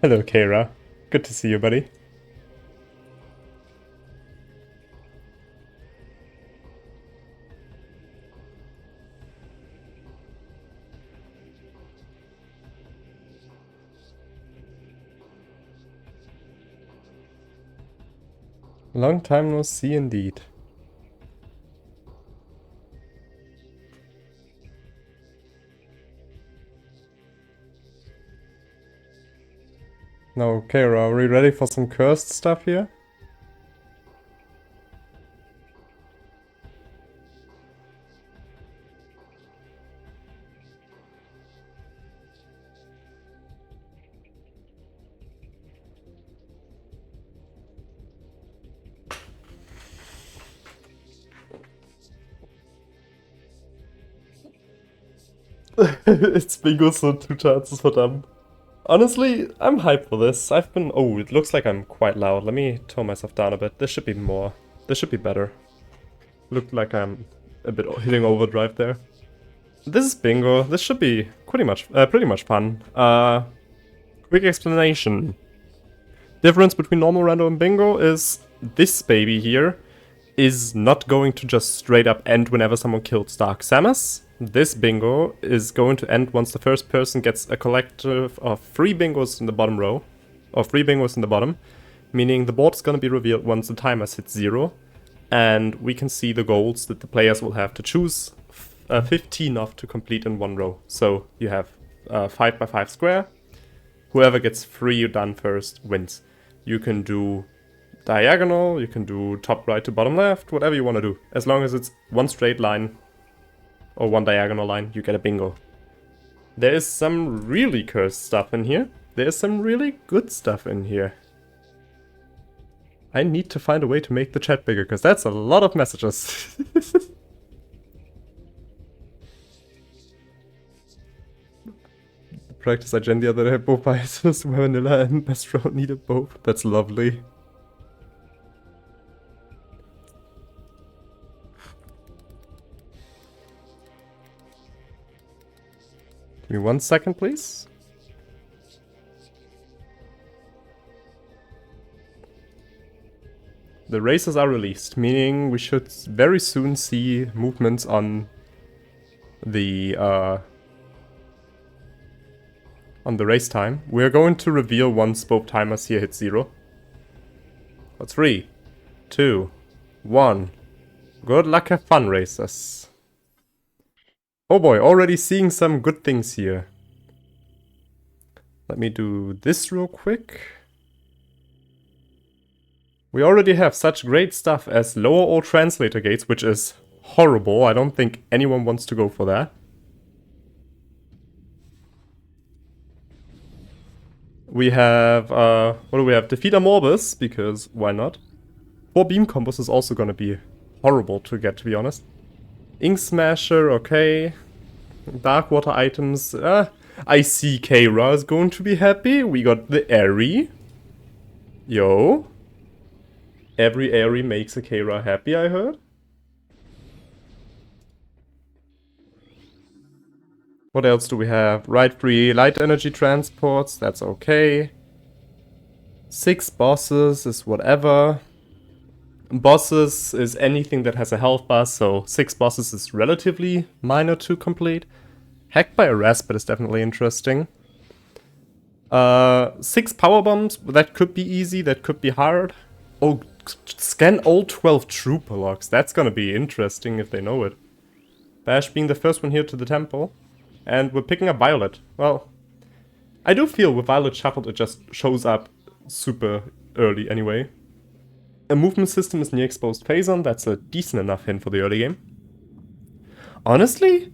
Hello, Kara. Good to see you, buddy. Long time no see, indeed. Now, Kara, are we ready for some cursed stuff here? It's bingo, so 2 chances for dumb. Honestly, I'm hyped for this. Oh, it looks like I'm quite loud. Let me tone myself down a bit. This should be more. This should be better. Looked like I'm a bit hitting overdrive there. This is bingo. This should be pretty much fun. Quick explanation. Difference between normal random and bingo is this baby here is not going to just straight up end whenever someone kills Dark Samus. This bingo is going to end once the first person gets a collective of 3 bingos in the bottom row, or 3 bingos in the bottom, meaning the board is going to be revealed once the timer hits 0, and we can see the goals that the players will have to choose 15 of to complete in 1 row. So you have 5 by 5 square. Whoever gets 3 done first wins. You can do diagonal, you can do top right to bottom left, whatever you want to do. As long as it's 1 straight line or 1 diagonal line, you get a bingo. There is some really cursed stuff in here. There is some really good stuff in here. I need to find a way to make the chat bigger, because that's a lot of messages. Practice I gen the other day, both biases, vanilla and best round needed both. That's lovely. Give me 1 second, please. The races are released, meaning we should very soon see movements on the race time. We're going to reveal once both timers here hit 0. 3, 2, 1. Good luck, have fun, racers. Oh boy, already seeing some good things here. Let me do this real quick. We already have such great stuff as lower all translator gates, which is horrible. I don't think anyone wants to go for that. We have, what do we have? Defeat Amorbus, because why not? 4 beam combos is also gonna be horrible to get, to be honest. Ink Smasher, okay. Dark Water items, I see Kara is going to be happy. We got the Airy. Yo. Every Airy makes a Kara happy, I heard. What else do we have? Ride free light energy transports, that's okay. 6 bosses is whatever. Bosses is anything that has a health bar, so 6 bosses is relatively minor to complete. Hacked by a Raspberry is definitely interesting. 6 power bombs, that could be easy, that could be hard. Oh, scan all 12 trooper logs, that's gonna be interesting if they know it. Bash being the first one here to the temple. And we're picking up Violet. Well, I do feel with Violet shuffled it just shows up super early anyway. A movement system is near exposed Phazon, that's a decent enough hint for the early game. Honestly,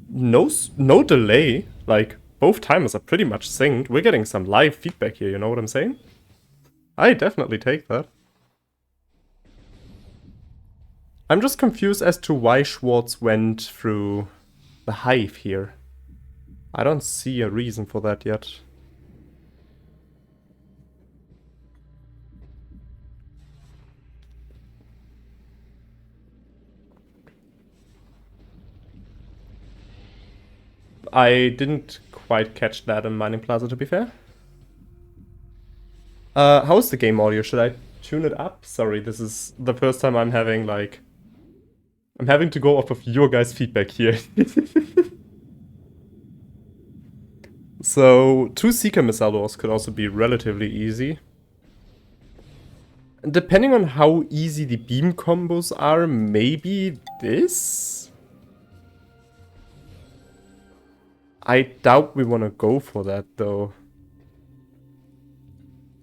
no delay. Like, both timers are pretty much synced. We're getting some live feedback here, you know what I'm saying? I definitely take that. I'm just confused as to why Schwartz went through the hive here. I don't see a reason for that yet. I didn't quite catch that in Mining Plaza, to be fair. How's the game audio? Should I tune it up? Sorry, this is the first time I'm having, like... I'm having to go off of your guys' feedback here. So, 2 Seeker missile doors could also be relatively easy. Depending on how easy the beam combos are, maybe this? I doubt we want to go for that, though.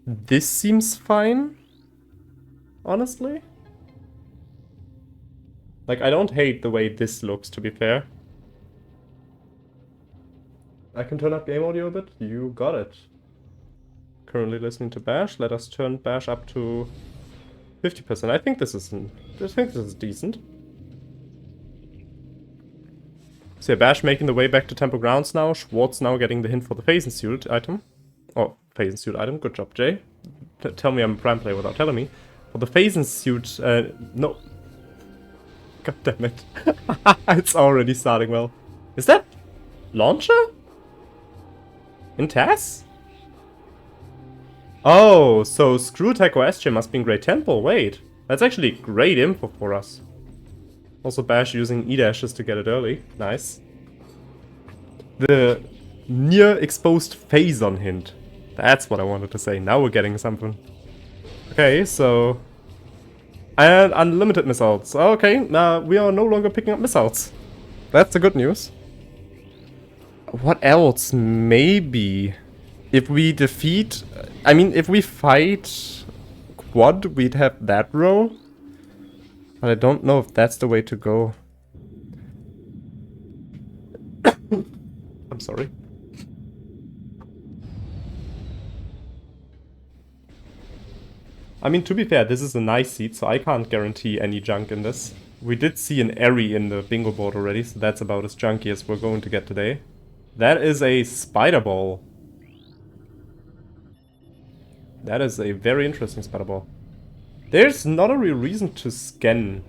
This seems fine, honestly. Like, I don't hate the way this looks, to be fair. I can turn up game audio a bit? You got it. Currently listening to Bash. Let us turn Bash up to 50%. I think this is decent. So yeah, Bash making the way back to Temple Grounds now. Schwartz now getting the hint for the Phasen Suit item. Oh, Phasen Suit item. Good job, Jay. Tell me I'm a Prime player without telling me. For the Phasen Suit... no. God damn it. It's already starting well. Is that... Launcher? In TAS? Oh, so Screw Attack or SJ must be in Great Temple. Wait. That's actually great info for us. Also Bash using E-dashes to get it early. Nice. The near exposed Phazon hint. That's what I wanted to say. Now we're getting something. Okay, so... And unlimited missiles. Okay, we are no longer picking up missiles. That's the good news. What else? Maybe... If we defeat... I mean, if we fight Quad, we'd have that row. But I don't know if that's the way to go. I'm sorry. I mean, to be fair, this is a nice seat, so I can't guarantee any junk in this. We did see an Airy in the bingo board already, so that's about as junky as we're going to get today. That is a Spider Ball. That is a very interesting Spider Ball. There's not a real reason to scan.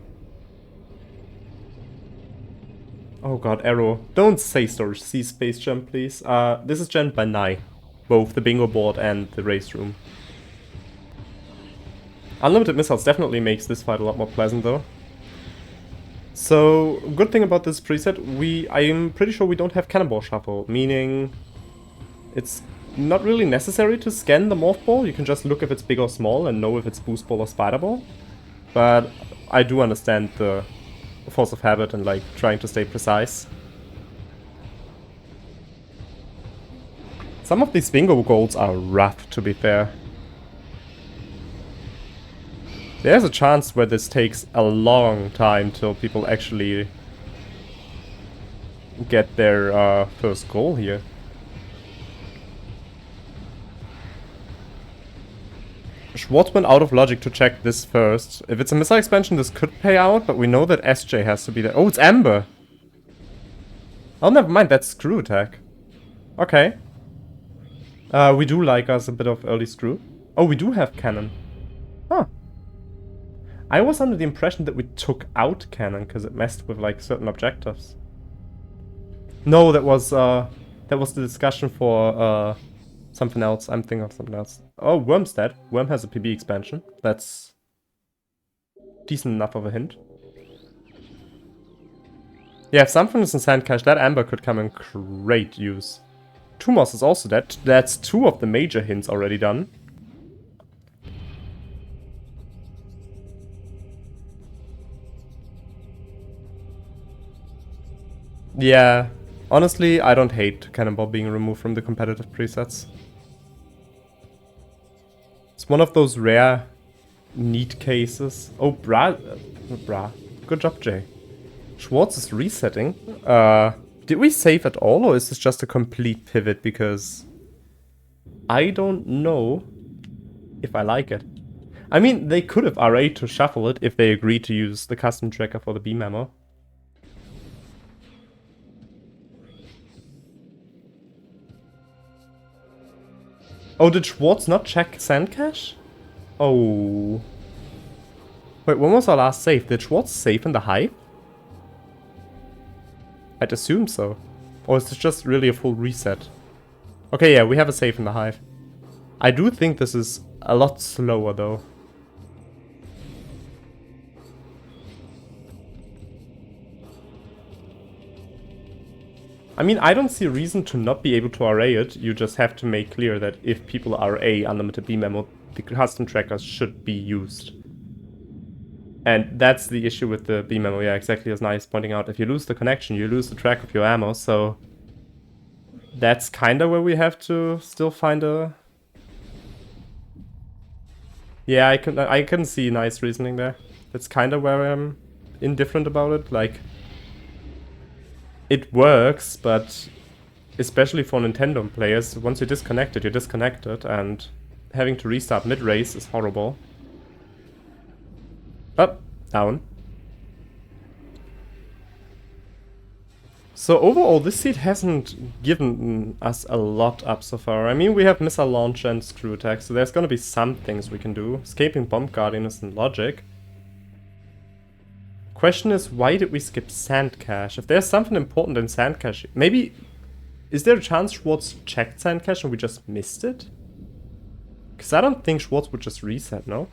Oh god, Arrow. Don't say Storage C Space Jump, please. This is gen by Nai. Both the bingo board and the race room. Unlimited missiles definitely makes this fight a lot more pleasant, though. So, good thing about this preset, I'm pretty sure we don't have Cannonball Shuffle, meaning it's not really necessary to scan the Morph Ball. You can just look if it's big or small and know if it's Boost Ball or Spider Ball. But I do understand the force of habit and like trying to stay precise. Some of these bingo goals are rough, to be fair. There's a chance where this takes a long time till people actually get their first goal here. Schwartz went out of logic to check this first. If it's a missile expansion, this could pay out, but we know that SJ has to be there. Oh, it's Amber! Oh, never mind, that's Screw Attack. Okay. We do like us a bit of early Screw. Oh, we do have Cannon. Huh. I was under the impression that we took out Cannon because it messed with like certain objectives. No, that was the discussion for something else. I'm thinking of something else. Oh, Worm's dead. Worm has a PB expansion. That's decent enough of a hint. Yeah, if something is in Sandcache, that Amber could come in great use. Tumos is also dead. That's 2 of the major hints already done. Yeah, honestly, I don't hate Cannonball being removed from the competitive presets. It's one of those rare, neat cases. Oh, brah. Good job, Jay. Schwartz is resetting. Did we save at all, or is this just a complete pivot? Because I don't know if I like it. I mean, they could have RA'd to shuffle it if they agreed to use the custom tracker for the beam ammo. Oh, did Schwartz not check sand cache? Oh. Wait, when was our last save? Did Schwartz save in the hive? I'd assume so. Or is this just really a full reset? Okay, yeah, we have a save in the hive. I do think this is a lot slower though. I mean, I don't see a reason to not be able to RA it. You just have to make clear that if people RA unlimited beam ammo, the custom trackers should be used. And that's the issue with the beam ammo. Yeah, exactly as Nice pointing out. If you lose the connection, you lose the track of your ammo. So that's kind of where we have to still find a... Yeah, I can see Nice reasoning there. That's kind of where I'm indifferent about it. Like, it works, but especially for Nintendo players, once you're disconnected, and having to restart mid-race is horrible. Up, down. So overall, this seed hasn't given us a lot up so far. I mean, we have missile launch and screw attack, so there's gonna be some things we can do. Escaping Bomb Guardian is in logic. Question is, why did we skip Sand Cache? If there's something important in Sand Cache, maybe... Is there a chance Schwartz checked Sand Cache and we just missed it? Because I don't think Schwartz would just reset, no?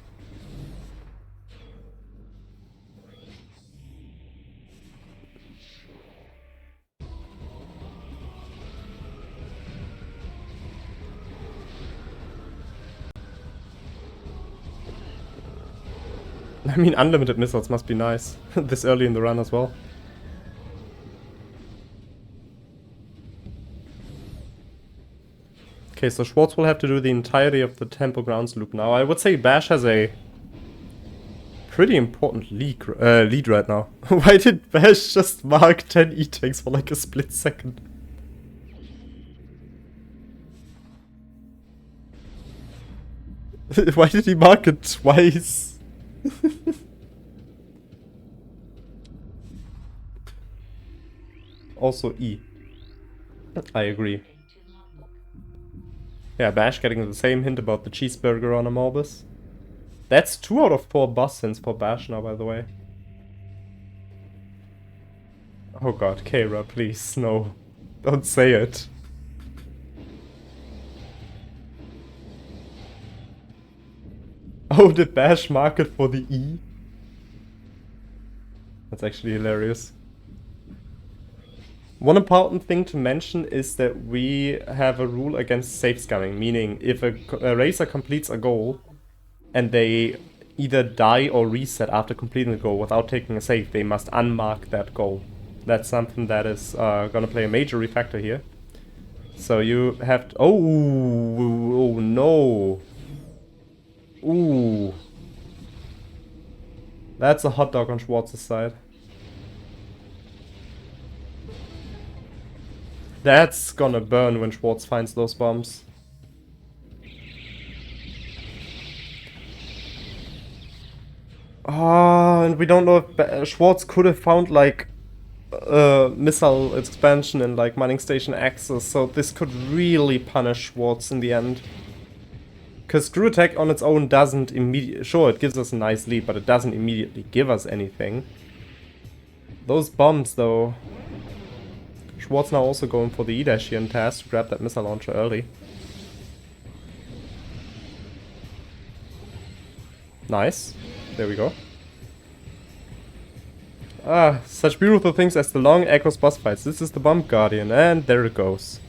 I mean, unlimited missiles must be nice. This early in the run as well. Okay, so Schwartz will have to do the entirety of the Temple Grounds loop now. I would say Bash has a pretty important lead right now. Why did Bash just mark 10 E-tanks for like a split second? Why did he mark it twice? Also E. I agree. Yeah, Bash getting the same hint about the cheeseburger on a Morbus. That's 2 out of 4 boss hints for Bash now, by the way. Oh god, Keira, please, no. Don't say it. Oh, did Bash mark it for the E? That's actually hilarious. One important thing to mention is that we have a rule against safe scamming, meaning if a racer completes a goal and they either die or reset after completing the goal without taking a save, they must unmark that goal. That's something that is gonna play a major refactor here. So you have to... Oh no! Ooh. That's a hot dog on Schwartz's side. That's gonna burn when Schwartz finds those bombs. Oh, and we don't know if Schwartz could have found like missile expansion in like mining station access, so this could really punish Schwartz in the end. Because screw attack on its own doesn't immediately... Sure, it gives us a nice lead, but it doesn't immediately give us anything. Those bombs, though... Schwartz now also going for the E-Dashian task to grab that missile launcher early. Nice. There we go. Ah, such beautiful things as the long Echoes boss fights. This is the Bomb Guardian, and there it goes.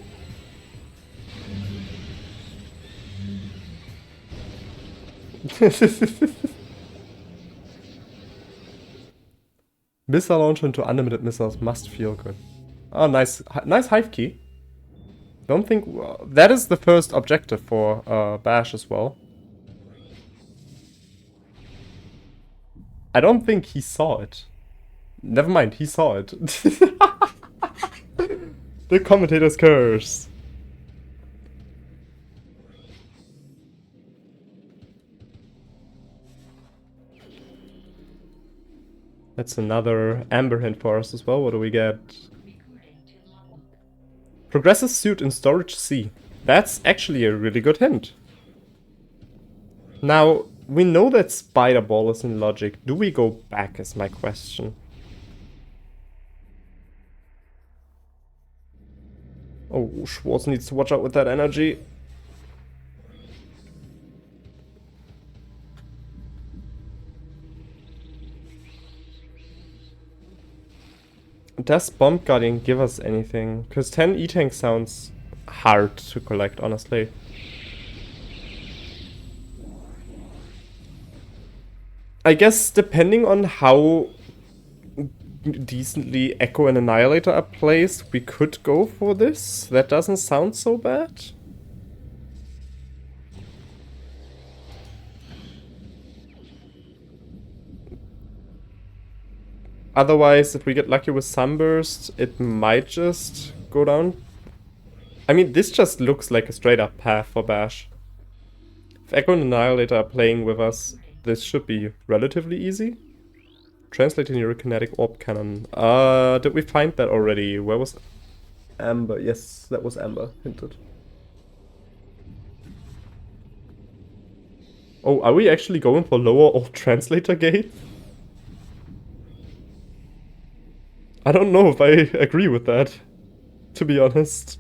Missile launcher into unlimited missiles must feel good. Oh, nice hive key. Don't think... that is the first objective for Bash as well. I don't think he saw it. Never mind, he saw it. The commentator's curse. That's another amber hint for us as well. What do we get? Progressive suit in storage C. That's actually a really good hint. Now, we know that Spider Ball is in logic. Do we go back is my question. Oh, Schwartz needs to watch out with that energy. Does Bomb Guardian give us anything? Because 10 E-Tank sounds hard to collect, honestly. I guess depending on how decently Echo and Annihilator are placed, we could go for this. That doesn't sound so bad. Otherwise, if we get lucky with Sunburst, it might just go down. I mean, this just looks like a straight up path for Bash. If Echo and Annihilator are playing with us, this should be relatively easy. Translate Neurokinetic Orb Cannon. Did we find that already? Where was Amber? Yes, that was Amber hinted. Oh, are we actually going for lower Orb Translator gate? I don't know if I agree with that, to be honest.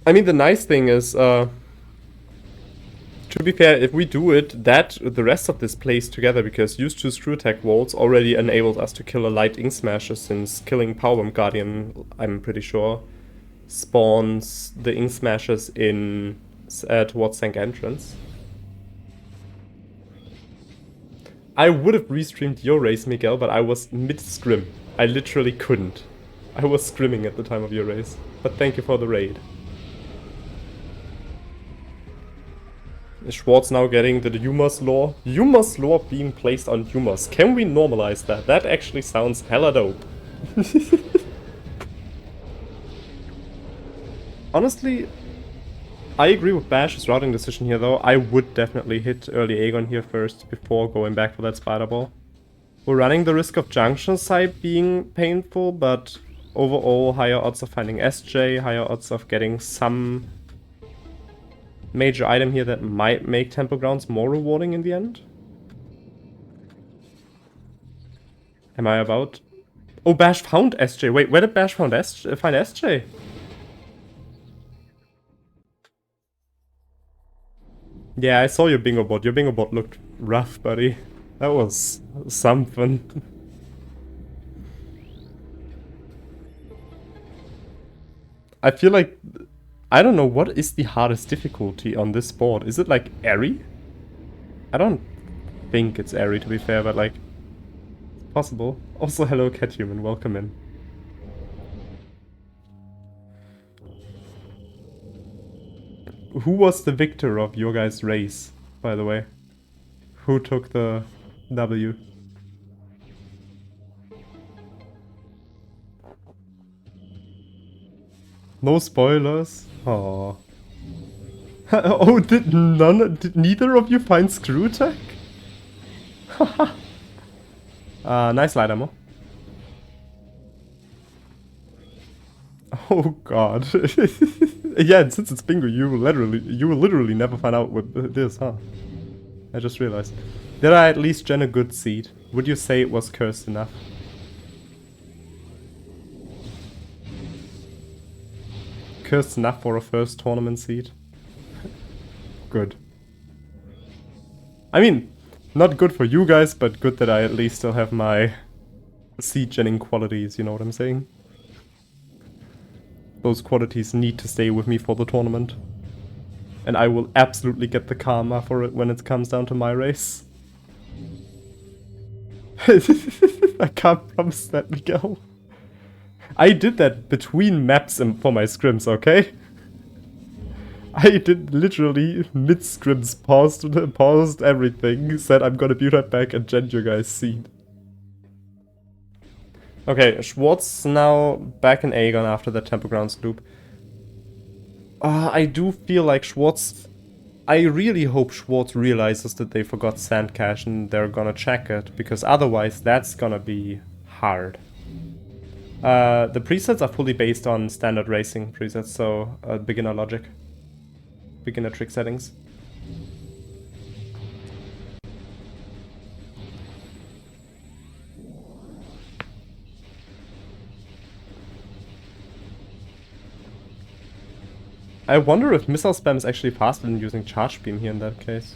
I mean, the nice thing is, to be fair, if we do it, the rest of this plays together, because used to Screw Attack Waltz already enabled us to kill a light Ink Smasher, since killing Powerbomb Guardian, I'm pretty sure, spawns the Ink Smashers in towards Sank Entrance. I would have restreamed your race, Miguel, but I was mid-scrim. I literally couldn't. I was scrimming at the time of your race. But thank you for the raid. Is Schwartz now getting the Humor's Lore? Humor's Lore being placed on Humors. Can we normalize that? That actually sounds hella dope. Honestly, I agree with Bash's routing decision here though. I would definitely hit early Aegon here first before going back for that Spider Ball. We're running the risk of Junction side being painful, but overall higher odds of finding SJ, higher odds of getting some major item here that might make Temple Grounds more rewarding in the end. Am I about? Oh, Bash found SJ. Wait, where did Bash find SJ? Yeah, I saw your bingo bot. Your bingo bot looked rough, buddy. That was something. I feel like... I don't know, what is the hardest difficulty on this board? Is it like airy? I don't think it's airy, to be fair, but like... It's possible. Also, hello Cathuman, welcome in. Who was the victor of your guys' race, by the way? Who took the W? No spoilers? Oh. Oh, did neither of you find Screw Attack? Nice light ammo. Oh god. Yeah, and since it's bingo, you will literally never find out with this, huh? I just realized. Did I at least gen a good seed? Would you say it was cursed enough? Cursed enough for a first tournament seed? Good. I mean, not good for you guys, but good that I at least still have my seed genning qualities, you know what I'm saying? Those qualities need to stay with me for the tournament. And I will absolutely get the karma for it when it comes down to my race. I can't promise that, Miguel. I did that between maps and for my scrims, okay? I did literally mid-scrims, paused everything, said I'm gonna be right back and gen your guys' seed. Okay, Schwartz now back in Aegon after the Temple Grounds loop. I do feel like Schwartz I really hope Schwartz realizes that they forgot Sand Cache and they're gonna check it, because otherwise that's gonna be hard. The presets are fully based on standard racing presets, so beginner logic. Beginner trick settings. I wonder if missile spam is actually faster than using charge beam here in that case.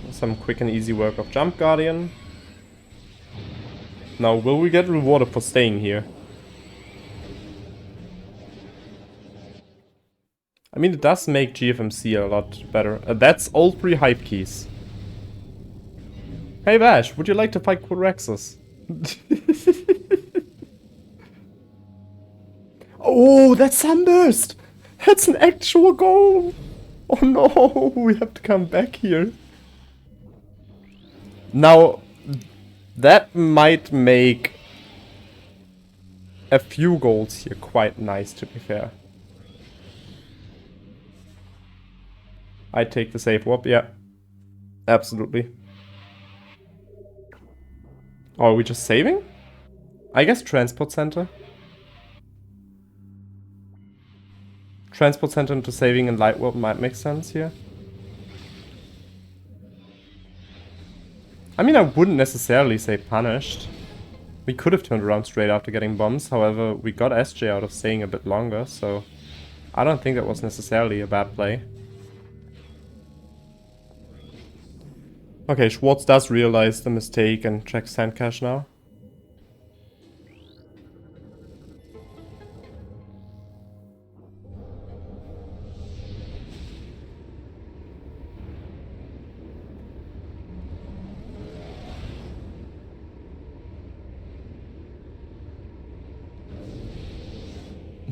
Some quick and easy work of Jump Guardian. Now, will we get rewarded for staying here? I mean, it does make GFMC a lot better. That's all 3 hype keys. Hey Bash, would you like to fight Quadraxis? Oh, that's Sunburst! That's an actual goal! Oh no, we have to come back here. Now, that might make a few goals here quite nice, to be fair. I'd take the safe warp, yeah. Absolutely. Oh, are we just saving? I guess Transport Center. Transport Center into saving and Light Warp might make sense here. I mean, I wouldn't necessarily say punished. We could have turned around straight after getting bombs, however, we got SJ out of staying a bit longer, so I don't think that was necessarily a bad play. Okay, Schwartz does realize the mistake and checks Sand Cache now.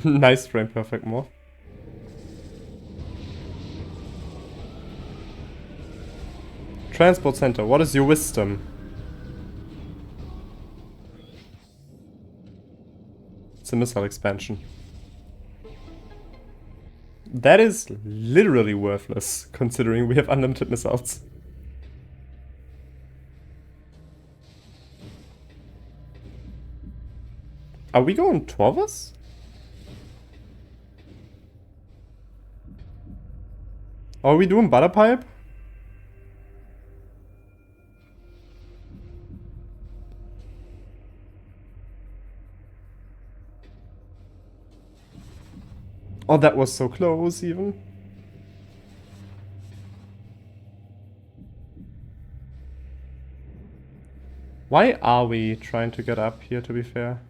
Nice frame perfect morph. Transport Center, what is your wisdom? It's a missile expansion. That is literally worthless, considering we have unlimited missiles. Are we going Torvus? Are we doing Butterpipe? Oh, that was so close, even. Why are we trying to get up here, to be fair?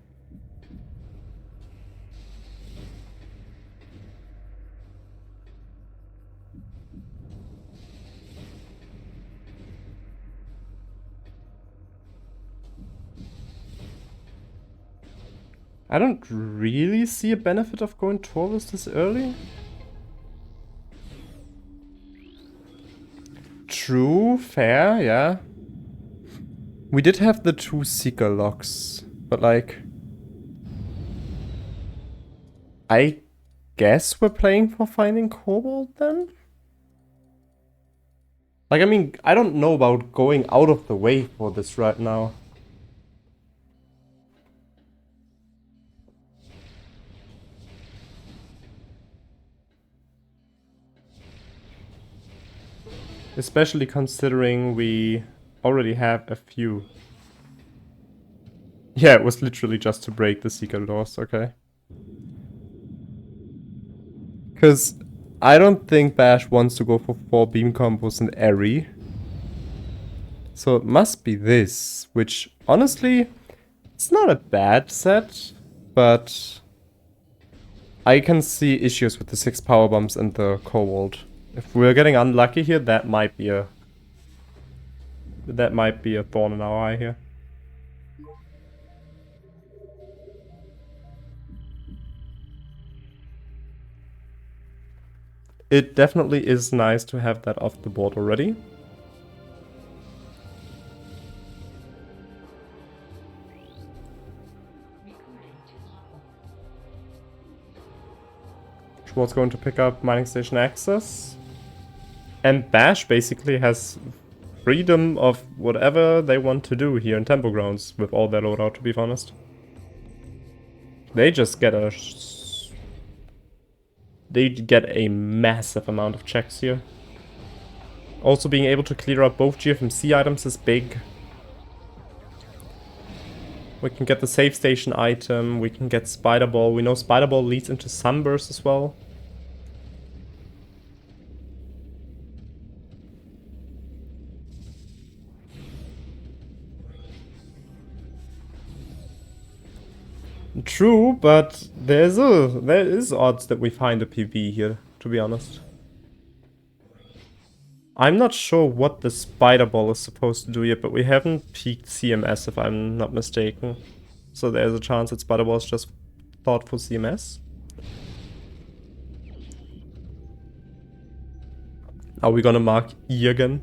I don't really see a benefit of going Taurus this early. True, fair, yeah. We did have the 2 Seeker locks, but like... I guess we're playing for finding Cobalt then? Like, I mean, I don't know about going out of the way for this right now. Especially considering we already have a few. Yeah, it was literally just to break the Seeker laws, okay. Because I don't think Bash wants to go for 4 beam combos and Airy. So it must be this, which honestly, it's not a bad set, but I can see issues with the 6 power bombs and the Cobalt. If we're getting unlucky here, that might be a That might be a thorn in our eye here. It definitely is nice to have that off the board already. Schwartz going to pick up mining station access. And Bash basically has freedom of whatever they want to do here in Temple Grounds with all their loadout, to be honest. They just get a... They get a massive amount of checks here. Also being able to clear out both GFMC items is big. We can get the save station item, we can get Spider Ball. We know Spider Ball leads into Sunburst as well. True, but there is odds that we find a PV here, to be honest. I'm not sure what the Spider Ball is supposed to do yet, but we haven't peaked CMS if I'm not mistaken. So there's a chance that Spider Ball is just thought for CMS. Are we gonna mark E again?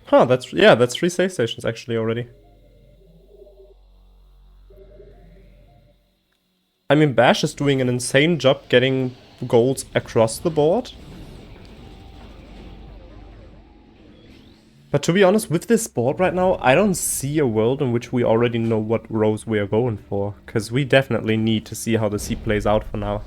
Huh, that's 3 save stations actually already. I mean, Bash is doing an insane job getting golds across the board. But to be honest, with this board right now, I don't see a world in which we already know what rows we are going for. Because we definitely need to see how the C plays out for now.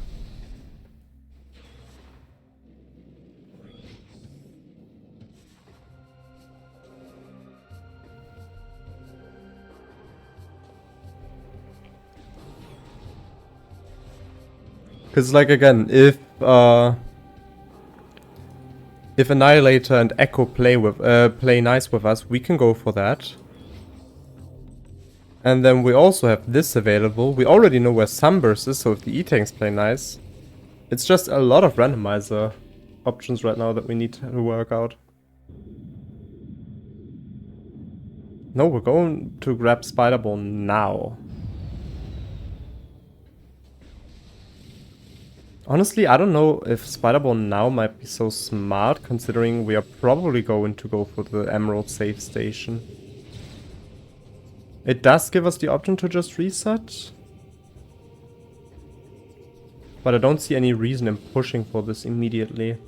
Because, like, again, if Annihilator and Echo play nice with us, we can go for that. And then we also have this available. We already know where Sunburst is, so if the E-Tanks play nice, it's just a lot of randomizer options right now that we need to work out. No, we're going to grab Spider Ball now. Honestly, I don't know if Spider Ball now might be so smart, considering we are probably going to go for the Emerald save station. It does give us the option to just reset. But I don't see any reason in pushing for this immediately.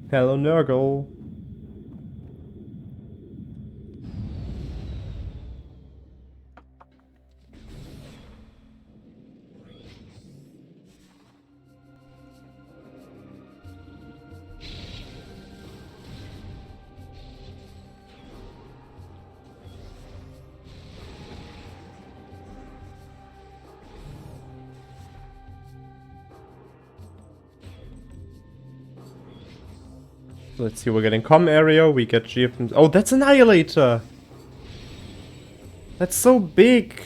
Hello, Nurgle. Let's see, we're getting comm area, we get GFM. Oh, that's Annihilator! That's so big!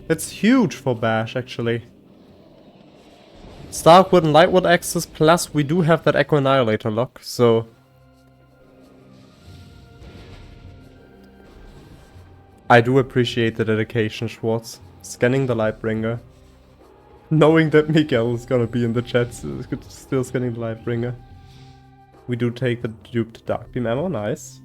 That's huge for Bash, actually. Starkwood and Lightwood access, plus we do have that Echo Annihilator lock, so... I do appreciate the dedication, Schwartz. Scanning the Lightbringer. Knowing that Miguel is gonna be in the chat, still scanning the Lightbringer. We do take the duped Dark Beam ammo, nice.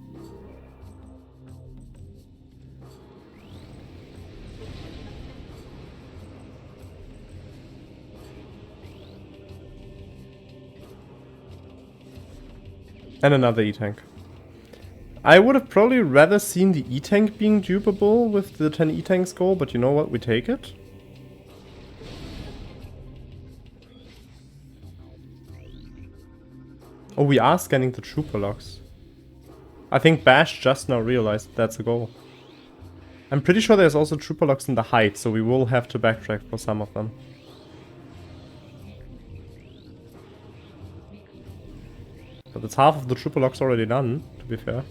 And another E-Tank. I would have probably rather seen the E-Tank being dupable with the 10 E-Tanks goal, but you know what, we take it. Oh, we are scanning the trooper locks. I think Bash just now realized that's a goal. I'm pretty sure there's also trooper locks in the height, so we will have to backtrack for some of them. But it's half of the trooper locks already done, to be fair.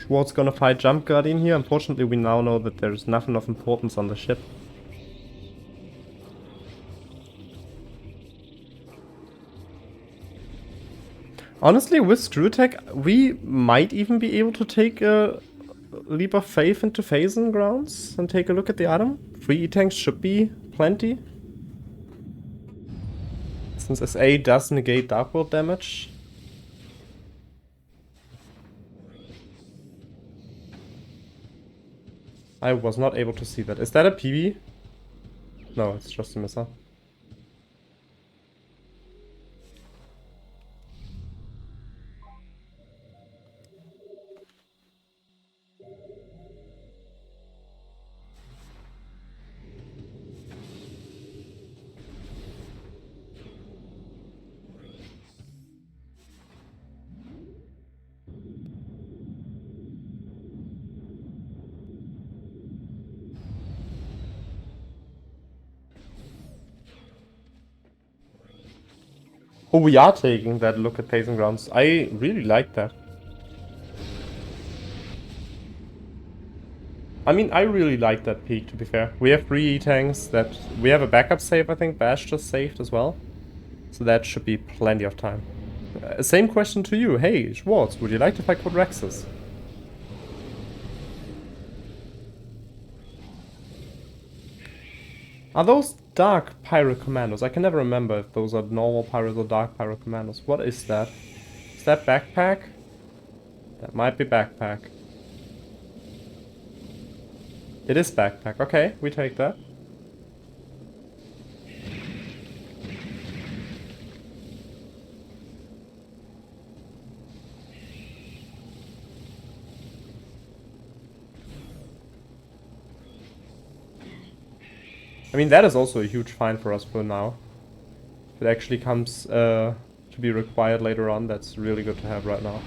Schwartz gonna fight Jump Guardian here. Unfortunately, we now know that there's nothing of importance on the ship. Honestly, with Screw Attack, we might even be able to take a leap of faith into Phazon grounds and take a look at the item. 3 E-Tanks should be plenty. Since SA does negate Dark World damage. I was not able to see that. Is that a PB? No, it's just a missile. Oh, we are taking that look at Phazon grounds. I really like that. I mean, I really like that peak, to be fair. We have 3 E-Tanks that... We have a backup save, I think. Bash just saved as well. So that should be plenty of time. Same question to you. Hey, Schwartz, would you like to fight Code Rexes? Are those Dark Pyro Commandos? I can never remember if those are normal Pyros or Dark Pyro Commandos. What is that? Is that Backpack? That might be Backpack. It is Backpack. Okay, we take that. I mean, that is also a huge find for us for now. If it actually comes to be required later on, that's really good to have right now.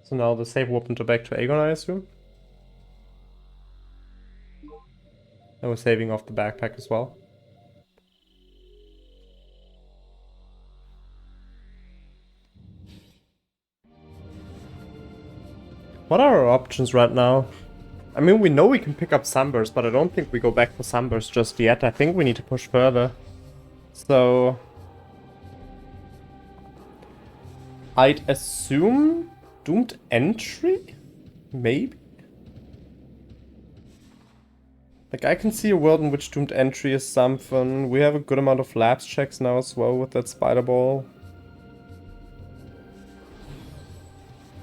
So now the save weapon to back to Aegon, I assume. And we're saving off the backpack as well. What are our options right now? I mean, we know we can pick up Sunburst, but I don't think we go back for Sunburst just yet. I think we need to push further. So... I'd assume Doomed Entry? Maybe? Like, I can see a world in which Doomed Entry is something. We have a good amount of lapse checks now as well with that Spider Ball.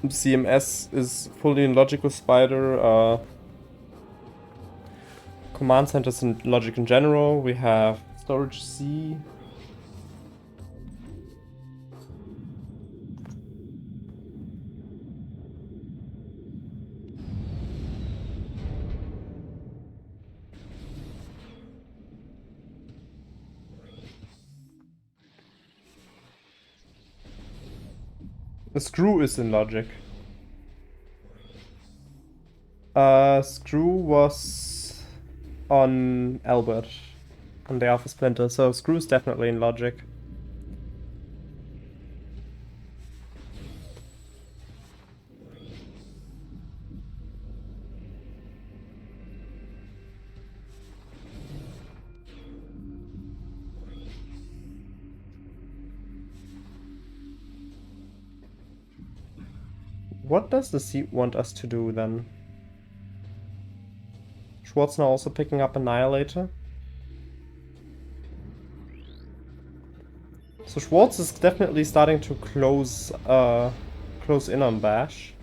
CMS is fully in logic with Spider. Command centers in logic in general. We have Storage C. The Screw is in logic. Screw was on Albert, on the Alpha Splinter, so Screw is definitely in logic. What does the seat want us to do then? Schwartz now also picking up Annihilator. So Schwartz is definitely starting to close in on Bash.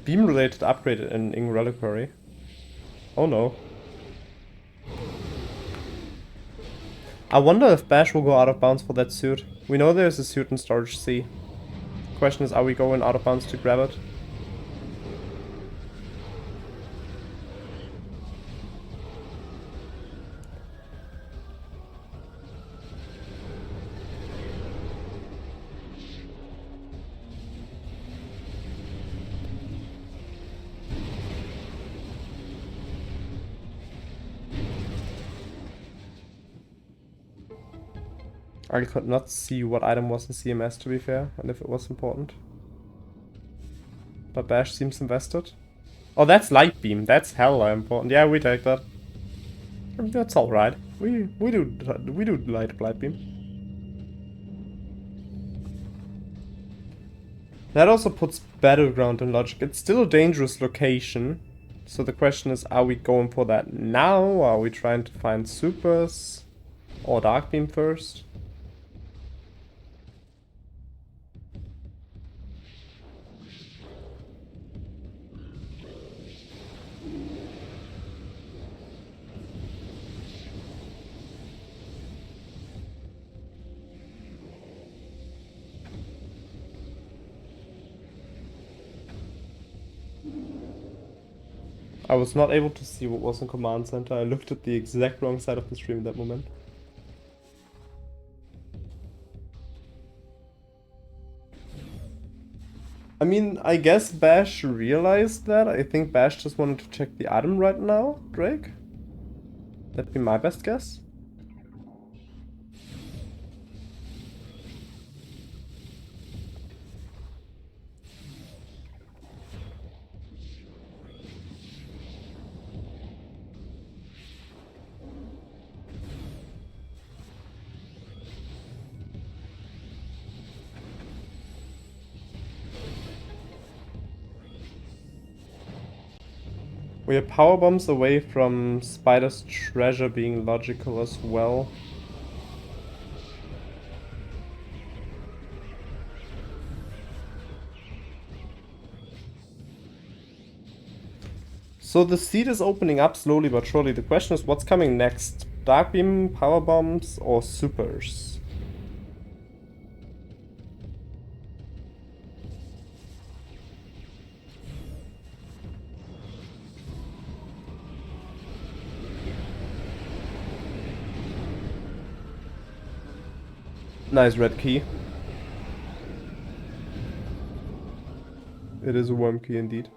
Beam related upgrade in Reliquary. Oh no. I wonder if Bash will go out of bounds for that suit. We know there's a suit in Storage C. Question is, are we going out of bounds to grab it? I could not see what item was in CMS, to be fair, and if it was important. But Bash seems invested. Oh, that's Light Beam. That's hella important. Yeah, we take that. That's alright. We do light beam. That also puts Battleground in logic. It's still a dangerous location. So the question is, are we going for that now? Are we trying to find supers? Or Dark Beam first? I was not able to see what was in Command Center. I looked at the exact wrong side of the stream at that moment. I mean, I guess Bash realized that. I think Bash just wanted to check the item right now, Drake. That'd be my best guess. We are power bombs away from Spider's treasure being logical as well. So the seed is opening up slowly but surely. The question is, what's coming next? Dark Beam, power bombs, or supers? Nice red key. It is a worm key indeed.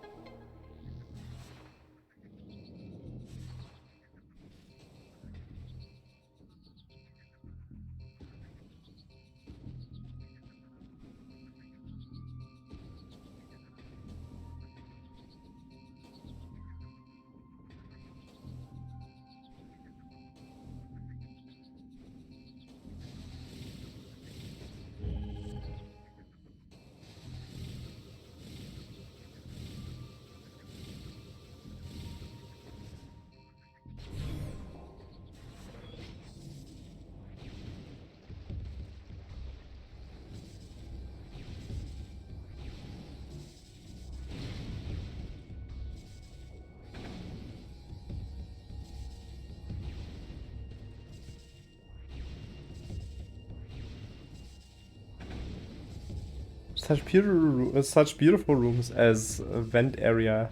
Such beautiful rooms as a vent area.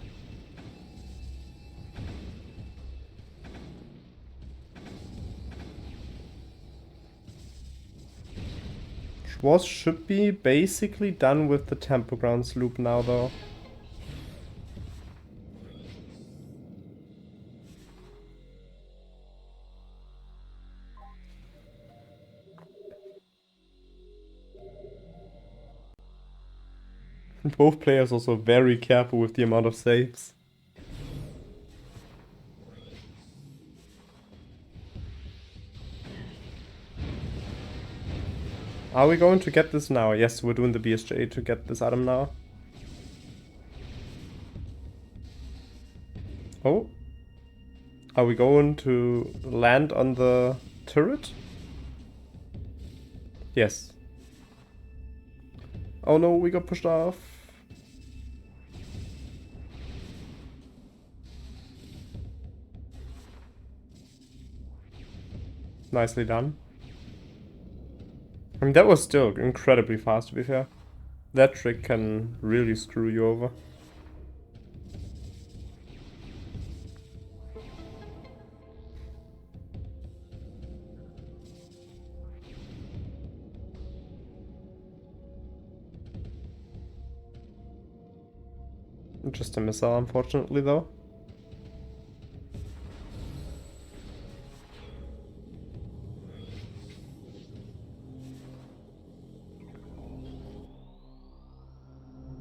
Schwartz should be basically done with the Temple Grounds loop now though. Both players also very careful with the amount of saves. Are we going to get this now? Yes, we're doing the BSJ to get this item now. Oh. Are we going to land on the turret? Yes. Oh no, we got pushed off. Nicely done. I mean, that was still incredibly fast, to be fair. That trick can really screw you over. Just a missile, unfortunately, though.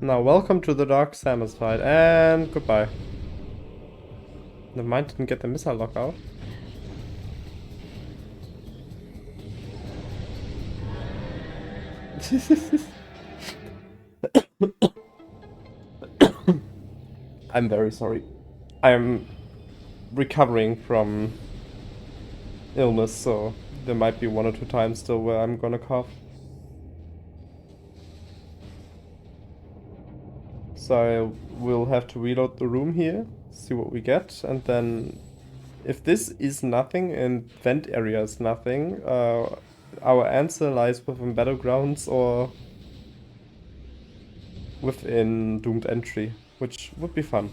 Now, welcome to the Dark Samus fight, and goodbye. Never mind, didn't get the missile lockout. I'm very sorry. I'm recovering from illness, so there might be 1 or 2 times still where I'm gonna cough. So we'll have to reload the room here, see what we get, and then if this is nothing and vent area is nothing, our answer lies within Battlegrounds or within Doomed Entry, which would be fun.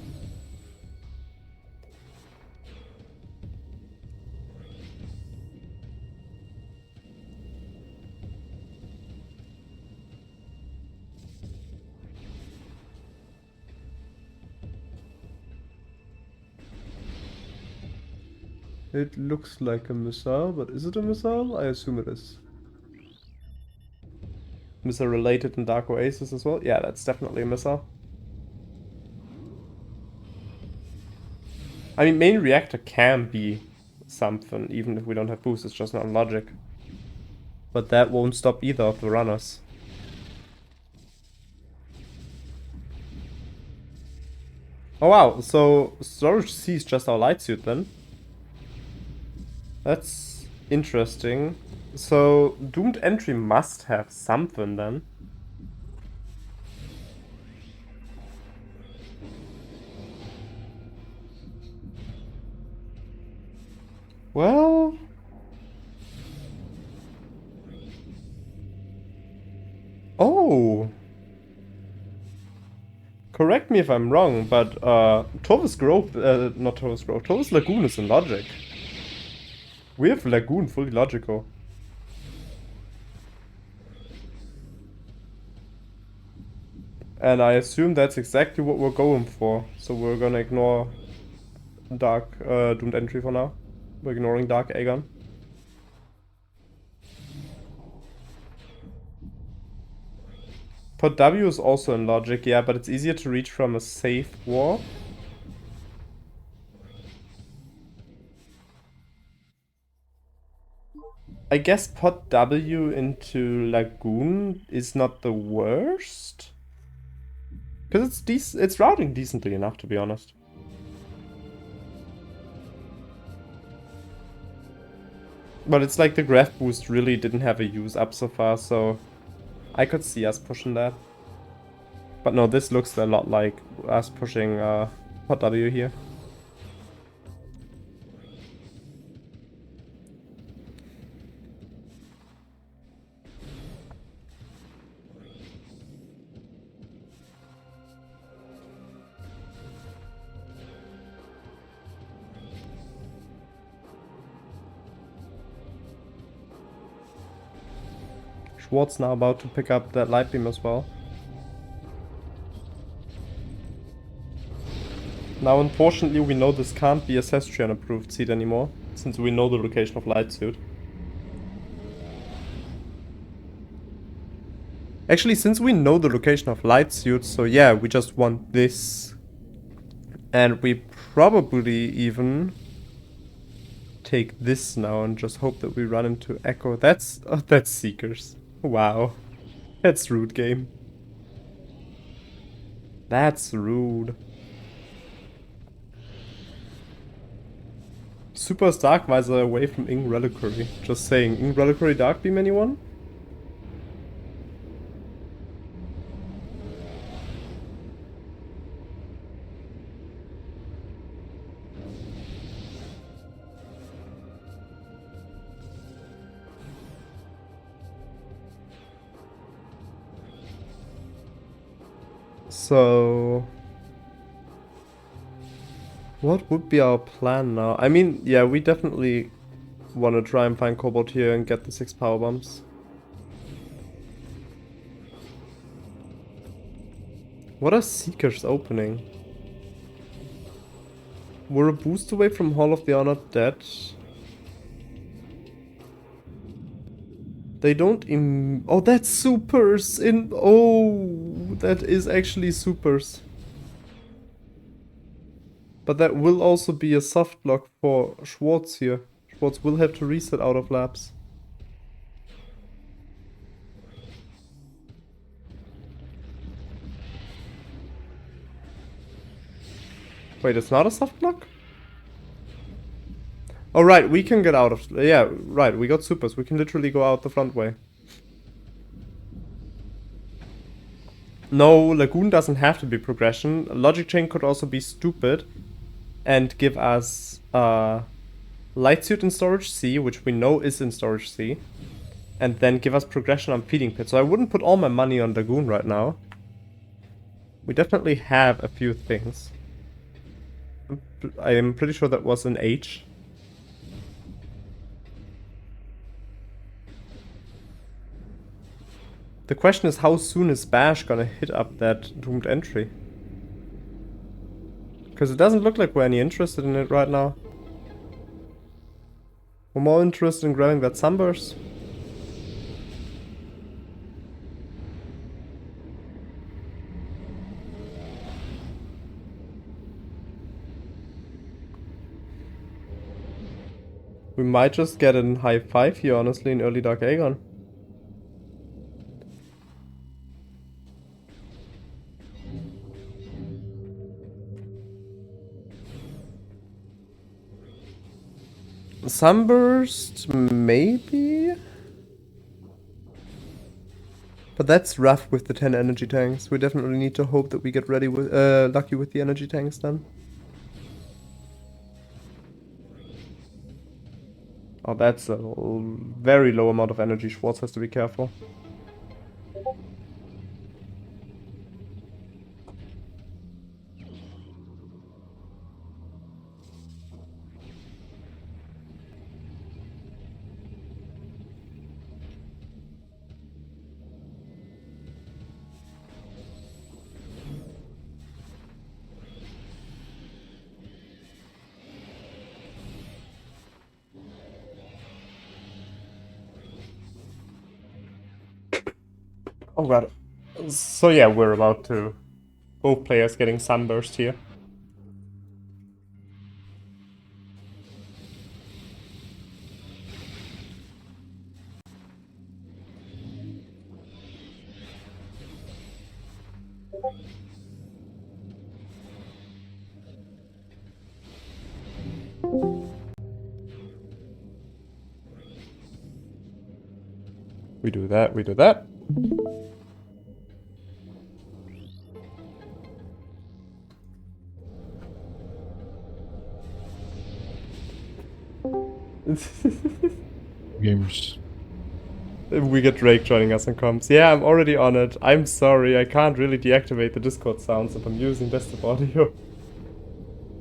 It looks like a missile, but is it a missile? I assume it is. Missile related in Dark Oasis as well? Yeah, that's definitely a missile. I mean, main reactor can be something, even if we don't have boost, it's just not in logic. But that won't stop either of the runners. Oh wow, so Storage C is just our light suit then? That's interesting. So Doomed Entry must have something then. Well... Oh! Correct me if I'm wrong, but Torvus Grove, not Torvus Grove, Torvus Lagoon is in logic. We have Lagoon fully logical. And I assume that's exactly what we're going for. So we're gonna ignore Dark Doomed Entry for now. We're ignoring Dark Aegon. Pod W is also in logic, yeah, but it's easier to reach from a safe warp. I guess Pod W into Lagoon is not the worst. Because it's routing decently enough, to be honest. But it's like the graph boost really didn't have a use up so far, so I could see us pushing that. But no, this looks a lot like us pushing Pod W here. Schwartz now about to pick up that light beam as well. Now unfortunately we know this can't be a Cestrian approved seed anymore, since we know the location of light suit. Actually, since we know the location of light suit, so yeah, we just want this. And we probably even take this now and just hope that we run into Echo. That's Seekers. Wow. That's rude, game. That's rude. Super Dark Visor away from Ing Reliquary. Just saying. Ing Reliquary Dark Beam, anyone? So... what would be our plan now? I mean, yeah, we definitely want to try and find Cobalt here and get the 6 power bombs. What are Seekers opening? We're a boost away from Hall of the Honored Dead. They don't oh, that's supers in... oh, that is actually supers. But that will also be a soft block for Schwartz here. Schwartz will have to reset out of labs. Wait, it's not a soft block? Oh right, we can get out of... yeah, right, we got supers. We can literally go out the front way. No, Lagoon doesn't have to be progression. Logic Chain could also be stupid and give us Light Suit in Storage C, which we know is in Storage C, and then give us progression on Feeding Pit. So I wouldn't put all my money on Lagoon right now. We definitely have a few things. I am pretty sure that was an H. The question is, how soon is Bash gonna hit up that doomed entry? Because it doesn't look like we're any interested in it right now. We're more interested in grabbing that Sunburst. We might just get in high 5 here, honestly, in early Dark Aegon. Sunburst, maybe? But that's rough with the 10 energy tanks. We definitely need to hope that we get ready with lucky with the energy tanks then. Oh, that's a very low amount of energy. Schwartz has to be careful. Oh god. So yeah, we're about to... both players getting Sunburst here. We do that, we do that. Gamers. We get Drake joining us in comms. Yeah, I'm already on it. I'm sorry, I can't really deactivate the Discord sounds if I'm using desktop audio.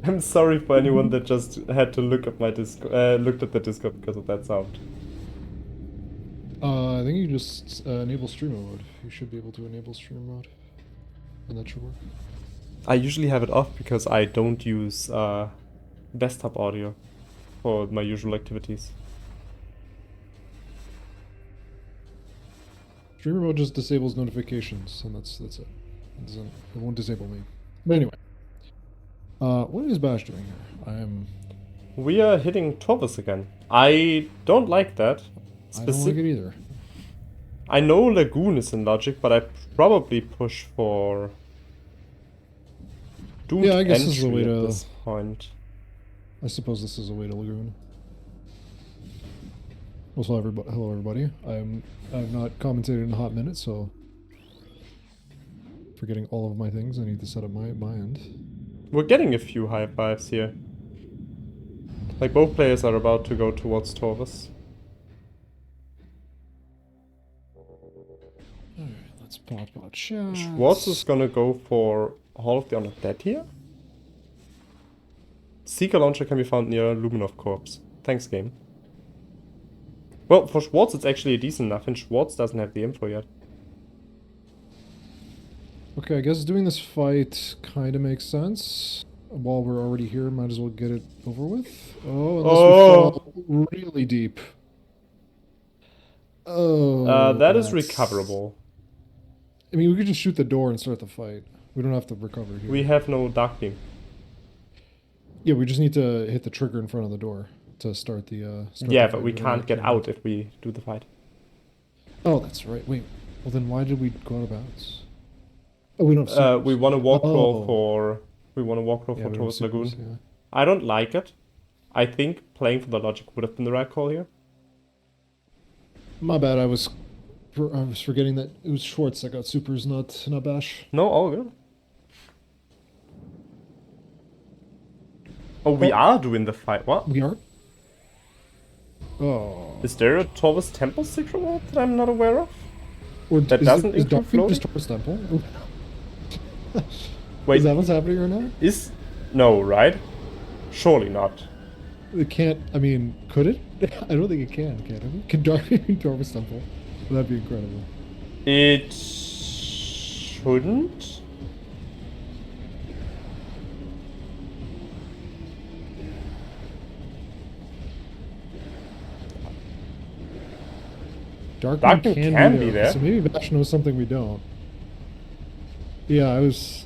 I'm sorry for anyone that just had to look at my looked at the Discord because of that sound. I think you just enable streamer mode. You should be able to enable streamer mode, and that should work. I usually have it off because I don't use desktop audio for my usual activities. Streamer mode just disables notifications, and that's it. It won't disable me. But anyway, what is Bash doing here? We are hitting Torvus again. I don't like that. I don't like it either. I know Lagoon is in Logic, but I probably push for Doomed I guess this is a Entry way at to... this point. I suppose this is a way to Lagoon. Also, hello everybody. I've not commentated in a hot minute, so forgetting all of my things, I need to set up my end. We're getting a few high fives here. Like both players are about to go towards Torvus. Alright, Let's pop out chat. Schwartz is gonna go for Hall of the Honored Dead here. Seeker launcher can be found near Luminov Corpse. Thanks, game. Well, for Schwartz it's actually decent enough, and Schwartz doesn't have the info yet. Okay, I guess doing this fight kind of makes sense. While we're already here, might as well get it over with. Oh, unless we fall really deep. Oh, that is recoverable. I mean, we could just shoot the door and start the fight. We don't have to recover here. We have no Dark Beam. Yeah, we just need to hit the trigger in front of the door to start the. Yeah, but we can't get out if we do the fight. Oh, that's right. Wait. Well, then why did we go out of bounds? Oh, we don't have we want to walk roll for. We want to walk roll for Torvus Lagoon. Yeah. I don't like it. I think playing for the logic would have been the right call here. My bad. I was forgetting that it was Schwartz that got supers, not Bash. No, all good. Oh, we are doing the fight. What? We are? Oh. Is there a Torvus Temple Secret World that I'm not aware of? Or that doesn't is include floating? just Torvus Temple? Wait. Is that what's happening right now? No, right? Surely not. It can't. I mean, could it? I don't think it can it? Can Dark be Torvus Temple? That'd be incredible. It shouldn't. Darkman can be there. So maybe Bash knows something we don't. Yeah, I was...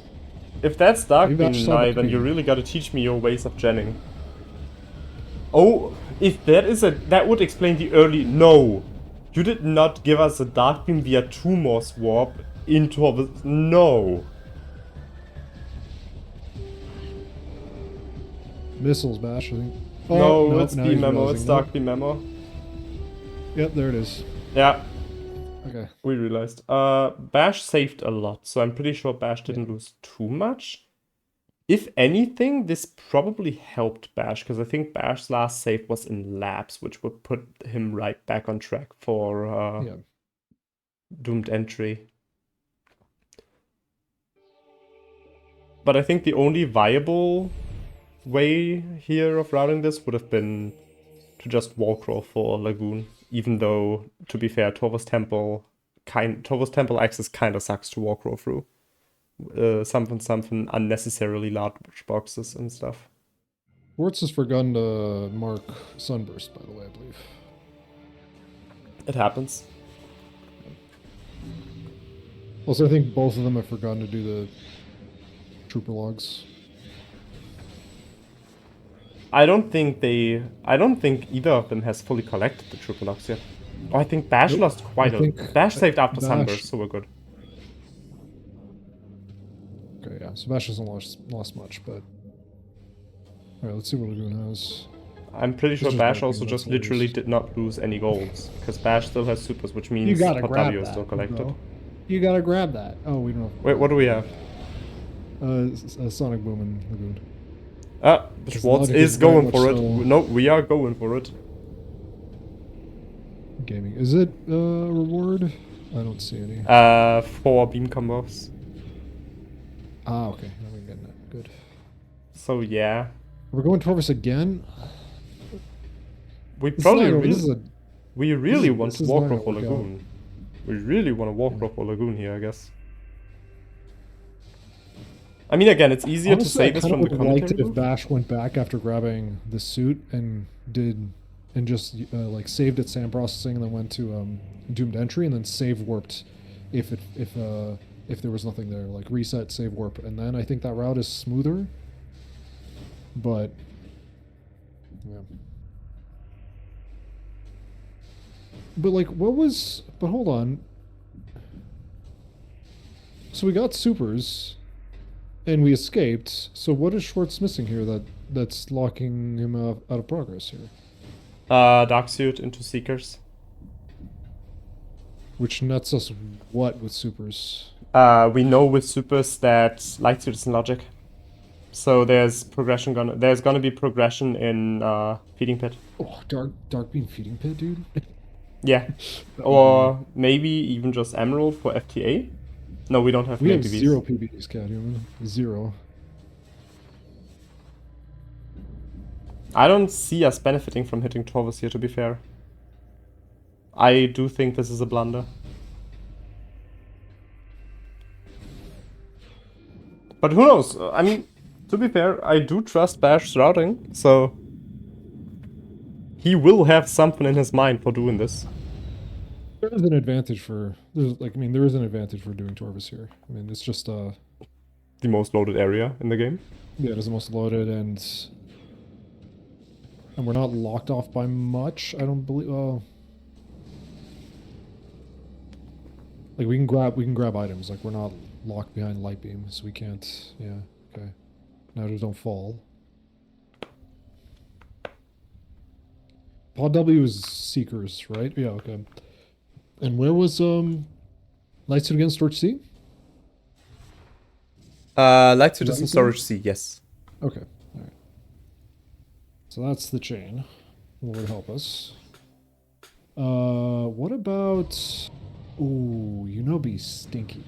If that's Darkbeam, then you really gotta teach me your ways of genning. Oh, if that is that would explain the early... No! You did not give us a Darkbeam via Tumor's Warp into a... No! Missiles, Bash, I think. Oh, no, it's Beam Memo, it's Darkbeam Memo. Yep, there it is. Yeah. Okay. We realized. Bash saved a lot, so I'm pretty sure Bash didn't lose too much. If anything, this probably helped Bash, because I think Bash's last save was in labs, which would put him right back on track for doomed entry. But I think the only viable way here of routing this would have been to just walk roll for Lagoon, even though, to be fair, Torvus Temple access kind of sucks to walk roll through. Something unnecessarily large boxes and stuff. Schwartz has forgotten to mark Sunburst, by the way, I believe. It happens. Also, I think both of them have forgotten to do the trooper logs. I don't think either of them has fully collected the trooper logs yet. Oh, I think Bash lost quite a... Bash saved after Sunburst, so we're good. Okay, yeah, so Bash hasn't lost much, but... Alright, let's see what Lagoon has. I'm pretty sure Bash also just literally did not lose any golds, because Bash still has supers, which means Portavio is still collected. Bro. You gotta grab that. Oh, we don't have... Wait, what do we have? Sonic Boom and Lagoon. Schwartz is going for it. No, we are going for it. Gaming. Is it reward? I don't see any. 4 beam combos. Ah, okay. Now we're getting it. Good. So yeah. We're going Torvus again? We probably really want to walk roll for Lagoon. We really want to walk roll for Lagoon here, I guess. I mean, again, it's easier to say this from the commentary. I would have liked it if Bash went back after grabbing the suit and just like saved at sand processing and then went to doomed entry and then save warped if there was nothing there, like reset, save warp, and then I think that route is smoother. But yeah. But like, what was? But hold on. So we got supers. And we escaped, so what is Schwartz missing here that's locking him out of progress here? Dark Suit into Seekers. Which nets us what with supers? We know with supers that Light Suit is in logic. So there's gonna be progression in Feeding Pit. Oh, Dark Beam Feeding Pit, dude? Yeah. That would Or maybe even just Emerald for FTA? No, we don't have we main have PBs. 0 PBs, Cathuman. 0. I don't see us benefiting from hitting Torvus here, to be fair. I do think this is a blunder. But who knows? I mean, to be fair, I do trust Bash's routing, so he will have something in his mind for doing this. There is an advantage for there is an advantage for doing Torvus here. I mean, it's just The most loaded area in the game. yeah, it is the most loaded, and we're not locked off by much. I don't believe. Well, like we can grab items. Like we're not locked behind light beam, so we can't. Yeah. Okay. Now just don't fall. Pod W is Seekers, right? Yeah. Okay. And where was Lightsuit against Storage C? Light Is that Citizen you Storage C, yes. Okay. All right. So that's the chain. Lord help us. What about? Ooh, be stinky.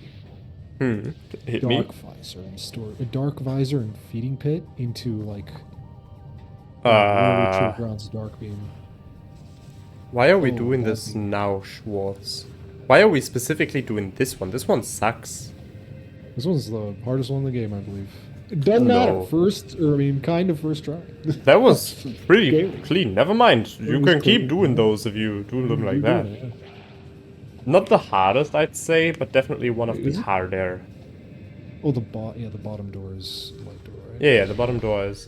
Hit me. Dark visor and store a dark visor and feeding pit into like Railway Grounds dark beam. Why are we Oh, doing that'd this be- now, Schwartz? Why are we specifically doing this one? This one sucks. This one's the hardest one in the game, I believe. It doesn't matter. Kind of first try. That was pretty Scary. clean. Never mind. You was can keep clean, doing yeah. those if you do them like You're that. doing it, yeah. Not the hardest, I'd say, but definitely one of Is the it? harder. Oh, the bottom door is light door, right? Yeah, the bottom door is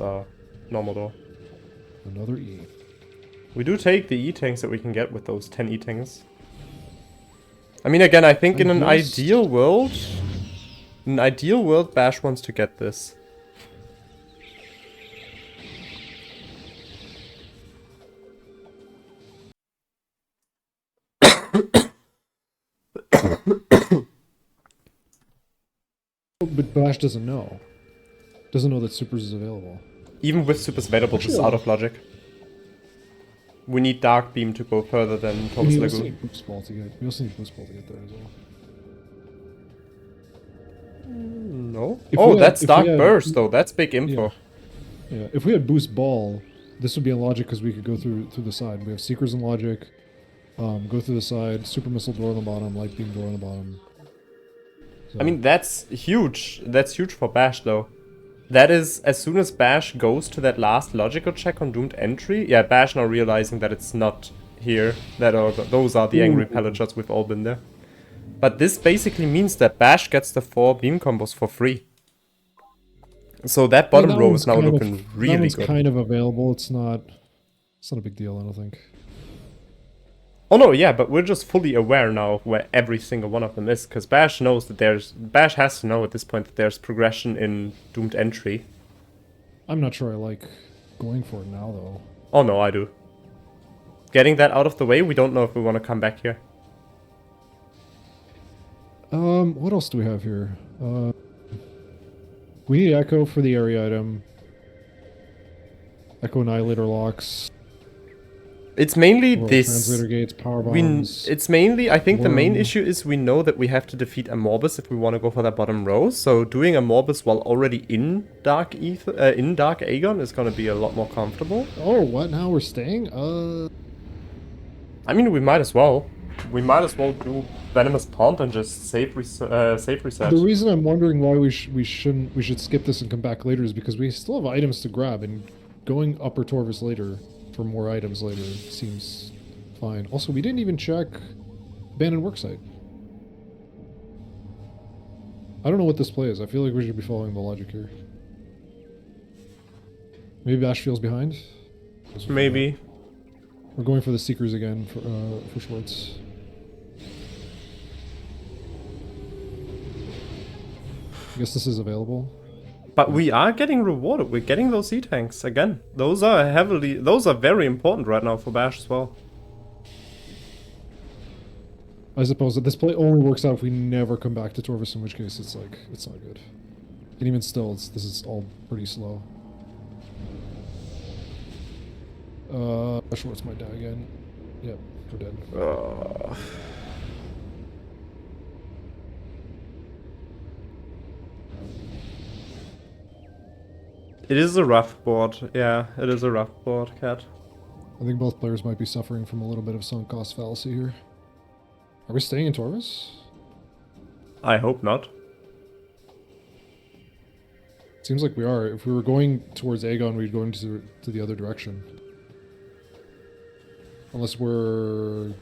normal door. Another E. We do take the E-tanks that we can get with those 10 E-tanks. I mean, again, I think in an ideal world, Bash wants to get this. But Bash doesn't know. Doesn't know that Supers is available. Even with Supers available, this is out of logic. We need Dark Beam to go further than Thomas We also Lagoon. need Boost Ball to get. We also need Boost Ball to get there as well. No? If Oh, we had- that's if Dark we had- Burst, though. That's big info. Yeah, if we had Boost Ball, this would be in logic because we could go through the side. We have Seekers in logic. Go through the side. Super Missile door on the bottom. Light Beam door on the bottom. So, I mean, that's huge. That's huge for Bash, though. That is, as soon as Bash goes to that last logical check on Doomed Entry, yeah, Bash now realizing that it's not here. Those are the angry pellet shots, we've all been there. But this basically means that Bash gets the 4 beam combos for free. So that bottom that row one's is now kind of- looking that really one's good. kind of available. It's not a big deal, I don't think. Oh no, yeah, but we're just fully aware now of where every single one of them is, because Bash knows that Bash has to know at this point that there's progression in Doomed Entry. I'm not sure I like going for it now, though. Oh no, I do. Getting that out of the way, we don't know if we want to come back here. What else do we have here? We need Echo for the area item. Echo Annihilator locks. It's mainly World this. Translator gates, power bombs. It's mainly, I think the main Worm. issue is we know that we have to defeat a Morbus if we want to go for that bottom row. So doing a Morbus while already in Dark Aegon is going to be a lot more comfortable. Oh, what? Now we're staying? I mean, we might as well. We might as well do Venomous Pond and just save reset. The reason I'm wondering why we should skip this and come back later is because we still have items to grab, and going Upper Torvus later for more items later seems fine. Also, we didn't even check Abandoned Worksite. I don't know what this play is. I feel like we should be following the logic here. Maybe Bash feels behind? Maybe. We're going for the Seekers again for Schwartz. I guess this is available. But we are getting rewarded. We're getting those E-tanks again. Those are very important right now for Bash as well. I suppose that this play only works out if we never come back to Torvus, in which case it's like, it's not good. And even still, this is all pretty slow. Schwartz might die again. Yep. we're dead. It is a rough board. Yeah, it is a rough board, Cat. I think both players might be suffering from a little bit of sunk cost fallacy here. Are we staying in Taurus? I hope not. Seems like we are. If we were going towards Aegon, we'd go into the other direction. Unless we're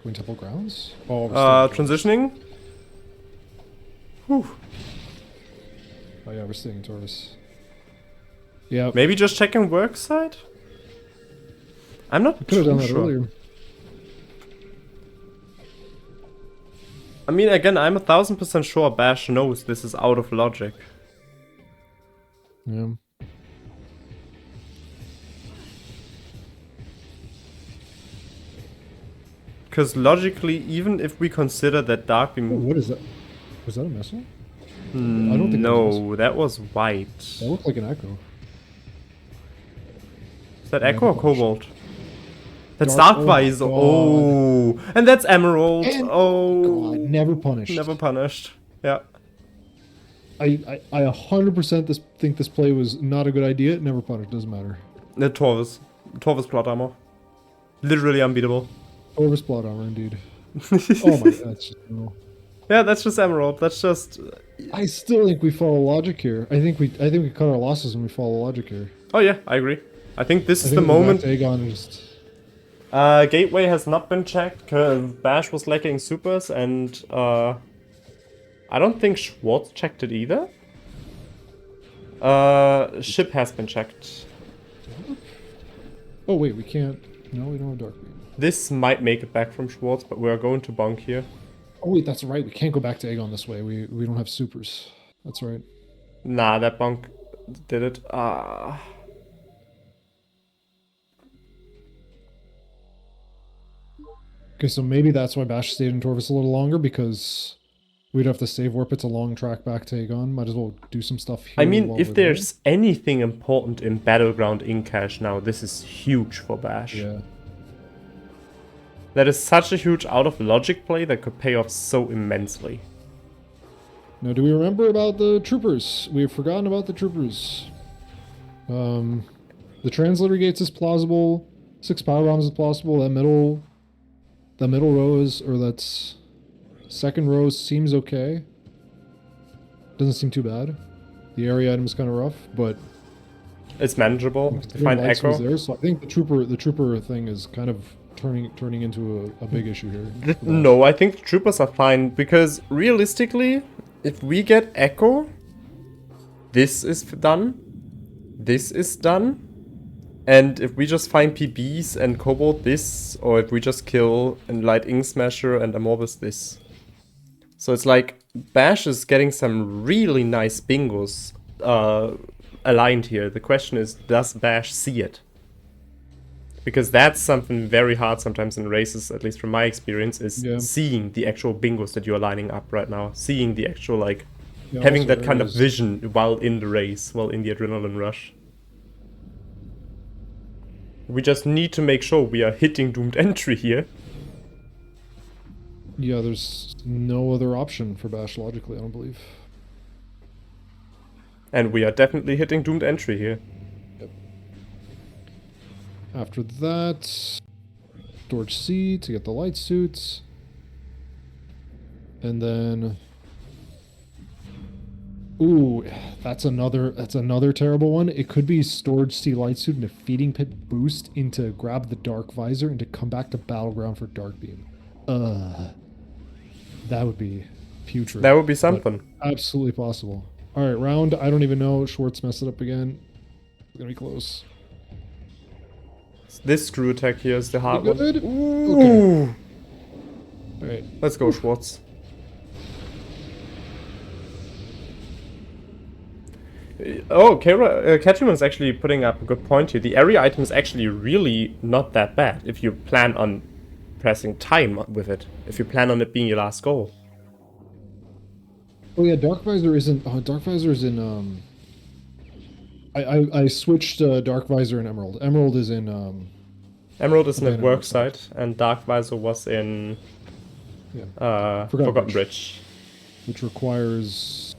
going Temple Grounds? Oh, we're transitioning? Whew. Oh yeah, we're staying in Taurus. Yeah. Maybe just checking work side? I'm not Could have done that sure. earlier. I mean, again, I'm 1000% sure Bash knows this is out of logic. Yeah. Because logically, even if we consider that Dark Beam... Oh, what is that? Was that a missile? I don't think no, that was white. That looked like an echo. Is that Echo or Cobalt? That's Dark- Dark oh my Visor. God. Oh, and that's Emerald. And- oh, God, never punished. never punished. Yeah. I 100% think this play was not a good idea. Never punished. Doesn't matter. The Torvis plot armor. Literally unbeatable. Orvis plot armor, indeed. Oh my god, that's just no. Yeah, that's just Emerald. That's just. I still think we follow logic here. I think we cut our losses when we follow logic here. Oh yeah, I agree. I think this I is think the we go moment. back to Aegon and just... Gateway has not been checked because Bash was lacking supers, and I don't think Schwartz checked it either. Ship has been checked. Oh wait, we can't. No, we don't have Dark Beam. This might make it back from Schwartz, but we're going to bonk here. Oh wait, that's right. We can't go back to Aegon this way. We don't have supers. That's right. Nah, that bonk did it. Okay, so maybe that's why Bash stayed in Torvis a little longer, because we'd have to save warp. It's a long track back to Aegon. Might as well do some stuff here. I mean, while if we're there. there's anything important in Battleground Incash now, this is huge for Bash. Yeah. That is such a huge out of logic play that could pay off so immensely. Now, do we remember about the troopers? We have forgotten about the troopers. The translator gates is plausible. 6 power bombs is plausible. That middle row is, or that's second row seems okay. Doesn't seem too bad. The area item is kind of rough, but It's manageable to find Lights was Echo. there, so I think the trooper thing is kind of turning into a big issue here. No, I think the troopers are fine, because realistically, if we get Echo, this is done, this is done, and if we just find PBs and Cobalt this, or if we just kill and Light Ink Smasher and Amorbus this. So it's like, Bash is getting some really nice bingos aligned here. The question is, does Bash see it? Because that's something very hard sometimes in races, at least from my experience, is seeing the actual bingos that you're lining up right now. Seeing the actual, like, having that kind of vision while in the race, while in the adrenaline rush. We just need to make sure we are hitting doomed entry here. Yeah, there's no other option for Bash logically, I don't believe. And we are definitely hitting doomed entry here. Yep. After that, storage C to get the light suits. And then... Ooh, that's another terrible one. It could be storage C light suit and a feeding pit boost into grab the dark visor and to come back to battleground for dark beam. That would be putrid. That would be something. Absolutely possible. All right, round. I don't even know. Schwartz messed it up again. It's gonna be close. This screw attack here is the hard one. Good? Ooh. Okay. All right. Let's go, Schwartz. Oh, Catchman's actually putting up a good point here. The area item is actually really not that bad if you plan on pressing time with it. If you plan on it being your last goal. Oh yeah, Dark Visor isn't. Oh, Dark Visor is in. I switched Dark Visor and Emerald. Emerald is in Emerald is in the Abandoned work Worksite. site, and Dark Visor was in Yeah. Forgotten Bridge. Which requires.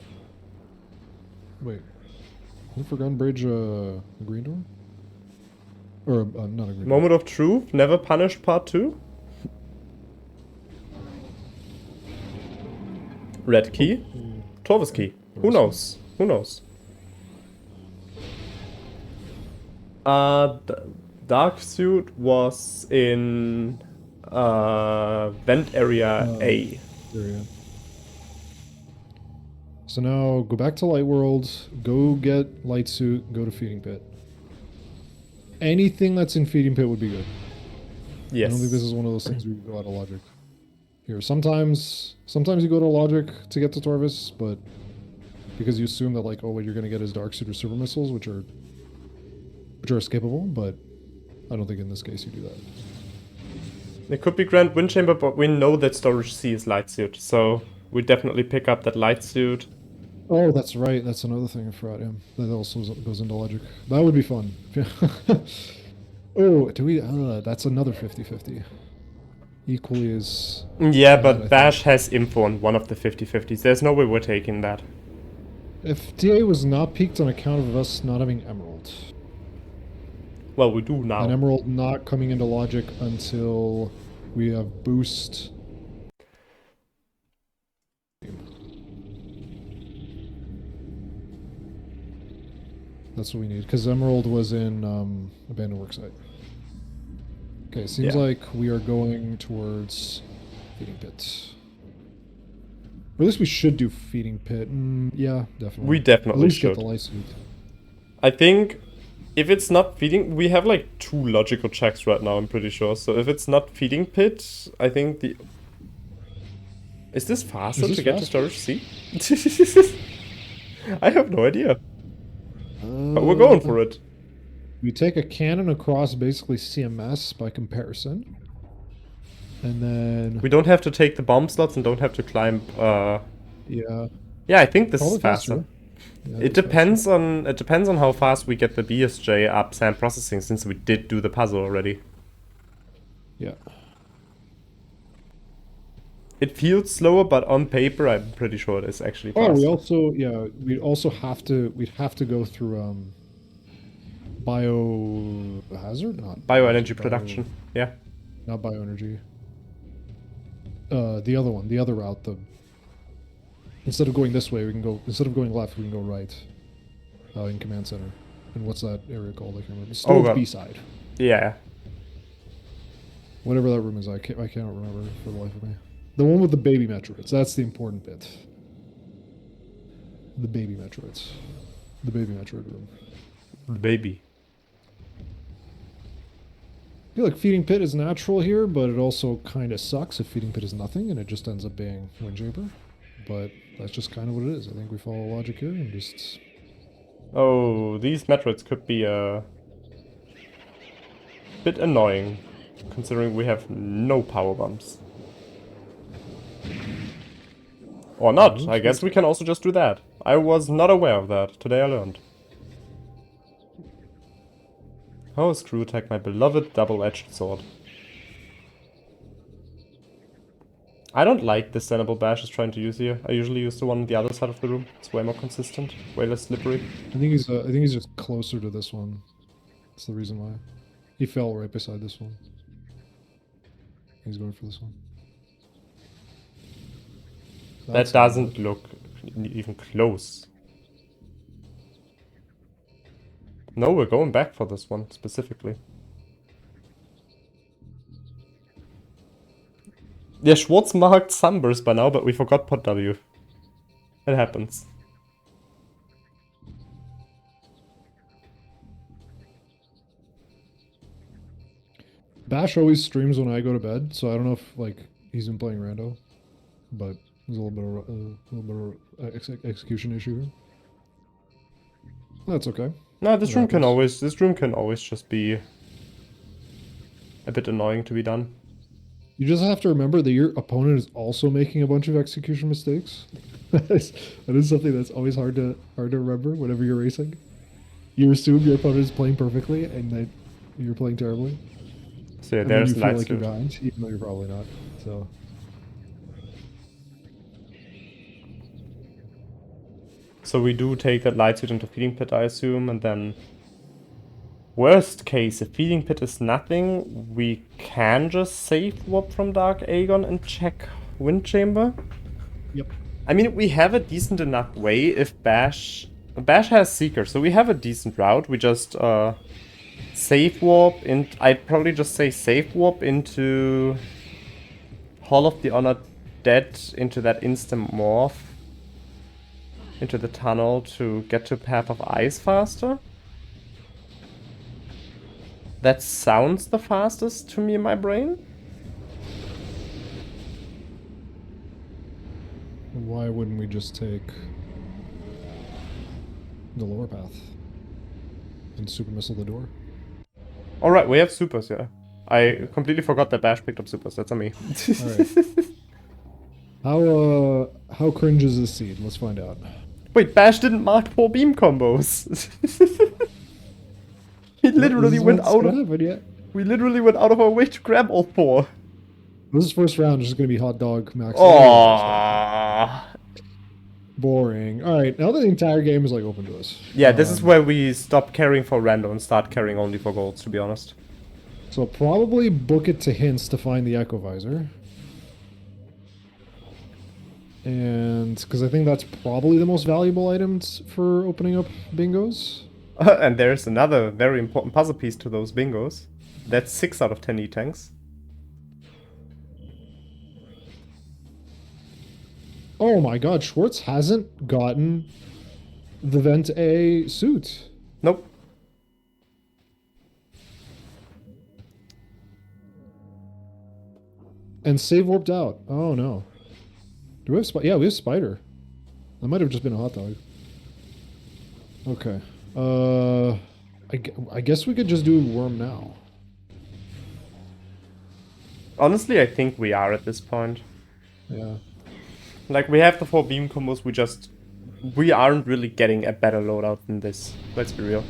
Wait. Isn't Forgotten Bridge a green door? Or not a green door. Moment of Truth, Never Punished Part 2. Red key. Torvus key. Who knows? Who knows? Dark suit was in vent area A. Area. So now go back to Light World, go get Light Suit, go to Feeding Pit. Anything that's in Feeding Pit would be good. Yes. I don't think this is one of those things where you go out of logic. Here, sometimes you go to logic to get to Torvus, but because you assume that like, oh, what you're gonna get is Dark Suit or Super Missiles, which are escapable, but I don't think in this case you do that. It could be Grand Wind Chamber, but we know that Storage C is Light Suit, so we definitely pick up that Light Suit. Oh, that's right. That's another thing I forgot. Yeah, that also goes into logic. That would be fun. Oh, do we? That's another 50-50. Equally as. Yeah, bad, but Bash has info on one of the 50-50s. There's no way we're taking that. If DA was not peaked on account of us not having Emerald, Well, we do now. and Emerald not coming into logic until we have boost. That's what we need, because Emerald was in Abandoned Worksite. Okay, seems Yeah. like we are going towards Feeding Pit. Or at least we should do Feeding Pit. Yeah, definitely. We definitely at least should. get the Light Suit. I think if it's not feeding, we have like 2 logical checks right now, I'm pretty sure. So if it's not Feeding Pit, I think the... Is this faster to get to Storage C? I have no idea. But we're going for it. We take a cannon across basically CMS by comparison. And then... We don't have to take the bomb slots and don't have to climb... Yeah. Yeah, I think this Probably is faster. Yeah, It depends on how fast we get the BSJ up SAM processing, since we did do the puzzle already. Yeah. It feels slower, but on paper I'm pretty sure it is actually faster. Oh, we'd also have to go through biohazard, not Bioenergy production. Yeah. not bioenergy. The other one, the other route. Instead of going this way, instead of going left, we can go right. In command center. And what's that area called? I can't remember. Storage B side. Yeah. Whatever that room is, I can't remember for the life of me. The one with the baby Metroids. That's the important bit. The baby Metroids. The baby Metroid room. Baby. I feel like Feeding Pit is natural here, but it also kind of sucks if Feeding Pit is nothing and it just ends up being Wind Chamber. But that's just kind of what it is. I think we follow logic here and just... Oh, these Metroids could be a bit annoying, considering we have no power bumps. Or not. I guess we can also just do that. I was not aware of that. Today I learned. How is Screw Attack my beloved double-edged sword? I don't like the Senable Bash is trying to use here. I usually use the one on the other side of the room. It's way more consistent, way less slippery. I think he's just closer to this one. That's the reason why. He fell right beside this one. He's going for this one. That doesn't look even close. No, we're going back for this one, specifically. Yeah, Schwartz marked Sunburst by now, but we forgot Pot W. It happens. Bash always streams when I go to bed, so I don't know if like he's been playing rando, but there's a little bit of execution issue here. That's okay. No, this room can always just be a bit annoying to be done. You just have to remember that your opponent is also making a bunch of execution mistakes. that is something that's always hard to remember whenever you're racing. You assume your opponent is playing perfectly and that you're playing terribly. So yeah, And then there's you feel light like you're suit. behind, even though you're probably not. So So we do take that light suit into feeding pit, I assume, and then worst case, if feeding pit is nothing, we can just save warp from Dark Aegon and check Wind Chamber. yep. I mean, we have a decent enough way if Bash has Seeker, so we have a decent route. We just save warp, and I'd probably just say save warp into Hall of the Honored Dead, into that instant morph, into the tunnel to get to Path of Ice faster. That sounds the fastest to me in my brain. Why wouldn't we just take the lower path and super missile the door? Alright, we have supers, yeah. I completely forgot that Bash picked up supers, that's on me. Alright. How cringe is this seed? Let's find out. Wait, Bash didn't mark 4 beam combos. He literally went out of... We literally went out of our way to grab all 4. This first round is just going to be hot dog max. Oh. Boring. Alright, now that the entire game is like open to us. Yeah, this is where we stop caring for random and start caring only for golds, to be honest. So probably book it to hints to find the Echo Visor. And because I think that's probably the most valuable items for opening up bingos. And there's another very important puzzle piece to those bingos. That's 6 out of 10 E-tanks. Oh my god, Schwartz hasn't gotten the Vent A suit. Nope. And save warped out. Oh no. Do we have yeah, we have Spider. That might have just been a hot dog. Okay. I guess we could just do Worm now. Honestly, I think we are at this point. Yeah. Like, we have the 4 beam combos, we aren't really getting a better loadout than this. Let's be real.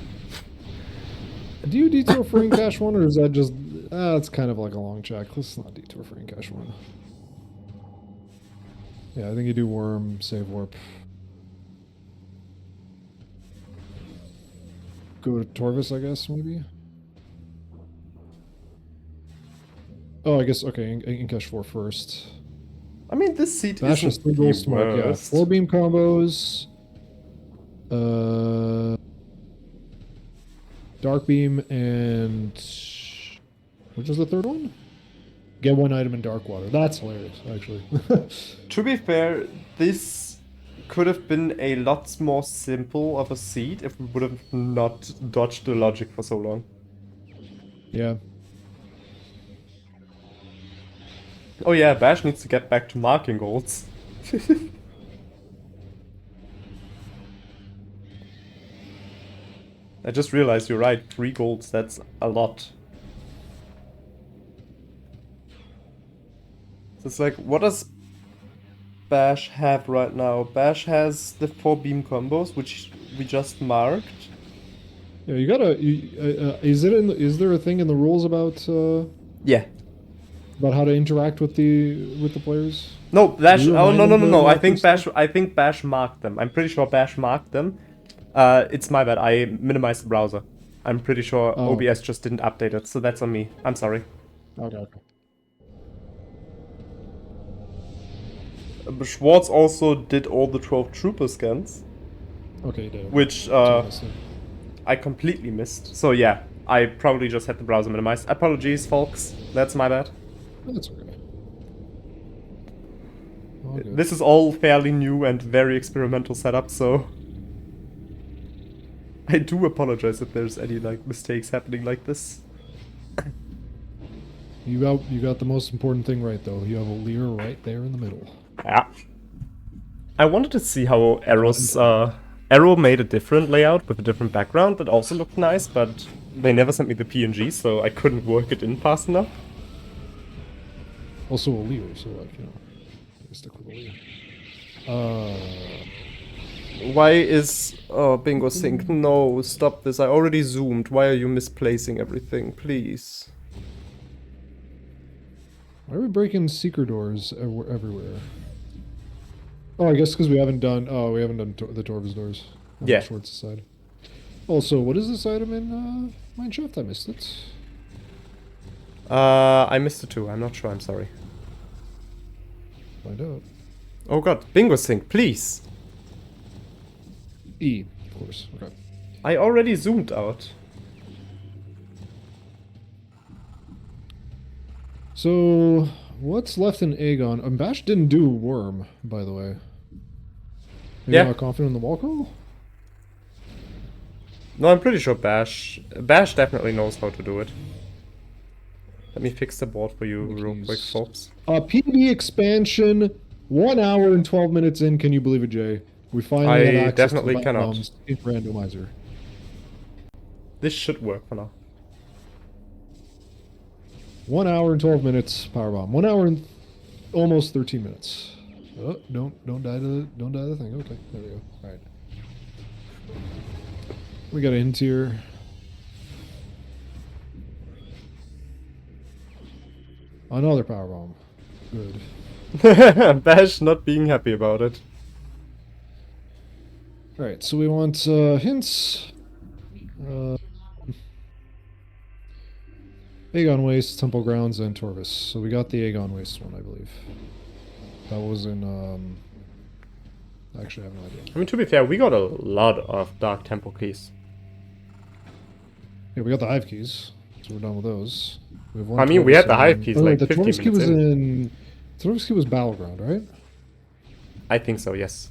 Do you detour for Incash 1, or is that just... it's kind of like a long check. Let's not detour for Incash 1. Yeah, I think you do Worm, save warp. Go to Torvis, I guess, maybe? Oh, I guess, okay, Incash 4 first. I mean, this seat Bash is 3 goals to mark, yeah. 4 beam combos. Dark beam and... which was the third one? Get 1 item in Dark Water. That's hilarious, actually. To be fair, this could have been a lot more simple of a seed if we would have not dodged the logic for so long. Yeah. Oh yeah, Bash needs to get back to marking golds. I just realized you're right, 3 golds, that's a lot. So it's like, what does Bash have right now? Bash has the 4 beam combos, which we just marked. Yeah, you gotta... is there a thing in the rules about... Yeah. about how to interact with the players? No, Bash. Oh no! I think markers? Bash marked them. I'm pretty sure Bash marked them. It's my bad. I minimized the browser. I'm pretty sure OBS just didn't update it, so that's on me. I'm sorry. Okay. Schwartz also did all the 12 trooper scans. Okay, Dave. Which I completely missed. So yeah, I probably just had the browser minimized. Apologies, folks. That's my bad. That's okay. This is all fairly new and very experimental setup, so I do apologize if there's any like mistakes happening like this. You got the most important thing right though. You have O-Lir right there in the middle. Yeah. I wanted to see how Arrow made a different layout with a different background that also looked nice, but they never sent me the PNG, so I couldn't work it in fast enough. Also O-Lir, so like, you know, stick with O-Lir. Why is Bingo Sync? No, stop this. I already zoomed. Why are you misplacing everything? Please. Why are we breaking secret doors everywhere? Oh, I guess because we haven't done. Oh, we haven't done the Torv's doors. On Yeah. Schwartz's side. Also, what is this item in Mineshaft? I missed it. I missed it too. I'm not sure. I'm sorry. Find out. Oh god, bingo sync, please. E, of course. Okay. I already zoomed out. So, what's left in Aegon? Bash didn't do Worm, by the way. Maybe Yeah. not confident in the wall call? No, I'm pretty sure Bash definitely knows how to do it. Let me fix the board for you real quick, folks. PB expansion, 1 hour and 12 minutes in. Can you believe it, Jay? We finally have I access definitely to the cannot. bombs in Randomizer. This should work for now. 1 hour and 12 minutes, powerbomb. 1 hour and almost 13 minutes. Oh, don't die to the thing. Okay, there we go. All right. We got a hint here. Another powerbomb. Good. Bash not being happy about it. All right, so we want hints. Aegon Waste, Temple Grounds, and Torvis. So we got the Aegon Waste one, I believe. That was in, actually, I have no idea. I mean, to be fair, we got a lot of Dark Temple keys. Yeah, we got the Hive keys, so we're done with those. We have one I mean, we had the Torvis Hive in- keys oh, like the 15 Torvis key minutes was in. The Torvis key was Battleground, right? I think so, yes.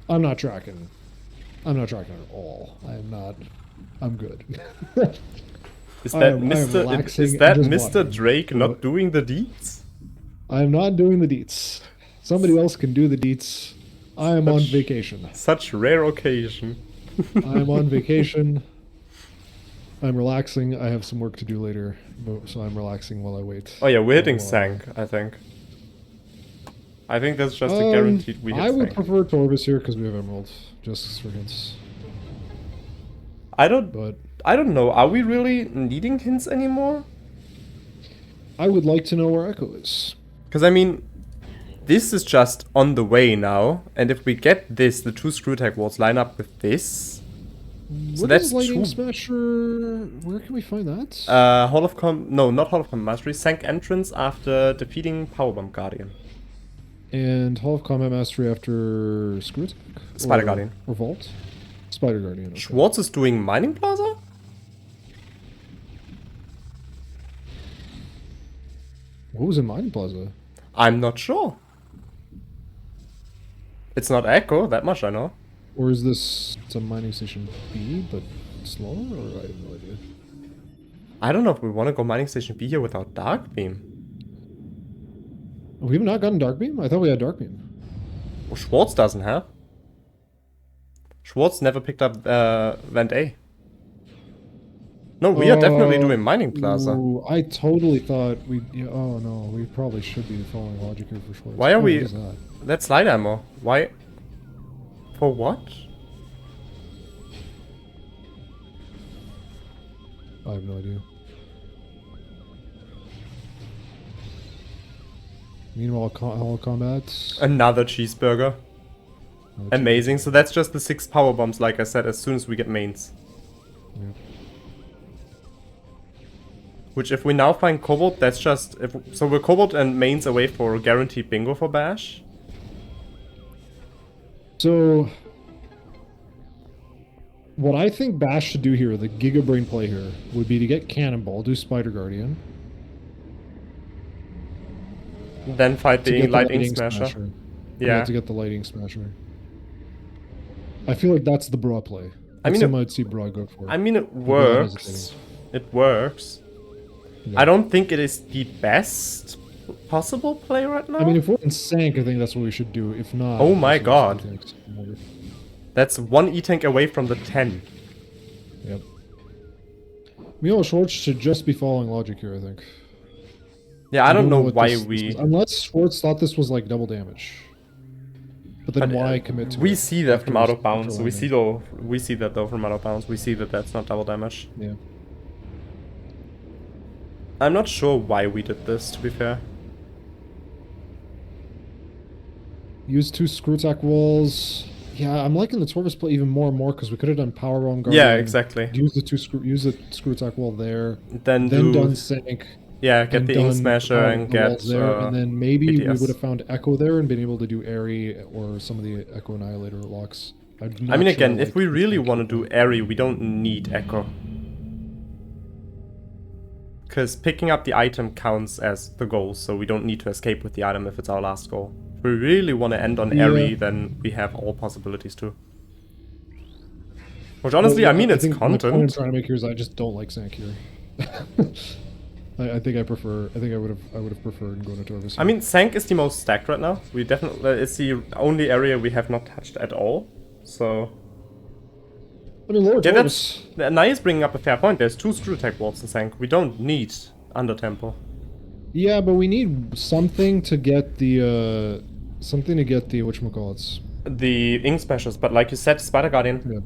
I'm not tracking. I'm not tracking at all. I am not. I'm good. Is I that am Mr. relaxing Is and that just Mr. watching. Drake not doing the deeds? I am not doing the deets. Somebody else can do the deets. I am on Such- vacation. Such rare occasion. I am on vacation. I'm relaxing. I have some work to do later, so I'm relaxing while I wait. Oh yeah, we're hitting While I- Sank, I think. I think that's just a guaranteed we hit I would Sank. prefer Torvis here because we have Emerald, just for hints. I don't know, are we really needing hints anymore? I would like to know where Echo is. Because I mean, this is just on the way now, and if we get this, the two screw tag walls line up with this. So What that's is Lightning two. Smasher? Where can we find that? Hall of no, not Hall of Combat Mastery, Sank entrance after defeating Powerbomb Guardian. And Hall of Combat Mastery after Screw Attack? Spider Guardian. Or Vault? Spider Guardian. Okay. Schwartz is doing Mining Plaza? What was in Mining Plaza? I'm not sure. It's not Echo, that much I know. Or is this it's a mining station B, but slower? Or I have no idea. I don't know if we want to go Mining Station B here without Dark Beam. We have not gotten Dark Beam? I thought we had Dark Beam. Well, Schwartz doesn't have. Schwartz never picked up Vent A. No, we are definitely doing Mining Plaza. Ooh, I totally thought we. Yeah, oh no, we probably should be following logic here for Schwartz. Why are Oh, we... what is that? That's light ammo. Why? For what? I have no idea. Meanwhile, Hall of Combat. Another cheeseburger. Amazing. So that's just the 6 power bombs, like I said, as soon as we get mains. Yeah. Which if we now find Cobalt, that's just... so we're Cobalt and mains away for guaranteed bingo for Bash. So, what I think Bash should do here, the Giga Brain play here, would be to get Cannonball, do Spider Guardian. Then fight to the get Lightning Smasher. Yeah. To get the Lightning Smasher. I feel like that's the bra play. I mean, I might see bra go for it. I mean, it I'm not works. hesitating. It works. Yeah. I don't think it is the best possible play right now. I mean, if we're in Sank, I think that's what we should do. If not... Oh my that's god. what I think. That's 1 E-Tank away from the 10. Yep. Milo Schwartz should just be following logic here, I think. Yeah, I don't know what why this we... is. Unless Schwartz thought this was like double damage. But then why commit to it? We see that from out of bounds. after We see that though from out of bounds. We see that that's not double damage. Yeah. I'm not sure why we did this, to be fair. Use 2 screw attack walls. Yeah, I'm liking the Torvis play even more and more because we could have done Power Realm Guardian. Yeah, exactly. Use the screw attack wall there. Then done Sync. Yeah, get the Ink Smasher and the get walls there, and then maybe BTS. we would have found Echo there and been able to do Airy or some of the Echo Annihilator locks. I mean, again, if we really want to do Airy, we don't need Echo. Because picking up the item counts as the goal, so we don't need to escape with the item if it's our last goal. If we really want to end on Airy, then we have all possibilities too. Which honestly, I mean, it's content. The point I'm trying to make here is I just don't like Sankiri. I think I would have preferred going to Torvis. I mean, Sank is the most stacked right now. We definitely it's the only area we have not touched at all. So I mean, Lord Torvis. Nai is bringing up a fair point. There's 2 screw attack walls in Sank. We don't need Under Tempo. Yeah, but we need something to get the whatchamacallits. The Ink Smashers, but like you said, Spider Guardian. Yeah.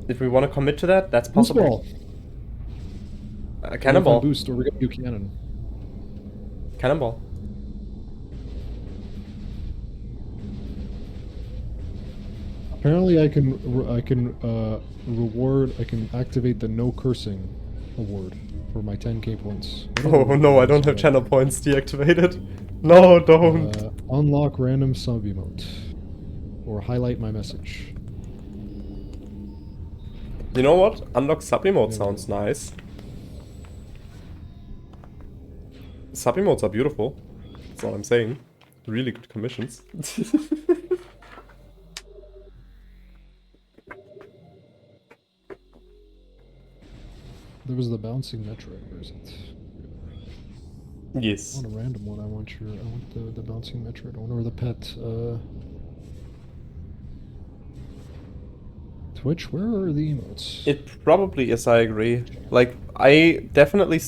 If we want to commit to that, that's possible. Cannonball. Boost, or we're gonna do cannon. Cannonball. Apparently, I can activate the no cursing award for my 10k points. Oh no, I don't have channel points deactivated. No, don't. Unlock random sub emote, or highlight my message. You know what? Unlock sub emote sounds nice. Sub emotes are beautiful. That's all I'm saying. Really good commissions. There was the bouncing Metroid, where is it? Yes. I want a random one. I want the bouncing Metroid. I wonder where the pet. Twitch, where are the emotes? It probably is, I agree. Like, I definitely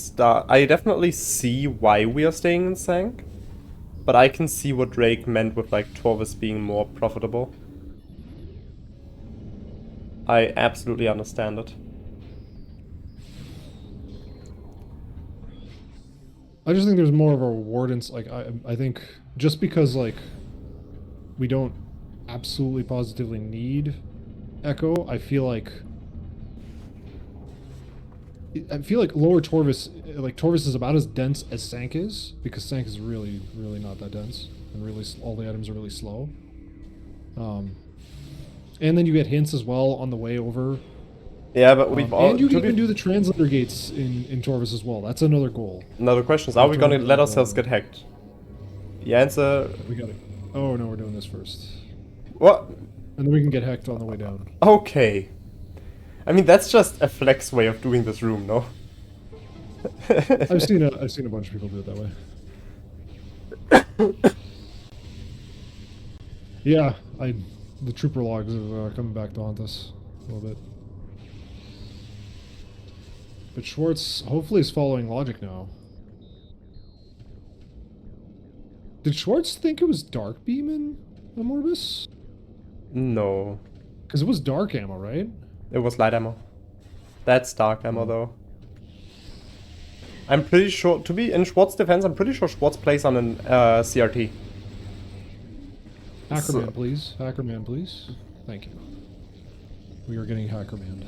see why we are staying in Sank. But I can see what Drake meant with, like, Torvis being more profitable. I absolutely understand it. I just think there's more of a reward in, like, I think just because, like, we don't absolutely positively need Echo, I feel like lower Torvis, like, Torvis is about as dense as Sank is, because Sank is really, really not that dense, and really all the items are really slow. And then you get hints as well on the way over. Yeah, but we've all... And you can even do the translator gates in Torvis as well. That's another goal. Another question is, are we gonna let ourselves get hacked? The answer... We got it. Oh no, we're doing this first. What? And then we can get hacked on the way down. Okay. I mean, that's just a flex way of doing this room, no? I've seen a bunch of people do it that way. Yeah, the trooper logs are coming back to haunt us a little bit. But Schwartz hopefully is following logic now. Did Schwartz think it was dark beam in Amorbus? No. Because it was dark ammo, right? It was light ammo. That's dark ammo, though. I'm pretty sure, to be in Schwartz's defense, I'm pretty sure Schwartz plays on an CRT. Hackerman, please. Hackerman, please. Thank you. We are getting Hackerman.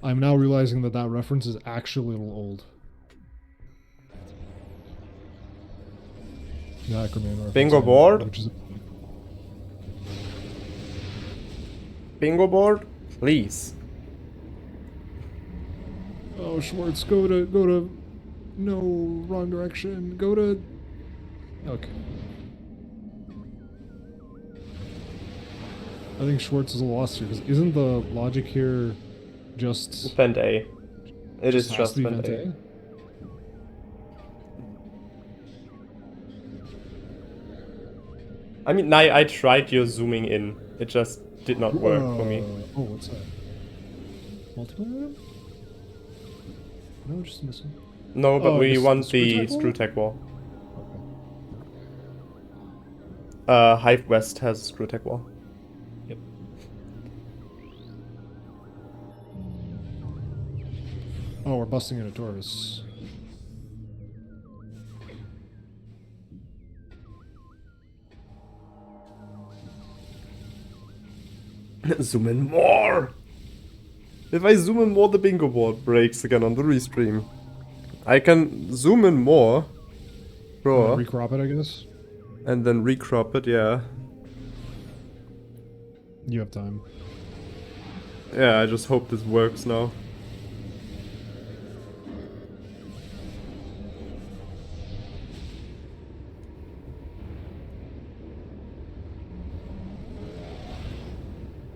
I'm now realizing that that reference is actually a little old. The Hackerman reference. Bingo board. Which is Bingo board, please. Oh, Schwartz, go to... No, wrong direction. Go to... Okay. I think Schwartz is a loss here, because isn't the logic here just... Vent A. It is just Vent Vent A. I mean, I tried your zooming in. It just did not work for me. Oh, what's that? Multiplayer item? No, just missing. No, but we want the the screw tech wall. Okay. Hive West has a screw tech wall. Yep. Oh, we're busting into Torvis. Zoom in more! If I zoom in more, the bingo board breaks again on the restream. I can zoom in more. Bro. Recrop it, I guess. And then recrop it, yeah. You have time. Yeah, I just hope this works now.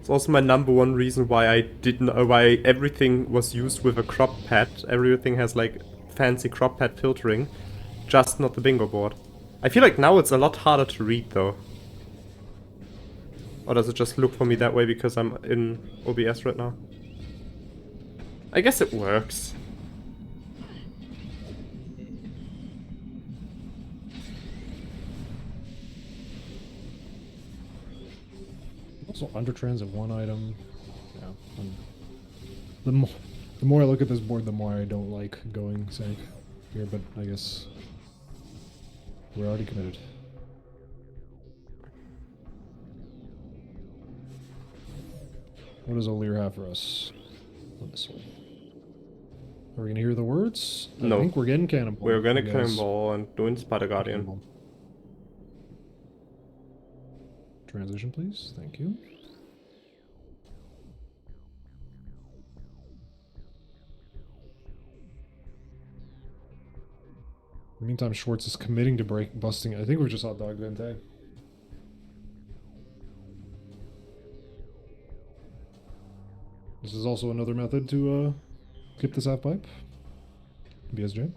It's also my #1 reason why I didn't, why everything was used with a crop pad. Everything has like fancy crop pad filtering, just not the bingo board. I feel like now it's a lot harder to read though. Or does it just look for me that way because I'm in OBS right now? I guess it works. Also, under transit one item. Yeah. The more I look at this board, the more I don't like going sync here. But I guess we're already committed. What does O-Lir have for us on this one? Are we gonna hear the words? No. I think we're getting cannonball. We're gonna cannonball and doing Spider Guardian. Cannonball. Transition, please. Thank you. In the meantime, Schwartz is committing to busting. I think we're just hot dog Vente. This is also another method to skip this half pipe. BSJ.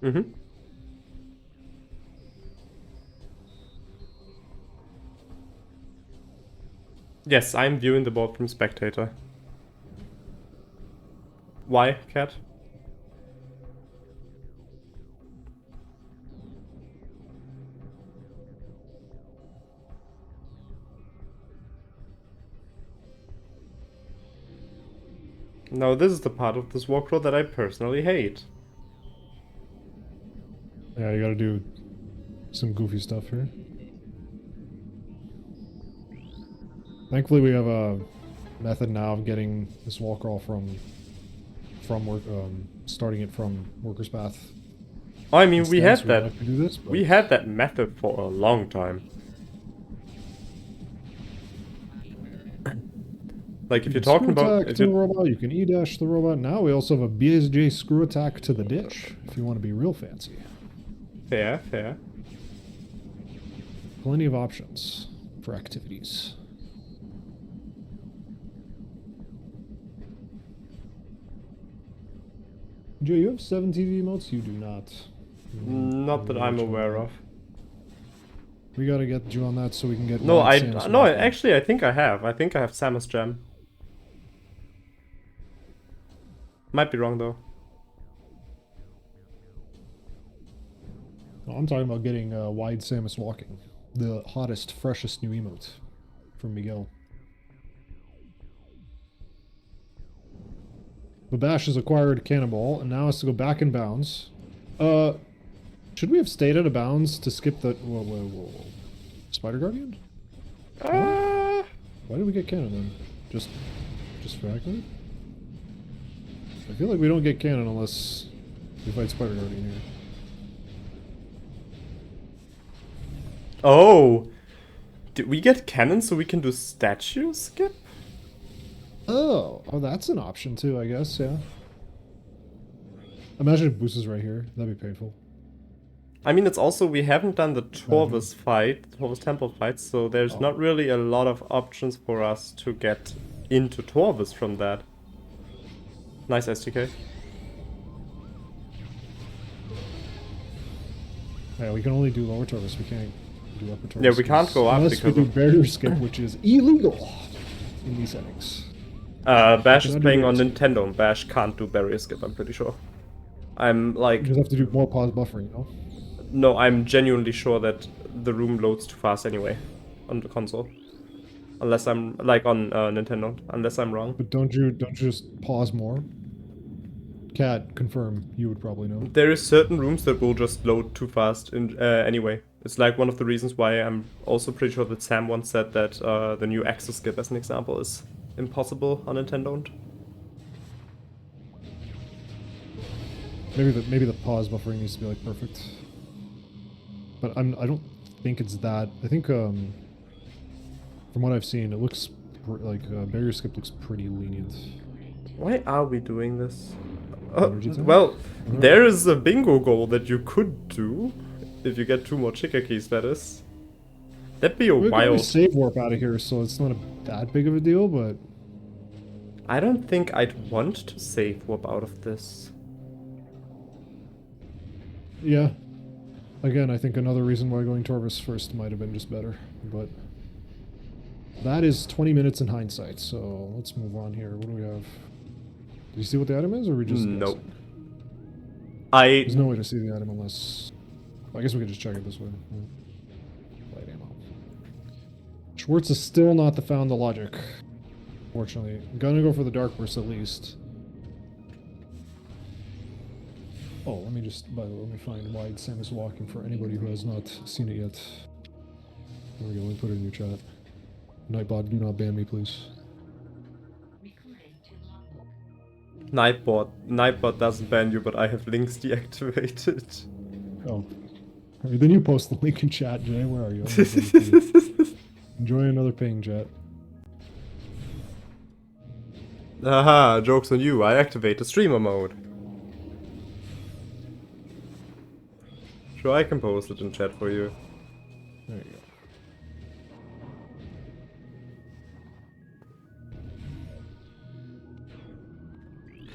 Mm-hmm. Yes, I'm viewing the board from spectator. Why, Cat? Now this is the part of this walkthrough that I personally hate. Yeah, you gotta do some goofy stuff here. Thankfully, we have a method now of getting this wall crawl from work, starting it from worker's path. I mean, we had So that. like to do this, We had that method for a long time. Like if you're talking about, attack to the robot, you can E-dash the robot. Now we also have a BSJ screw attack to the ditch. If you want to be real fancy. fair, fair. Plenty of options for activities. Joe, you have 7 TV emotes? You do not. Not that I'm aware of. We gotta get you on that so we can get. No, Samus no. walking. Actually, I think I have. I think I have Samus Gem. Might be wrong though. Oh, I'm talking about getting wide Samus walking, the hottest, freshest new emote from Miguel. But Bash has acquired Cannonball and now has to go back in bounds. Should we have stayed out of bounds to skip the whoa. Spider Guardian? Why did we get cannon then? Just for accident? I feel like we don't get cannon unless we fight Spider Guardian here. Oh, did we get cannon so we can do statue skip? Oh, that's an option too, I guess, yeah. Imagine if Boost is right here. That'd be painful. I mean, it's also, we haven't done the Torvis fight, the Torvis Temple fight, so there's not really a lot of options for us to get into Torvis from that. Nice STK. Yeah, we can only do lower Torvis. We can't do upper Torvis. Yeah, we can't go up unless we because do barrier skip, which is illegal in these settings. Bash is cannot do playing on barrier Nintendo, and Bash can't do barrier skip, I'm pretty sure. I'm like... You just have to do more pause buffering, you know? No, I'm genuinely sure that the room loads too fast anyway on the console. Unless I'm, like on Nintendo, unless I'm wrong. But don't you just pause more? Cat, confirm. You would probably know. There is certain rooms that will just load too fast anyway. It's like one of the reasons why I'm also pretty sure that Sam once said that the new access skip, as an example, is impossible on Nintendo. Maybe the pause buffering needs to be like perfect. But I don't think it's that. I think from what I've seen, it looks like barrier skip looks pretty lenient. Why are we doing this? Well, there is a bingo goal that you could do if you get 2 more Chica keys. That is, that'd be a we wild. Can save warp out of here, so it's not that big of a deal. But I don't think I'd want to save warp out of this. Yeah. Again, I think another reason why going Torvis first might have been just better, but that is 20 minutes in hindsight. So let's move on here. What do we have? Do you see what the item is, or are we just nope? guessing? There's no way to see the item unless. I guess we could just check it this way. Light ammo. Schwartz is still not found the logic. Fortunately, I'm gonna go for the dark burst at least. Oh, let me find wide Samus walking for anybody who has not seen it yet. There we go. Let me put it in your chat. Nightbot, do not ban me, please. Nightbot doesn't ban you, but I have links deactivated. Oh. Alright, then you post the link in chat, Jay. Where are you? Enjoy another ping, chat. Aha, joke's on you. I activate the streamer mode. Sure, I can post it in chat for you. There you go.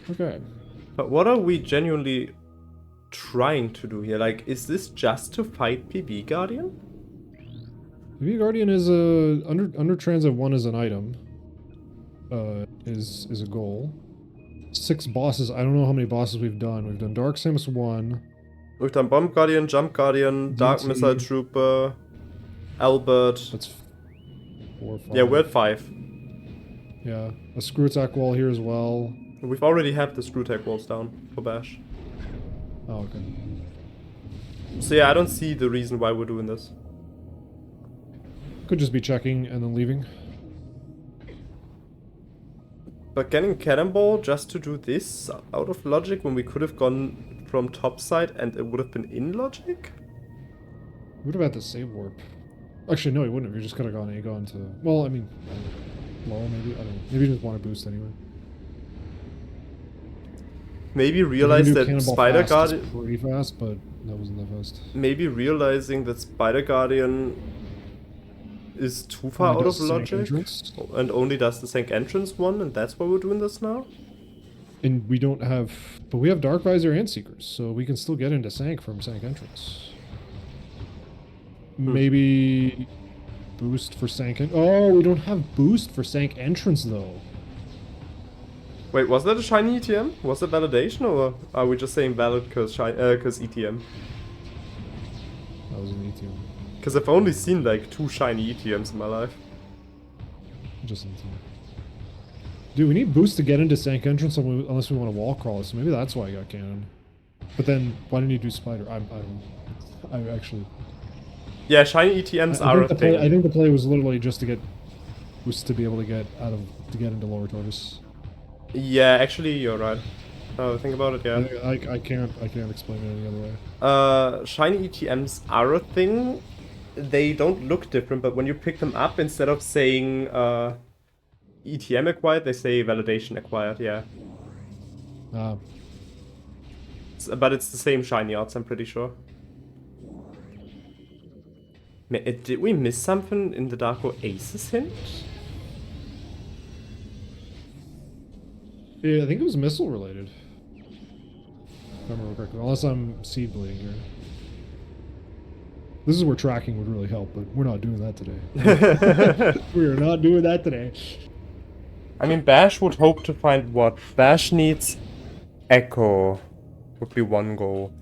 Okay. But what are we genuinely trying to do here? Like, is this just to fight PB Guardian? PB Guardian is a under Transit 1 is an item. Is a goal. 6 bosses. I don't know how many bosses we've done. We've done Dark Samus 1. We've done Bomb Guardian, Jump Guardian, Dark DT. Missile Trooper, Albert. That's 4 or 5. Yeah, we're at 5. Yeah, a screw attack wall here as well. We've already had the screw tech walls down for Bash. Oh, okay. So yeah, I don't see the reason why we're doing this. Could just be checking and then leaving. But getting Cannonball just to do this out of logic when we could have gone from top side and it would have been in logic? We would have had to save warp. Actually, no, he wouldn't have. You just could have gone Aegon to... Well, I mean... low, maybe? I don't know. Maybe you just want to boost anyway. Maybe realize that Spider Guardian... Guardian... pretty fast, but that wasn't that fast. Maybe realizing that Spider Guardian is too far out of logic and only does the Sank entrance one, and that's why we're doing this now? And we don't have... But we have Dark Visor and Seekers, so we can still get into Sank from Sank entrance. Maybe... boost for Sank... Oh, we don't have boost for Sank entrance, though. Wait, was that a shiny ETM? Was it validation, or are we just saying valid because ETM? That was an ETM. Because I've only seen like 2 shiny ETMs in my life. Just in time. Dude, we need boost to get into Sank entrance unless we want to wall crawl, so maybe that's why I got cannon. But then, why didn't you do spider? I don't know. I actually... Yeah, shiny ETMs are a thing. I think the play was literally just to get boost to be able to get into lower tortoise. Yeah, actually, you're right. Oh, think about it, yeah. I can't explain it any other way. Shiny ETMs are a thing. They don't look different, but when you pick them up, instead of saying ETM acquired, they say validation acquired, yeah. But it's the same shiny odds, I'm pretty sure. Did we miss something in the Darko Aces hint? Yeah, I think it was missile related. If I remember correctly. Unless I'm seed bleeding here. This is where tracking would really help, but we're not doing that today. We are not doing that today. I mean, Bash would hope to find what? Bash needs Echo. Would be 1 goal.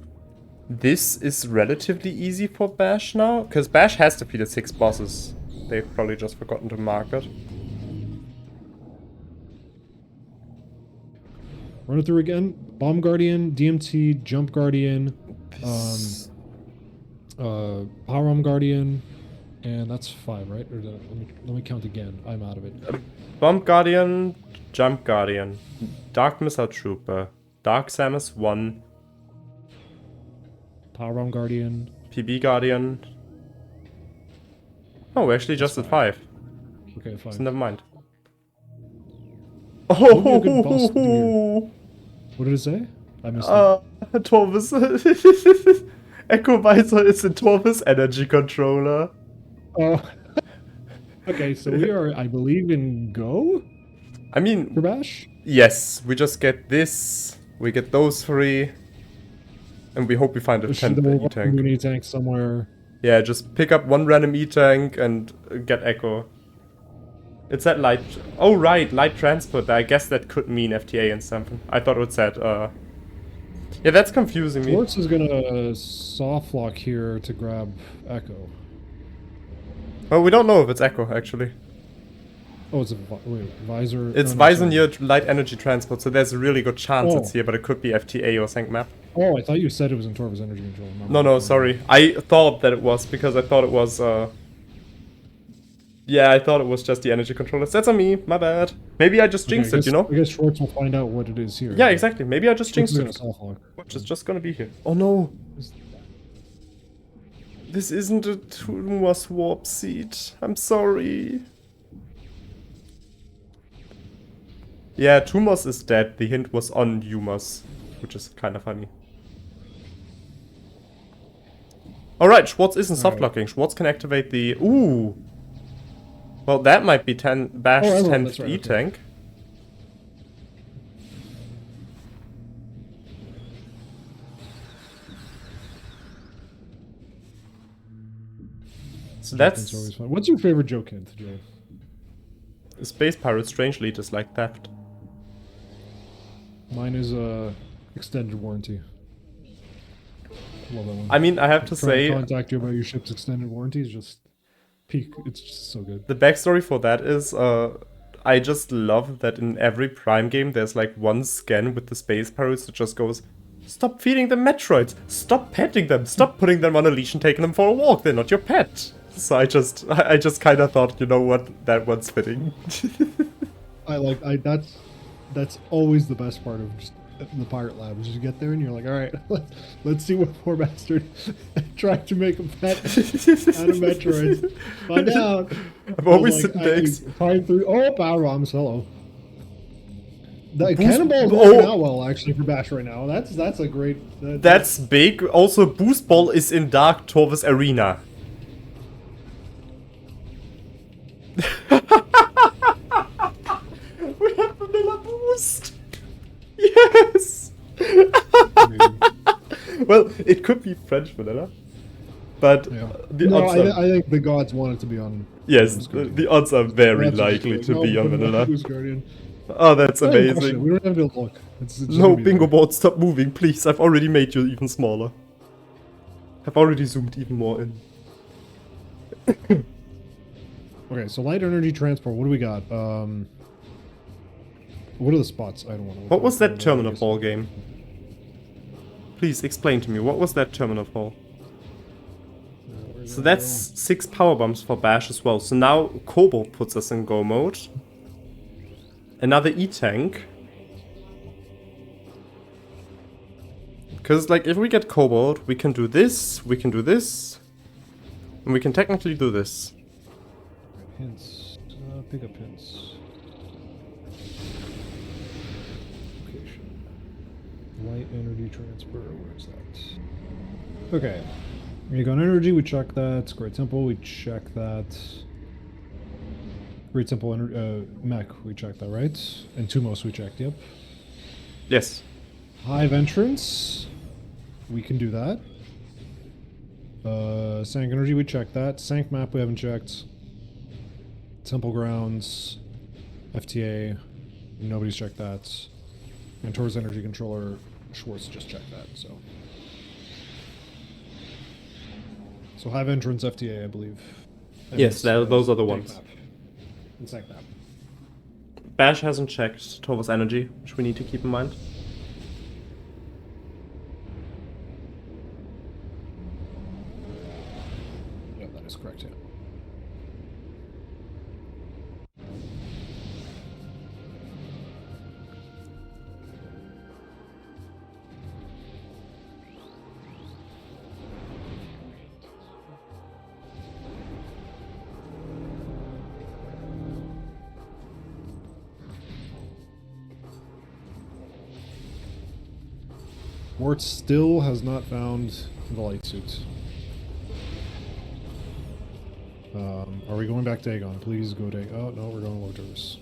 This is relatively easy for Bash now, because Bash has defeated 6 bosses. They've probably just forgotten to mark it. Run it through again. Bomb Guardian, DMT, Jump Guardian, Power Arm Guardian, and that's 5, right? Or let me count again. I'm out of it. Bomb Guardian, Jump Guardian, Dark Missile Trooper, Dark Samus 1, Power Arm Guardian. PB Guardian. Oh, we're actually just at 5. Okay, 5. So never mind. Would be a good boss to do here. What did it say? I missed it. Torvus. Echo Visor is a Torvus energy controller. Oh. Okay, so we are, I believe, in Go I mean, for Bash? yes, we just get this, we get those 3, and we hope we find a 10th E-Tank. E-Tank somewhere. Yeah, just pick up one random E-Tank and get Echo. It's that light... Oh, right, light transport. I guess that could mean FTA and something. I thought it said, Yeah, that's confusing me. Schwartz is gonna soft lock here to grab Echo. Oh, we don't know if it's Echo, actually. Oh, it's a visor. It's visor near light energy transport, so there's a really good chance it's here, but it could be FTA or Sank Map. Oh, I thought you said it was in Torvus Energy Control. No, sorry. I thought that it was, because I thought it was, Yeah, I thought it was just the energy controllers. That's on me, my bad. Maybe I just jinxed it, you know? I guess Schwartz will find out what it is here. Yeah, exactly. Maybe I just jinxed it. Soft-lock. Which is just gonna be here. Oh no! This isn't a Tumas warp seat. I'm sorry. Yeah, Tumos is dead. The hint was on Umos, which is kind of funny. Alright, Schwartz isn't soft-locking. Schwartz can activate the... Ooh! Well, that might be Bash's 10th right, E-Tank. Okay. So that's... Always fun. What's your favorite joke hint, Joe? Space Pirate Strange Lead is like theft. Mine is extended warranty. Love that one. I mean, I have to say... Contact you about your ship's extended warranty is just... peak. It's just so good. The backstory for that is, I just love that in every Prime game there's like one scan with the Space Pirates that just goes, stop feeding them Metroids, stop petting them, stop putting them on a leash and taking them for a walk, they're not your pet. So I just kind of thought, you know what, that one's fitting. That's always the best part of just the Pirate Lab, is you get there and you're like, alright, let's see what poor bastard tried to make a pet out of Metroid. Find out. I'm always sitting next. Prime 3. Oh, Power Bombs, hello. The Cannonball's working out well, actually, for Bash right now. That's a great... That's big. Also, Boost Ball is in Dark Torvus Arena. We have vanilla boost. Yes. Well, it could be French vanilla, but yeah. the odds are... I think the gods want it to be on. Yes, the odds are very likely to be on vanilla. Oh, that's amazing. We don't have to look. It's no, bingo board, stop moving, please. I've already made you even smaller. I've already zoomed even more in. Okay, so light energy transport. What do we got? What are the spots? I don't want to. What was that terminal ball game? Please explain to me. What was that terminal ball? So that's 6 power bombs for Bash as well. So now Cobalt puts us in go mode. Another E-Tank. Because, like, if we get Cobalt, we can do this, we can do this, and we can technically do this. Hints. Pick up hints. Location. Light energy transfer. Where is that? Okay. Recon energy, we check that. Great Temple, we check that. Great Temple mech, we checked that, right? And Tumos, we checked, yep. Yes. Hive entrance, we can do that. Sank energy, we checked that. Sank map, we haven't checked. Temple grounds, FTA, nobody's checked that. And Tor's energy controller, Schwartz just checked that, so. So Hive entrance, FTA, I believe. And yes, those are the ones. Map. And Sank map. Bash hasn't checked Torvus energy, which we need to keep in mind. is correct, yeah. Schwartz still has not found the light suit. Are we going back to Aegon? Please go to... Oh, no, we're going Lotus.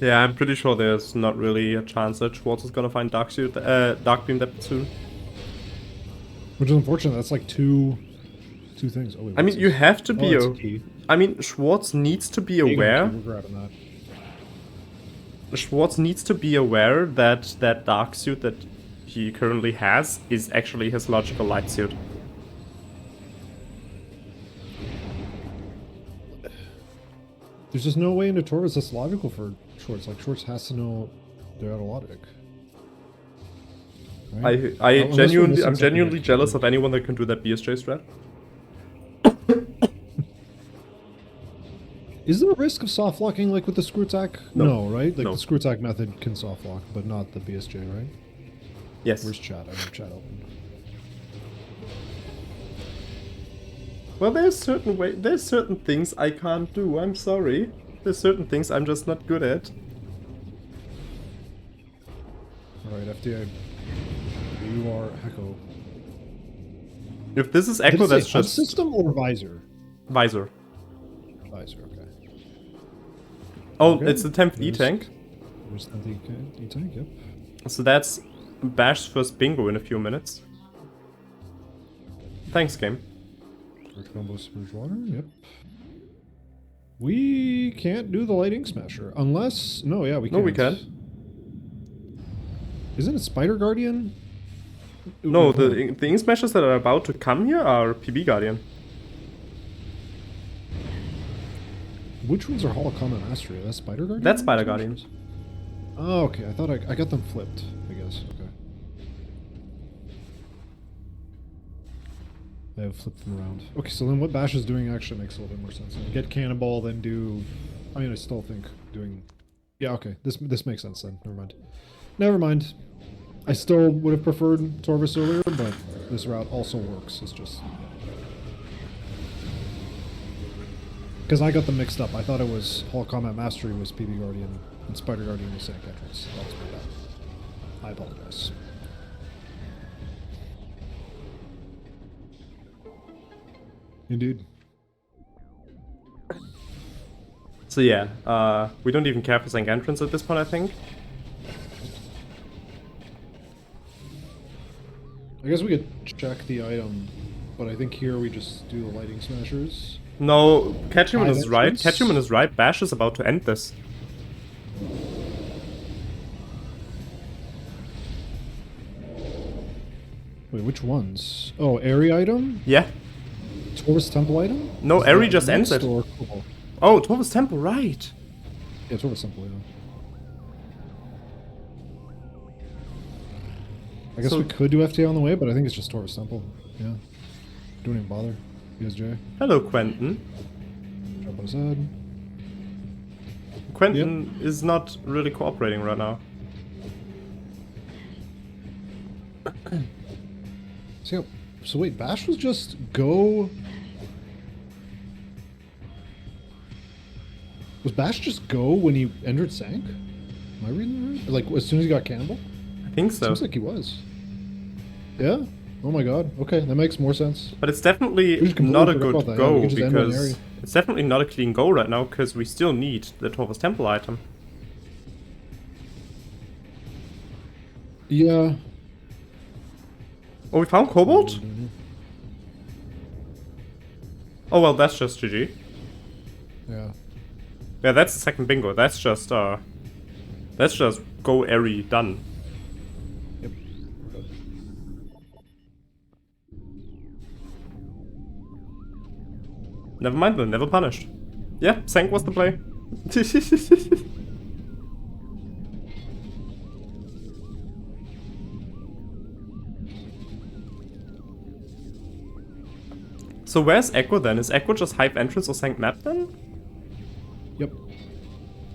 Yeah, I'm pretty sure there's not really a chance that Schwartz is gonna find Dark Beam that soon. Which is unfortunate. That's like two things. Oh, wait, I mean, you have to be... that's a key. I mean, Schwartz needs to be Aegon aware... key, we're grabbing that. Schwartz needs to be aware that that dark suit that he currently has is actually his logical light suit. There's just no way into Torvus that's logical for Schwartz. Like, Schwartz has to know they're out of logic. Right? I'm genuinely jealous of anyone that can do that BSJ strat. Is there a risk of soft locking like with the screw attack? No, right? Like No. the screw attack method can soft lock, but not the BSJ, right? Yes. Where's chat? I have chat open. Well, there's certain things I can't do. I'm sorry. There's certain things I'm just not good at. Alright, FDA. You are Echo. If this is Echo, that's just system or visor? visor. Visor, okay. Oh, Okay. it's the 10th E There's- tank. There's the E-tank, yep. So that's Bash's first bingo in a few minutes. Thanks, game. Direct combo Spurge Water, yep. We can't do the Lighting Smasher unless... No, yeah, we can. No, we can. Isn't it Spider Guardian? No, the Ink Smashers that are about to come here are PB Guardian. Which ones are Hall of Common Mastery? That's Spider Guardian? That's Spider Guardian. Oh, okay. I thought I got them flipped, I guess. Okay. I have flipped them around. Okay, so then what Bash is doing actually makes a little bit more sense. Get Cannonball, then do... I mean, I still think doing... Yeah, okay. This makes sense then. Never mind. Never mind. I still would have preferred Torvus earlier, but this route also works. It's just... Because I got them mixed up. I thought it was Hall Combat Mastery was PB Guardian and Spider Guardian was Sand Entrance. That was my bad. I apologize. Indeed. So yeah, we don't even care for Zank Entrance at this point, I think. I guess we could check the item, but I think here we just do the Lighting Smashers. No, Catchhuman is right. Entrance? Catchhuman is right. Bash is about to end this. Wait, which ones? Oh, Airy item? Yeah. Torvus Temple item? No, Is Airy that just ends next it. or Cobalt? Oh, Torvus Temple, right. Yeah, Torvus Temple, yeah. I guess So- we could do FTA on the way, but I think it's just Torvus Temple. Yeah. Don't even bother. BSJ. Hello, Quentin. Jump on his head. Quentin is not really cooperating right now. So wait, Bash was just go... Was Bash just go when he entered Sank? Am I reading that right? Like, as soon as he got Cannibal? I think so. Seems like he was. Yeah? Oh my god. Okay, that makes more sense. But it's definitely We just not a completely forgot good about that, yeah, we go could just end on because Airy. it's definitely not a clean go right now because we still need the Torvus Temple item. Yeah. Oh, we found Cobalt? Oh well, that's just GG. Yeah. Yeah, that's the second bingo. That's just go Airy done. Yep. Never mind then, never punished. Yeah, Sank was the play. So where's Echo then? Is Echo just hype entrance or sank map then? Yep.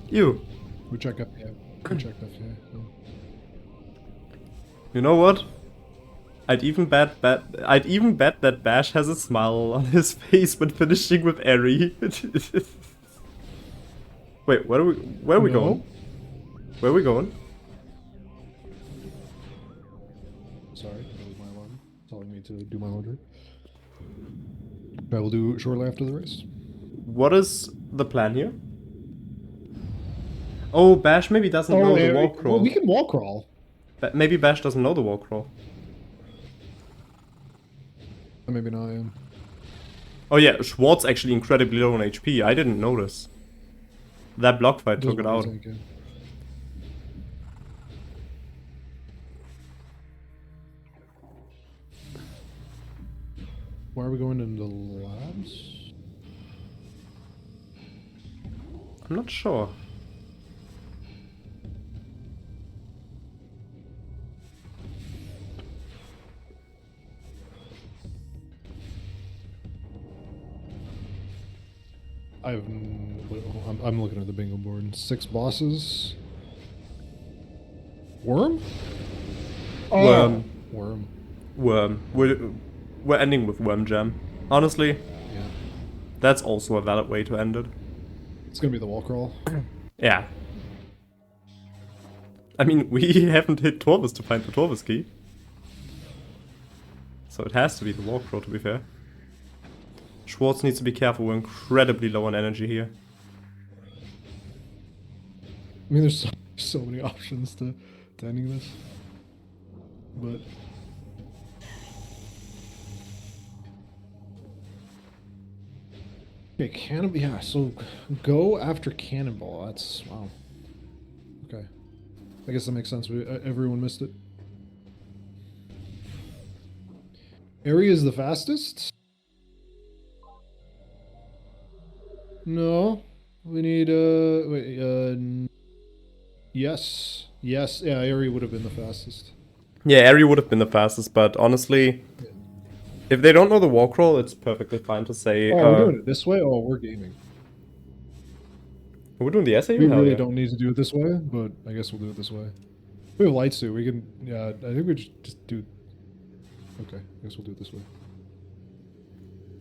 You. We check up, yeah. We checked up, yeah. You know what? I'd even bet that Bash has a smile on his face when finishing with Eri. Wait, where are we going? Where are we going? Sorry, that was my alarm telling me to do my laundry. I will do it shortly after the race. What is the plan here? Oh, Bash maybe doesn't know the wall crawl. Well, we can wall crawl. Maybe Bash doesn't know the wall crawl. Maybe not, yeah. Oh yeah, Schwartz actually incredibly low on HP. I didn't notice. That block fight took it out. Why are we going into labs? I'm not sure. I'm looking at the bingo board. 6 bosses. Worm? Oh. Worm. Worm. Worm. We're ending with Worm Jam. Honestly, Yeah. that's also a valid way to end it. It's gonna be the wall crawl. Yeah. I mean, we haven't hit Torvis to find the Torvis key. So it has to be the wall crawl, to be fair. Schwartz needs to be careful, we're incredibly low on energy here. I mean, there's so many options to ending this. But... Okay, Cannonball, yeah, so go after Cannonball, that's, wow. Okay. I guess that makes sense, everyone missed it. Eri is the fastest? No. We need, wait, yes. Yes, yeah, Eri would have been the fastest. Yeah, Eri would have been the fastest, but honestly, Yeah. if they don't know the wall crawl, it's perfectly fine to say... Oh, we're doing it this way? Oh, we're gaming. We're doing the essay? We Hell really yeah. don't need to do it this way, but I guess we'll do it this way. We have lights too, we can, yeah, I think we just do... Okay, I guess we'll do it this way.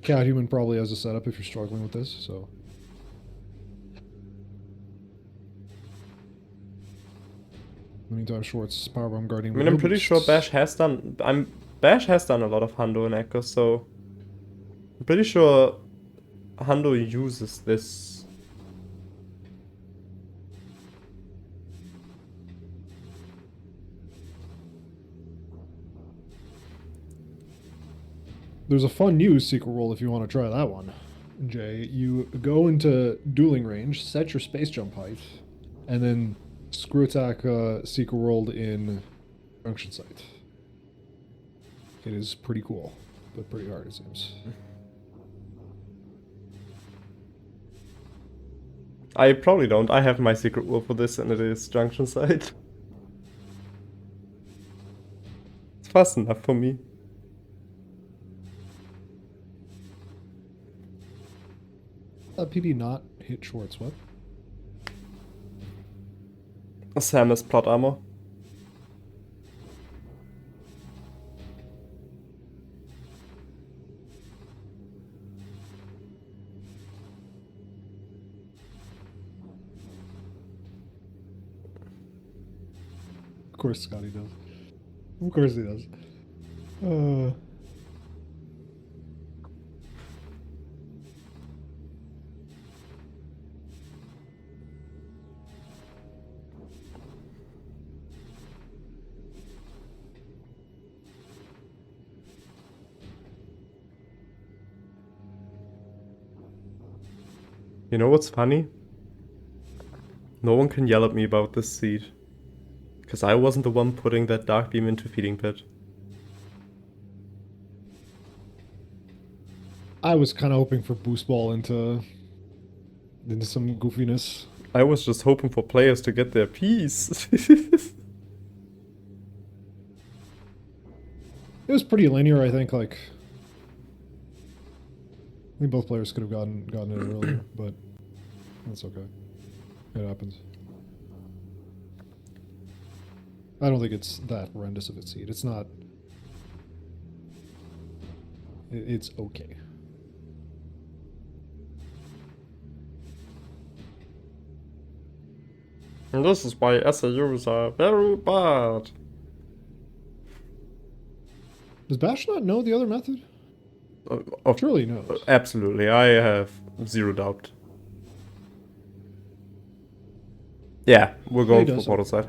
Cat Human probably has a setup if you're struggling with this, so... In the meantime, Schwartz powerbomb guarding. I mean, I'm pretty sure Bash has done... Bash has done a lot of Hundo and Echo, so... I'm pretty sure Hundo uses this. There's a fun new secret roll if you want to try that one, Jay. You go into dueling range, set your space jump height, and then screw attack secret rolled in junction site. It is pretty cool, but pretty hard it seems. I probably don't. I have my secret rule for this, and it is junction site. It's fast enough for me. PD not hit Schwartz, what? Sam is plot armor. Of course Scotty does. Of course he does. You know what's funny? No one can yell at me about this seed. Because I wasn't the one putting that Dark Beam into Feeding Pit. I was kind of hoping for boost ball into some goofiness. I was just hoping for players to get their piece. It was pretty linear, I think, like... I think both players could have gotten it earlier, but that's okay. It happens. I don't think it's that horrendous of a seed. It's not. It's okay. And this is why SAUs are very bad. Does Bash not know the other method? Surely he knows. Absolutely, I have zero doubt. Yeah, we're going for portal side.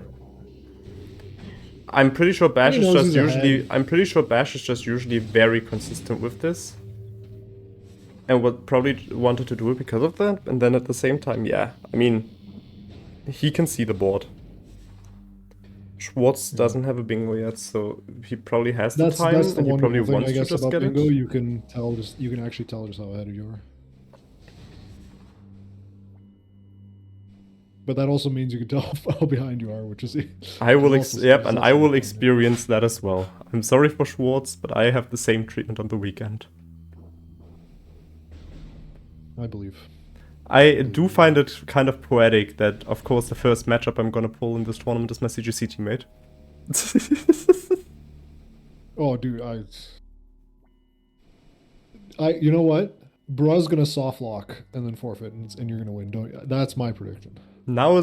I'm pretty sure Bash is just usually. I'm pretty sure Bash is just usually very consistent with this, and would probably wanted to do it because of that. And then at the same time, yeah, I mean, he can see the board. Schwartz doesn't have a bingo yet, so he probably has the time, that's the and he one probably thing, wants I guess, to just about get bingo, it. you can actually tell just how ahead you are. But that also means you can tell how behind you are, which is. I will, and I will experience that as well. I'm sorry for Schwartz, but I have the same treatment on the weekend. I believe. I do find it kind of poetic that, of course, the first matchup I'm gonna pull in this tournament is my CGC teammate. Oh, dude, you know what? Bruh's gonna soft lock and then forfeit, and you're gonna win. That's my prediction. Now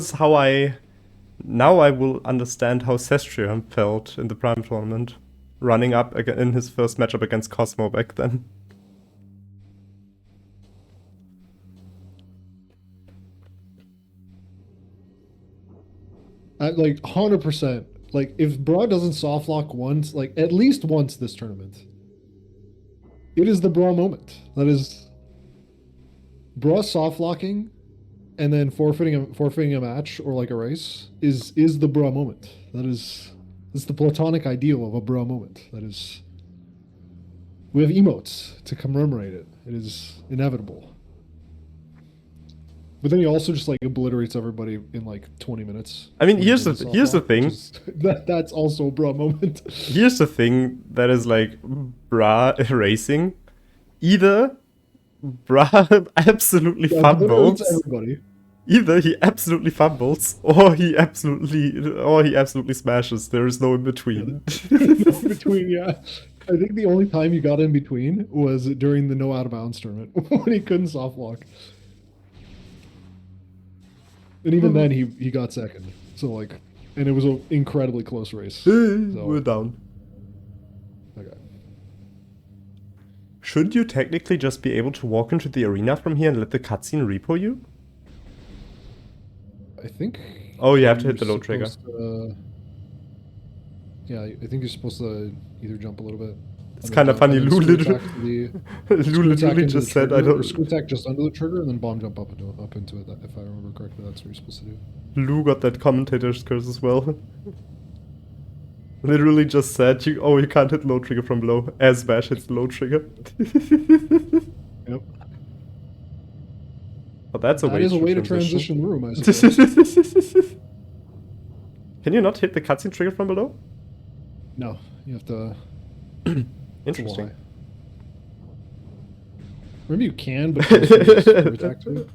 I will understand how Sestrian felt in the Prime tournament, running up in his first matchup against Cosmo back then. Like 100%. Like if Bruh doesn't soft lock once, like at least once this tournament, it is the Bruh moment. That is Bruh soft locking, and then forfeiting a match or like a race is the Bruh moment. It's the platonic ideal of a Bruh moment. That is. We have emotes to commemorate it. It is inevitable. But then he also just like obliterates everybody in like 20 minutes. I mean, here's the thing. That's also a Bruh moment. Here's the thing that is like Bruh racing. Either Bruh absolutely fumbles. Either he absolutely fumbles, or he absolutely smashes. There is no in between. No in between, yeah. I think the only time he got in between was during the no out of bounds tournament when he couldn't soft lock. And even then, he got second. So like, and it was an incredibly close race. So. We're down. Okay. Should you technically just be able to walk into the arena from here and let the cutscene repo you? I think. Oh, you have to hit the low trigger. Yeah, I think you're supposed to either jump a little bit. It's kind of funny. Lou literally just said, "I don't." Screw attack just under the trigger and then bomb jump up into it. If I remember correctly, that's what you're supposed to do. Lou got that commentator's curse as well. Literally just said, you can't hit low trigger from below, as Bash hits the low trigger. Yep. But that's a way to transition the room, I suppose. Can you not hit the cutscene trigger from below? No, you have to. Interesting. Maybe you can, but you just attack to it.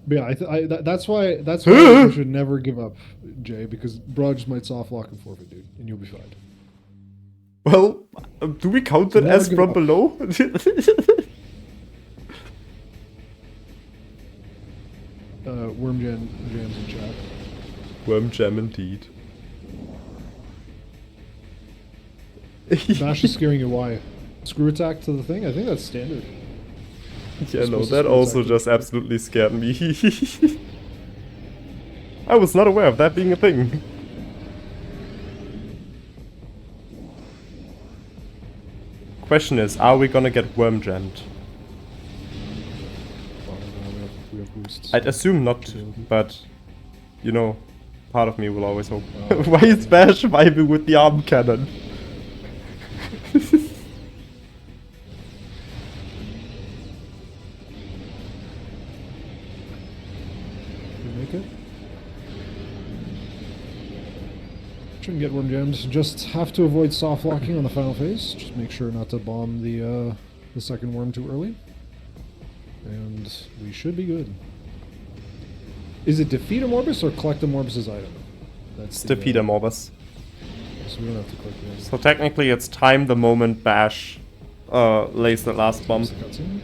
But yeah, that's why you should never give up, Jay, because Bruh just might soft lock and forfeit, dude, and you'll be fine. Well, do we count that as from below? Worm jams in chat. Worm jam indeed. Bash is scaring you. Why? Screw attack to the thing? I think that's standard. Yeah, no, that also just absolutely scared me. I was not aware of that being a thing. Question is, are we gonna get worm jammed? We have boosts. I'd assume not to, but, you know, part of me will always hope. Why is Bash vibing with the arm cannon? get worm jammed. Just have to avoid soft locking on the final phase. Just make sure not to bomb the second worm too early. And we should be good. Is it defeat a Morbus or collect a Morbus's item? It's defeat a Morbus. So we don't have to click the So technically it's time the moment Bash lays the last bomb. cutscene?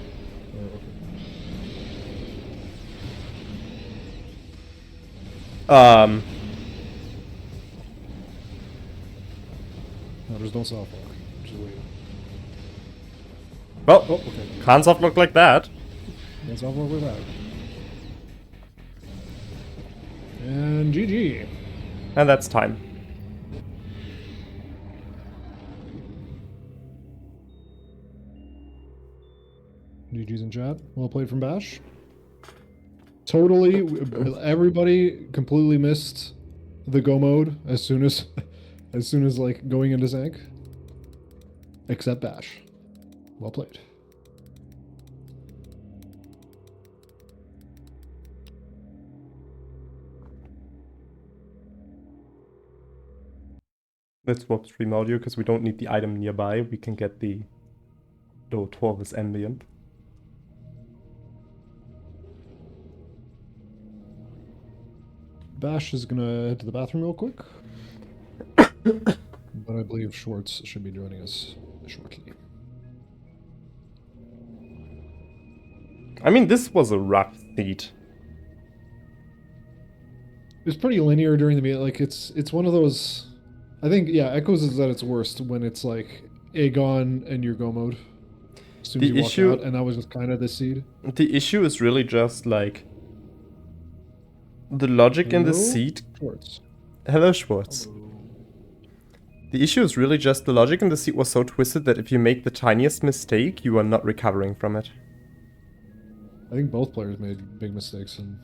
Um, No, just don't soft lock. Just wait. well, Oh, okay. can't soft look like that. Don't soft lock with that. And GG. And that's time. GG's in chat. Well played from Bash. Totally, everybody completely missed the go mode as soon as like going into Zank. Except Bash. Well played. Let's swap stream audio because we don't need the item nearby. We can get the Torvis ambient. Bash is gonna head to the bathroom real quick. But I believe Schwartz should be joining us shortly. I mean, this was a rough seat. It was pretty linear during the meet. Like it's one of those. I think Echoes is at its worst when it's like Aegon and your go mode. As soon as The you issue- walk out, and that was just kind of the seed. The issue is really just like the logic in the Hello? seat. Schwartz. Hello, Schwartz. The issue is really just the logic in the seat was so twisted that if you make the tiniest mistake, you are not recovering from it. I think both players made big mistakes, and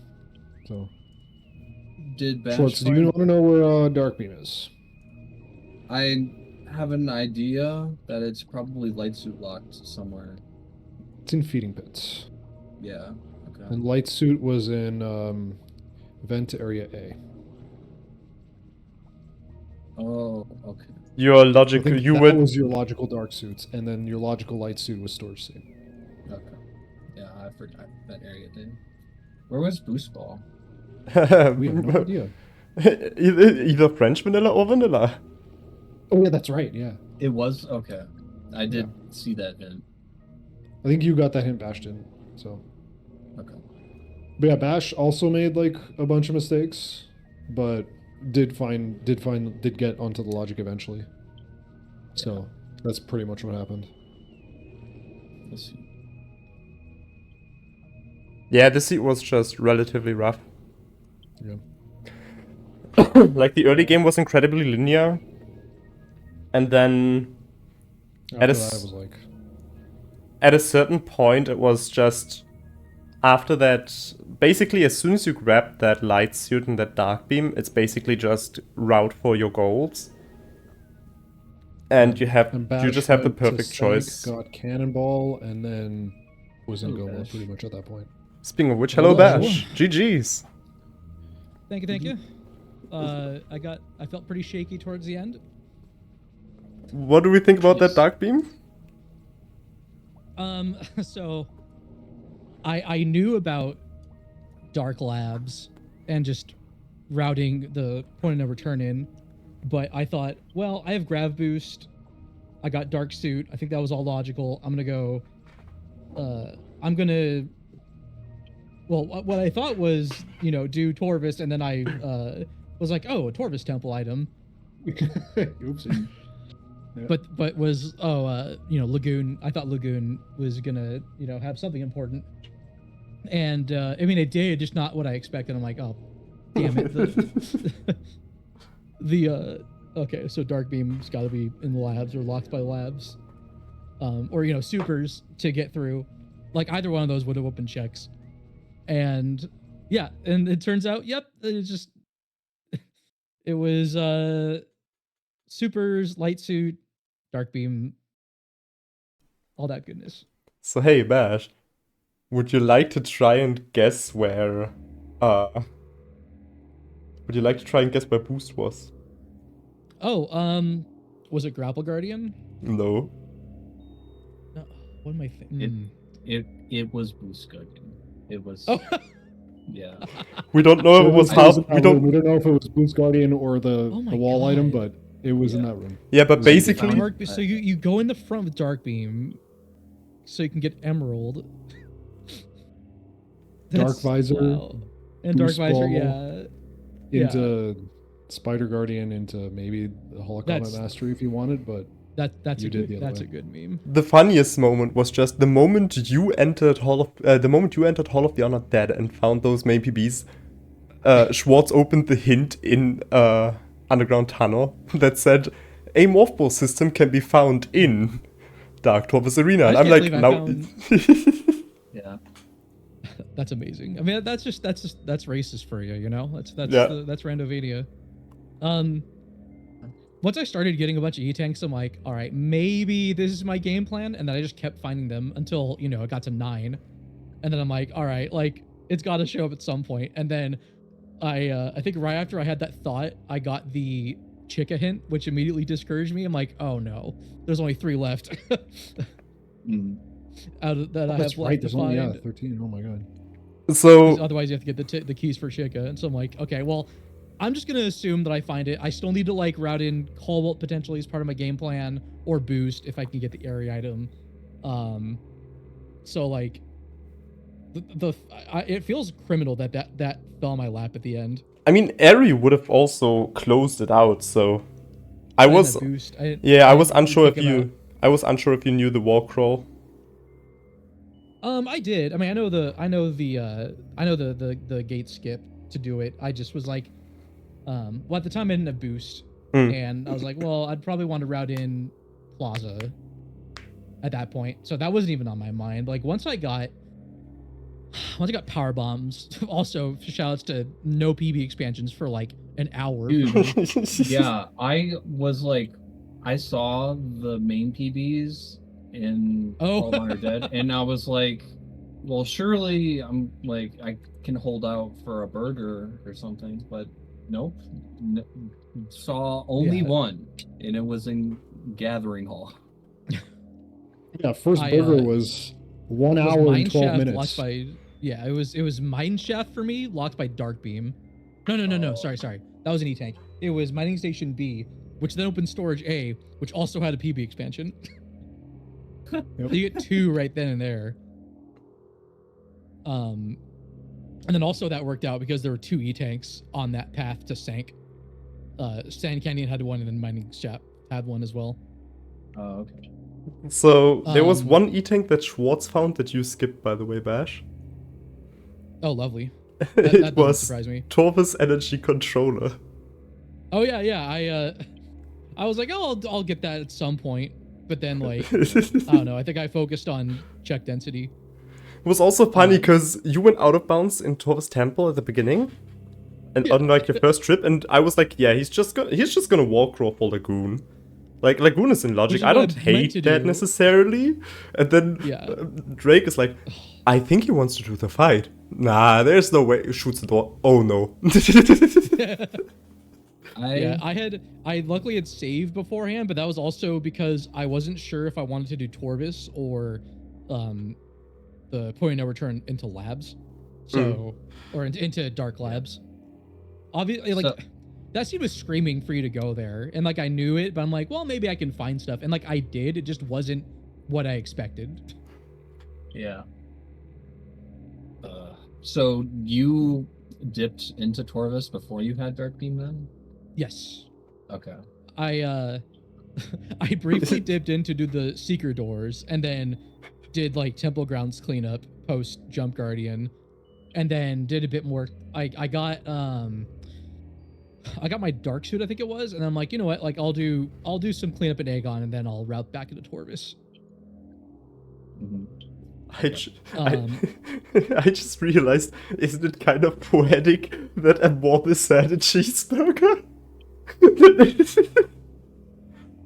so. Did Bash Schwartz, do you find- want to know where Dark Beam is? I have an idea that it's probably light suit locked somewhere. It's in Feeding Pits. Yeah. Okay. And Light Suit was in Vent Area A. Oh, okay. Your I logic, think you that would. was your logical Dark Suits, and then your logical Light Suit was Storage Suit. Okay. Yeah, I forgot that area did. Where was Boost Ball? We have no idea. either French vanilla or vanilla. Oh yeah, that's right. Yeah, It was okay. I did see that hint. I think you got that hint, Bash didn't. So, Okay. but yeah, Bash also made like a bunch of mistakes, but did get onto the logic eventually. So that's pretty much what happened. Let's see. Yeah, this seat was just relatively rough. Yeah. Like the early game was incredibly linear, and then After At a that, s- I was like, at a certain point it was just after that. Basically, as soon as you grab that light suit and that dark beam, it's basically just route for your goals, and you and Bash just have the went to perfect Sank, choice. Got Cannonball, and then was in Ooh, go mode Bash. pretty much at that point. Speaking of which, hello Hello. Bash, GG's. Thank you, thank you. I felt pretty shaky towards the end. What do we think about that Yes. dark beam? So I knew about Dark Labs and just routing the point of no return in, but I thought, well, I have Grav Boost, I got Dark Suit, I think that was all logical. I'm gonna go, well, what I thought was, do Torvis, and then I was like, oh, a Torvis temple item. Oopsie. But was Lagoon. I thought Lagoon was gonna have something important, and I mean it did, just not what I expected. I'm like, oh, damn it. Okay, so Dark Beam's got to be in the labs or locked by the labs, or supers to get through. Like either one of those would have opened checks, and yeah, and it turns out, yep, it was supers, light suit, dark beam, all that goodness. So hey Bash, would you like to try and guess where Boost was? Oh, was it Grapple Guardian? No. No, what am I thinking? It was Boost Guardian. It was. Oh, Yeah. We don't know if it was It half. in that We room. We don't. don't know if it was Boost Guardian or the Oh my wall item, God. but it was in Yeah. that room. Yeah, but So basically, found- Dark, so you go in the front with Dark Beam, so you can get Emerald. Dark Visor, wow. And Dark Boost Visor, Ball, yeah. into Spider Guardian, into maybe the Holocombat That's- Mastery if you wanted, but That's You a did good the other that's way. a good meme. the funniest moment was just the moment you entered Hall of the Honored Dead and found those main PBs. Schwartz opened the hint in Underground Tunnel that said a morph ball system can be found in Dark Torvus Arena, and I I'm can't like, believe I now. Yeah. That's amazing. I mean, that's racist for you, you know. That's Yeah. that's Randovania. Once I started getting a bunch of E-tanks, I'm like, all right, maybe this is my game plan, and then I just kept finding them until it got to 9, and then I'm like, all right, like it's got to show up at some point, and then I think right after I had that thought, I got the Chica hint, which immediately discouraged me. I'm like, oh no, there's only 3 left Mm. out of that I that's have left right. to There's only find. 13. Oh my god. So Otherwise, you have to get the keys for Chica. And so I'm like, okay, well, I'm just gonna assume that I find it. I still need to like route in Cobalt potentially as part of my game plan, or Boost if I can get the area item. So like, it feels criminal that fell on my lap at the end. I mean, Eri would have also closed it out. So I And was that Boost. I was didn't unsure if think about- you I was unsure if you knew the wall crawl. I did. I mean, I know the gate skip to do it. I just was like, well, at the time I didn't have Boost, Mm. and I was like, well, I'd probably want to route in Plaza at that point. So that wasn't even on my mind. Like once I got power bombs, also shoutouts to no PB expansions for like an hour. Dude. Yeah, I was like, I saw the main PBs in Oh. Call of Honor Dead, and I was like, well, surely I'm like, I can hold out for a burger or something, but nope. Saw only Yeah. one, and it was in Gathering Hall. Yeah, first I, burger was 1 was hour and Mine 12 Shaft minutes. locked by it was Mine Shaft for me, locked by Dark Beam. No. Oh. Sorry. That was an E-tank. It was Mining Station B, which then opened Storage A, which also had a PB expansion. Yep. So you get 2 right then and there. And then also that worked out because there were 2 E-tanks on that path to Sank. Sand Canyon had one, and then Mining Shaft had one as well. Oh, okay. So there was Um, one E-tank that Schwartz found that you skipped, by the way, Bash. Oh, lovely. It That doesn't was surprise me. Torvus Energy Controller. Oh yeah. I was like, oh, I'll get that at some point, but then like, I don't know. I think I focused on check density. It was also funny because you went out of bounds in Torvus Temple at the beginning, and on like your first trip, and I was like, yeah, he's just gonna wall crawl for Lagoon. Like Lagoon is in Which logic. is I what don't I meant hate to that do. necessarily. And then Yeah. Drake is like, I think he wants to do the fight. Nah, there's no way. Shoots the door. Oh no. I luckily had saved beforehand, but that was also because I wasn't sure if I wanted to do Torvus or the point of no return into labs. So or into dark labs. Obviously like So- that scene was screaming for you to go there. And like I knew it, but I'm like, well, maybe I can find stuff. And like I did, it just wasn't what I expected. Yeah. So you dipped into Torvus before you had Dark Beam then? Yes. Okay. I I briefly dipped in to do the seeker doors and then did like temple grounds cleanup post jump guardian and then did a bit more. I got my dark suit, I think it was, and I'm like, you know what, like I'll do some cleanup at Aegon and then I'll route back into Torvus. Mm-hmm. I just realized, isn't it kind of poetic that Amorphis had a cheeseburger?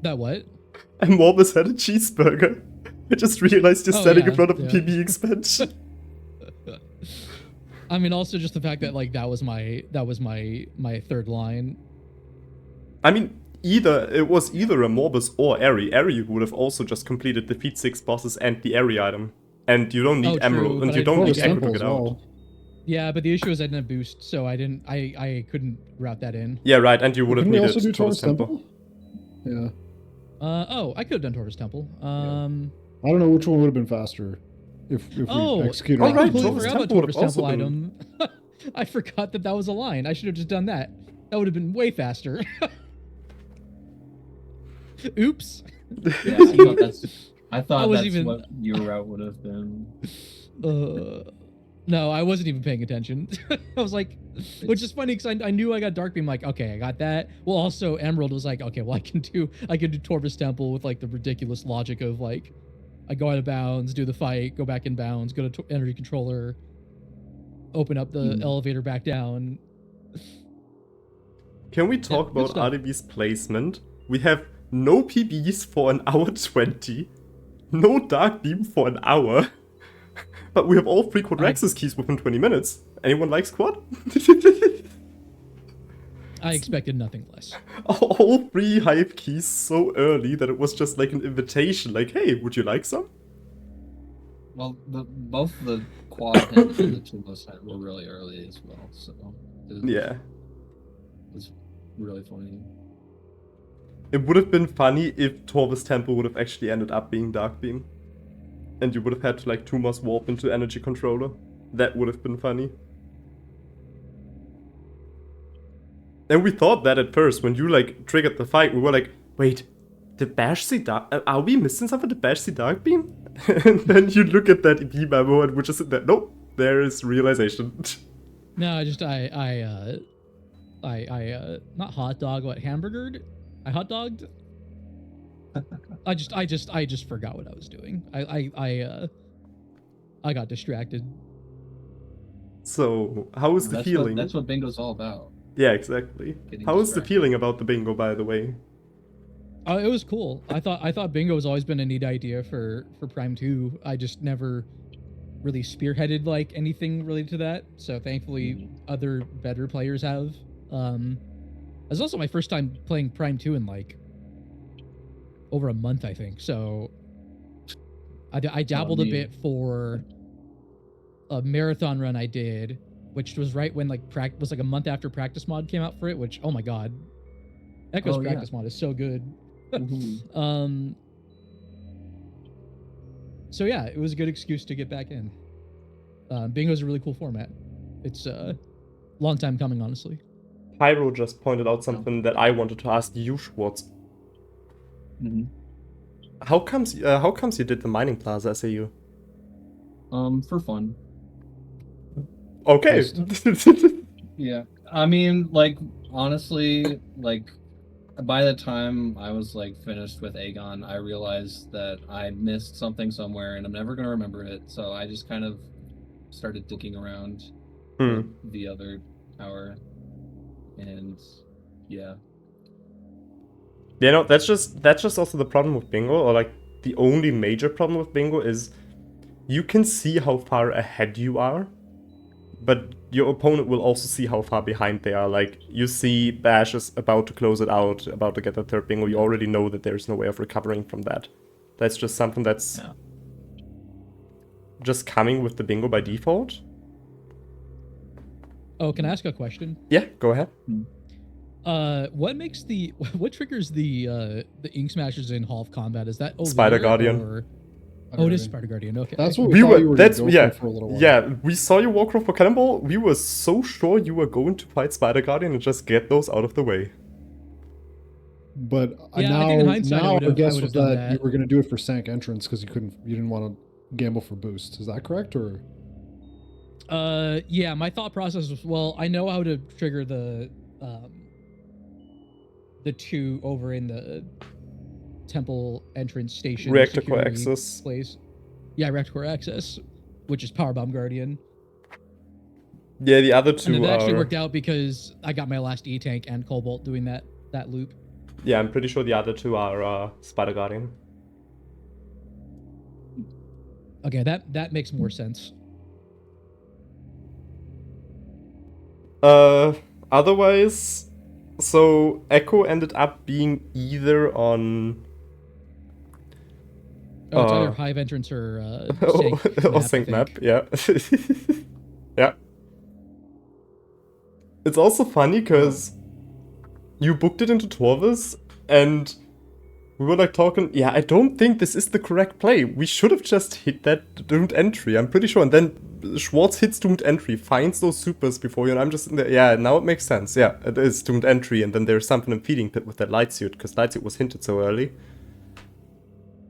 That what? Amorphis had a cheeseburger. I just realized you're Oh, standing in yeah, front of a yeah. PB expansion. I mean, also just the fact that like that was my third line. I mean, it was either a Morbus or Airy. Airy would have also just completed defeat 6 bosses and the Airy item. And you don't need Oh, true, Emerald, and but you I don't didn't need like Echo to Temple get as out. well. Yeah, but the issue is I didn't have boost, so I couldn't route that in. Yeah, right, and you would have Didn't we needed also do Taurus Taurus Temple. Temple? Yeah. Oh, I could have done Torvus Temple. I don't know which one would have been faster if we executed. I Oh, right, completely Torvus forgot about Temple would Torvus have also Temple been- item. I forgot that was a line. I should have just done that. That would have been way faster. Oops. Yeah, I thought was that's even- what your route would have been. No, I wasn't even paying attention. I was like, which is funny because I knew I got Dark Beam. Like, okay, I got that. Well, also Emerald was like, okay, well I can do Torvus Temple with like the ridiculous logic of like, I go out of bounds, do the fight, go back in bounds, go to energy controller, open up the elevator back down. Can we talk Yeah, good about stuff. RDB's placement? We have no PBs for an hour 20, no Dark Beam for an hour, but we have all 3 Quadraxis keys within 20 minutes. Anyone likes Quad? I expected nothing less. All 3 hype keys so early that it was just like an invitation, like, hey, would you like some? Well, both the quad and the Tulos were really early as well, so Yeah. it's really funny. It would have been funny if Torvus Temple would have actually ended up being Dark Beam. And you would have had to like 2 Moss warp into Energy Controller. That would have been funny. And we thought that at first, when you like triggered the fight, we were like, wait, did Bash see Dark? Are we missing something? Did Bash see Dark Beam? And then you look at that EP memo and we're just in there, nope, there is realization. No, I not hot dog, what, hamburgered? I hot dogged? I just forgot what I was doing. I got distracted. So, how is the feeling? That's what bingo's all about. Yeah, exactly. Getting How is the distracted. feeling about the bingo, by the way? It was cool. I thought bingo has always been a neat idea for Prime 2. I just never really spearheaded like anything related to that. So thankfully other better players have. It was also my first time playing Prime 2 in like over a month, I think. So I dabbled a neat. bit for a marathon run I did, which was right when like was like a month after practice mod came out for it, which oh my god. Echo's Oh, yeah. practice mod is so good. Mhm. So yeah, it was a good excuse to get back in. Bingo's a really cool format. It's long time coming, honestly. Pyro just pointed out something that I wanted to ask you, Schwartz. Mhm. How comes you did the mining plaza SAU? For fun. Okay. Yeah. I mean, like, honestly, like, by the time I was, like, finished with Aegon, I realized that I missed something somewhere and I'm never going to remember it. So I just kind of started digging around the other tower. And, yeah. You know, that's just also the problem with bingo, or like the only major problem with bingo is you can see how far ahead you are, but your opponent will also see how far behind they are. Like, you see Bash is about to close it out, about to get the third bingo, you already know that there's no way of recovering from that. That's just something that's just coming with the bingo by default. Oh, can I ask a question? Yeah, go ahead. What triggers the Ink Smashers in Hall of Combat? Is that O-Lir Spider Guardian. or- Oh, it is Spider Guardian. Okay. That's what We we thought you were were that's going to yeah go for a little while. yeah. We saw you walk off for Cannonball. We were so sure you were going to fight Spider Guardian and just get those out of the way. But Yeah, I think in hindsight, I now would've- our I guess would've was done that you that. were going to do it for Sank entrance because you didn't want to gamble for boost. Is that correct or? Yeah, my thought process was, well, I know how to trigger the 2 over in the temple entrance station. Reactor core security access. place. Yeah, reactor core access, which is Powerbomb Guardian. Yeah, the other And two then that actually are. worked out because I got my last E-Tank and Cobalt doing that loop. Yeah, I'm pretty sure the other two are Spider Guardian. Okay, that makes more sense. Otherwise, So Echo ended up being either on Oh, it's either Hive Entrance or Sync or map, I sync map, think. yeah. Yeah. It's also funny because you booked it into Torvis and we were like talking, yeah, I don't think this is the correct play. We should have just hit that doomed entry, I'm pretty sure. And then Schwartz hits doomed entry, finds those supers before you, and I'm just in there, yeah, now it makes sense. Yeah, it is doomed entry, and then there's something in feeding pit with that light suit, because light suit was hinted so early.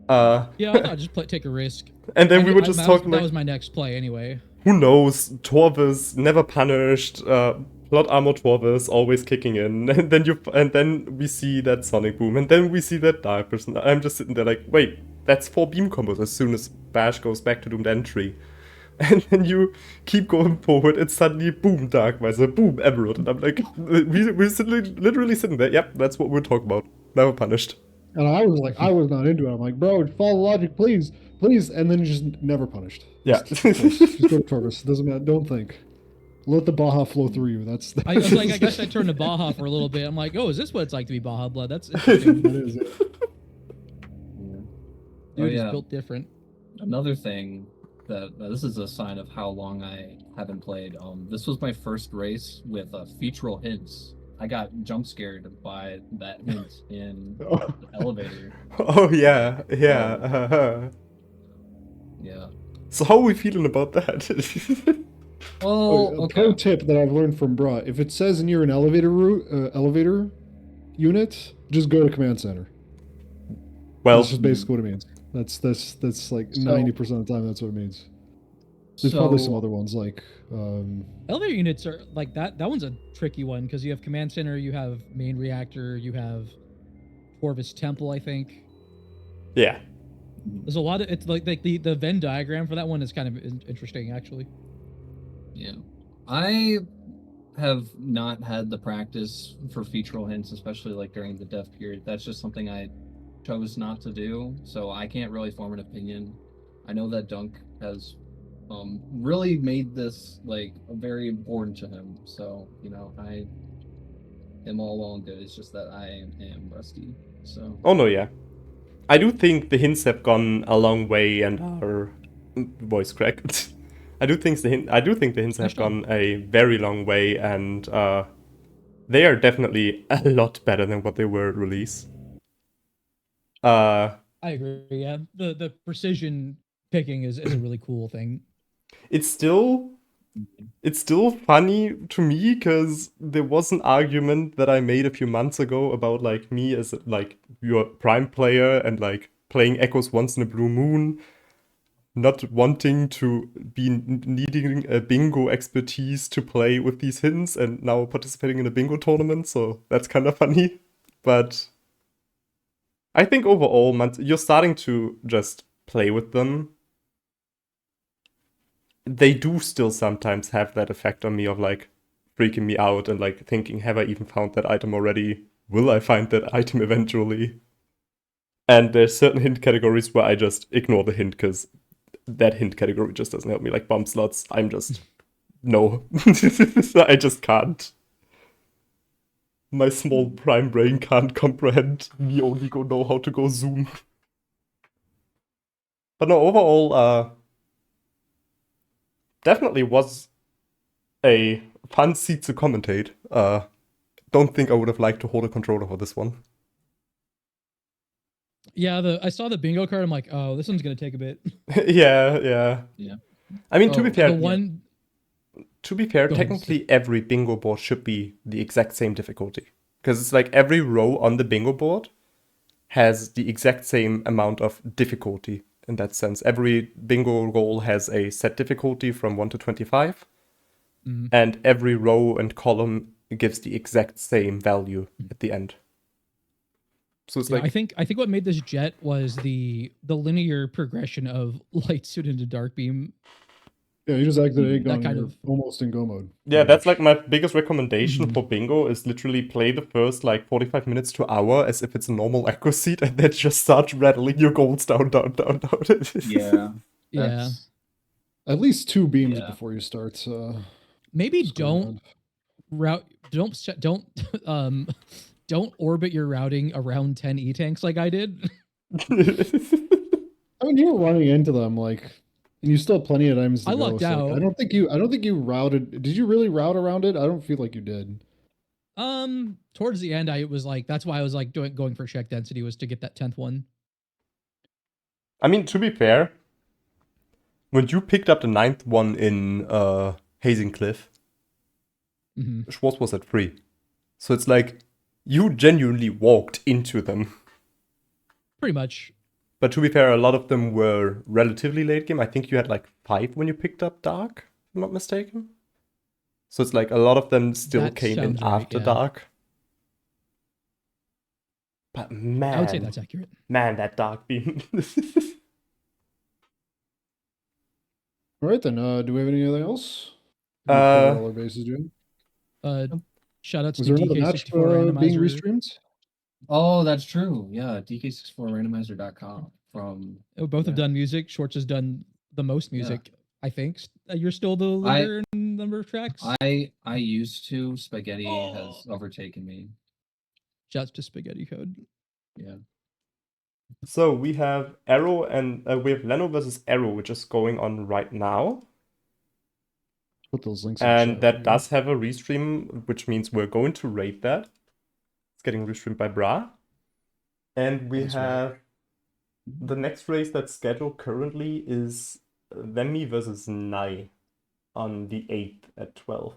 Yeah, I thought I'd just take a risk. And then we were just that talking that like, was my next play anyway. who knows, Torvis, never punished, plot armor Torvis, always kicking in, and then we see that Sonic Boom, and then we see that Dark Person. I'm just sitting there like, wait, that's 4 beam combos as soon as Bash goes back to doomed entry. And then you keep going forward, and suddenly, boom, Dark Visor, boom, Emerald, and I'm like, we're literally sitting there, yep, that's what we're talking about, never punished. And I was like, I was not into it. I'm like, bro, follow logic, please, please. And then just never punished. Yeah. Just go to Torvis. Doesn't matter. Don't think. Let the Baja flow through you. That's I was like, I guess I turned to Baja for a little bit. I'm like, oh, is this what it's like to be Baja Blood? That's interesting. That is it. Dude is built different. Another thing that this is a sign of how long I haven't played. This was my first race with featural hints. I got jump scared by that hint in the elevator. Oh yeah, yeah. Yeah. So how are we feeling about that? Oh, A pro tip that I've learned from Bra: if it says near an elevator unit, just go to command center. Well, That's just basically what it means. That's like 90% of the time. That's what it means. There's probably some other ones like Elevator units are like that. That one's a tricky one because you have command center, you have main reactor, you have Corvus Temple. I think yeah. there's a lot of it's like the Venn diagram for that one is kind of interesting actually. Yeah, I have not had the practice for featural hints, especially like during the dev period. That's just something I chose not to do, so I can't really form an opinion. I know that Dunk has really made this like very important to him, so you know I am all well and good. It's just that I am rusty. So Oh no, yeah. I do think the hints have gone a long way and are voice cracked. I do think the hints have gone a very long way, and they are definitely a lot better than what they were at release. I agree. Yeah, the precision picking is a really cool thing. It's still funny to me because there was an argument that I made a few months ago about like me as like your prime player and like playing Echoes once in a blue moon, not wanting to be needing a bingo expertise to play with these hints, and now participating in a bingo tournament. So that's kind of funny, but I think overall, you're starting to just play with them. They do still sometimes have that effect on me of like freaking me out and like thinking, have I even found that item already? Will I find that item eventually? And there's certain hint categories where I just ignore the hint because that hint category just doesn't help me. Like bomb slots, I'm just no. I just can't. My small prime brain can't comprehend me only know how to go zoom. But no, overall, definitely was a fun seat to commentate. Don't think I would have liked to hold a controller for this one. Yeah, I saw the bingo card. I'm like, oh, this one's gonna take a bit. Yeah. I mean, to be fair, Go technically every bingo board should be the exact same difficulty. Because it's like every row on the bingo board has the exact same amount of difficulty in that sense. Every bingo roll has a set difficulty from 1 to 25. Mm-hmm. And every row and column gives the exact same value at the end. So it's like I think what made this jet was the linear progression of light suit into dark beam. Yeah, you just activate That Aegon kind and of- you're almost in go mode. Yeah, that's like my biggest recommendation Mhm. for bingo is literally play the first like 45 minutes to hour as if it's a normal echo seat and then just start rattling your golds down. yeah, Yeah. At least 2 beams Yeah. before you start. Maybe screwing don't around. route. Don't don't orbit your routing around 10 E-tanks like I did. I mean, you were running into them like, and you still have plenty of times to I go. lucked So, like, out. I don't think you routed. Did you really route around it? I don't feel like you did. Towards the end, I was like, that's why I was like going for check density was to get that 10th one. I mean, to be fair, when you picked up the 9th one in Hazing Cliff, Schwartz was at 3. So it's like, you genuinely walked into them. Pretty much. But to be fair, a lot of them were relatively late game. I think you had like 5 when you picked up Dark, if I'm not mistaken. So it's like a lot of them still That came in sounds right, after yeah. Dark. But man, I would say that's accurate. man, that Dark beam. All right, then. Do we have anything else? We Uh, covered all our bases, Jim. Shout outs Was to there another match DK64 being Randomizer. restreamed? Oh, that's true. Yeah, DK64randomizer.com from. Both have done music. Schwartz has done the most music, I think. You're still the leader in number of tracks. I used to. Spaghetti has overtaken me. Shouts to Spaghetti Code. Yeah. So we have Arrow and we have Leno versus Arrow, which is going on right now. Put those links in And chat, that right? does have a restream, which means we're going to rate that. It's getting restreamed by Bra. And we That's right. have the next race that's scheduled currently is Vemi versus Nai on the 8th at 12.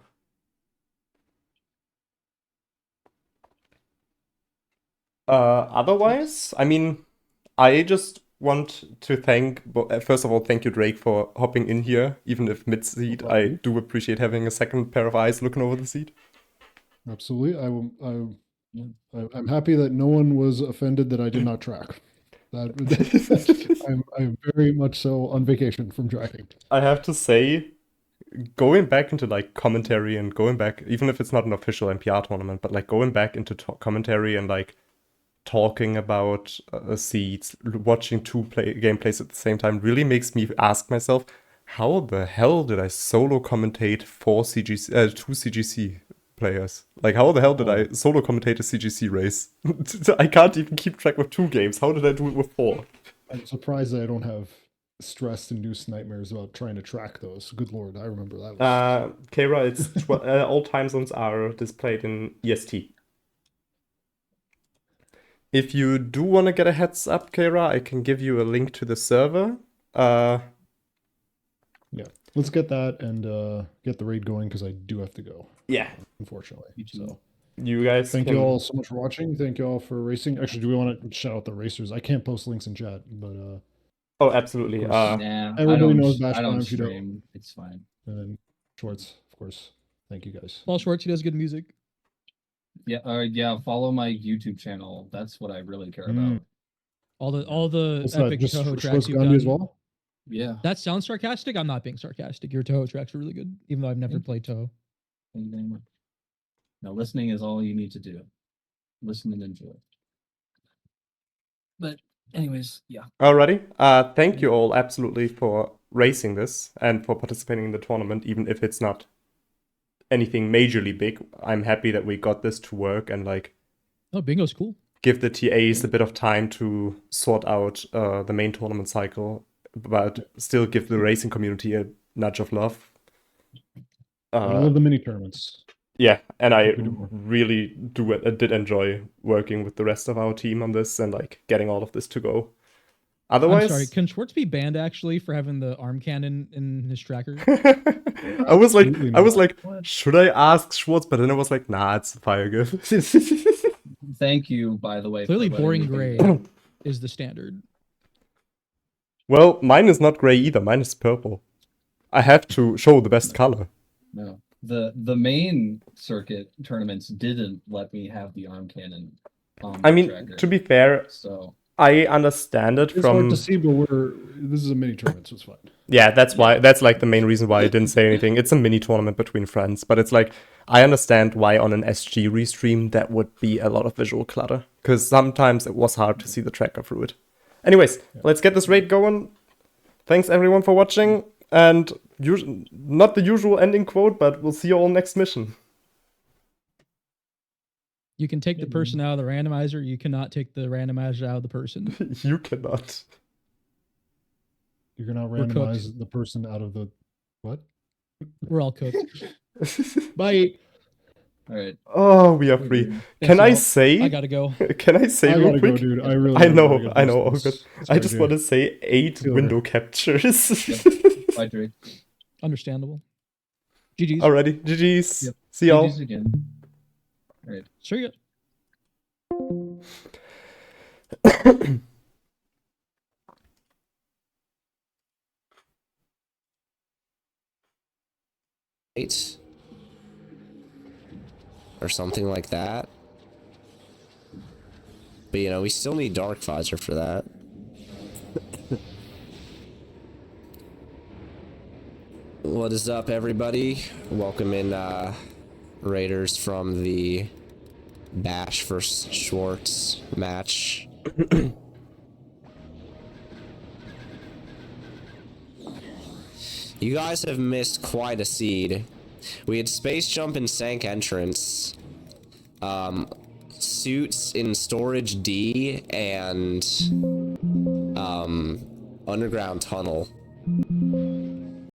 Otherwise, I mean, I just want to thank, first of all, thank you, Drake, for hopping in here, even if mid-seat. No I problem. do appreciate having a second pair of eyes looking over the seat. Absolutely. I'm happy that no one was offended that I did not track. I'm very much so on vacation from tracking. I have to say, going back into like commentary and going back, even if it's not an official NPR tournament, but like going back into commentary and like talking about seeds, watching two gameplays at the same time really makes me ask myself, how the hell did I solo commentate two CGC players? Like, how the hell did I solo commentate a CGC race? I can't even keep track of 2 games. How did I do it with 4? I'm surprised that I don't have stress-induced nightmares about trying to track those. Good lord, I remember that. Kara, it's all time zones are displayed in EST. If you do want to get a heads up, Kara, I can give you a link to the server. Yeah, let's get that and get the raid going because I do have to go. Yeah, unfortunately. You too. So you guys. thank you all so much for watching. Thank you all for racing. Actually, do we want to shout out the racers? I can't post links in chat, but oh, absolutely. Nah, everybody knows I don't BashPrime if you don't. stream. It's fine. And then Schwartz, of course. Thank you guys. Paul Schwartz, he does good music. Yeah, follow my YouTube channel. That's what I really care Mm. about. All the What's that? epic Just Toho tracks you've SchwartzGhandi done. as well? Yeah. That sounds sarcastic. I'm not being sarcastic. Your Toho tracks are really good, even though I've never played Toho. Thank you very much. Now, listening is all you need to do. Listen and enjoy. But anyways, yeah. Alrighty. Thank you all absolutely for racing this and for participating in the tournament, even if it's not anything majorly big. I'm happy that we got this to work and like. Oh, bingo's cool. Give the TAs a bit of time to sort out the main tournament cycle, but still give the racing community a nudge of love. I love the mini tournaments. Yeah, and I Hope we do more. really did enjoy working with the rest of our team on this and like getting all of this to go. Otherwise, I'm sorry. Can Schwartz be banned actually for having the arm cannon in his tracker? I was Absolutely like, not. should I ask Schwartz? But then I was like, nah, it's a fire gift. Thank you, by the way. Clearly, for letting boring me gray think. is the standard. Well, mine is not gray either. Mine is purple. I have to show the best color. No, the main circuit tournaments didn't let me have the arm cannon. On I my mean, tracker. to be fair, So I understand it It's from. hard to see, but this is a mini tournament, so it's fine. Yeah, that's why. That's like the main reason why I didn't say anything. It's a mini tournament between friends, but it's like I understand why on an SG restream that would be a lot of visual clutter because sometimes it was hard to see the tracker through it. Anyways, let's get this raid going. Thanks everyone for watching, and not the usual ending quote, but we'll see you all next mission. You can take the person out of the randomizer. You cannot take the randomizer out of the person. You cannot. You cannot We're cooked. randomize the person out of the what? We're all cooked. Bye. All right. Oh, we are free. Thanks, Can I y'all. say? I gotta go. Can I say I real gotta quick? go, dude. I really. I gotta know, go I know. get Oh, this. good. I Sorry, just dude. want to say 8 See you window later. captures. Bye, Dre. Understandable. GG's. Alrighty, GG's. Yep. See y'all. GG's again. All right. Sure you. Or something like that. But you know, we still need Dark Visor for that. What is up, everybody? Welcome in, Raiders from the Bash vs. Schwartz match. You guys have missed quite a seed. We had Space Jump and Sank Entrance, Suits in Storage D, and Underground Tunnel.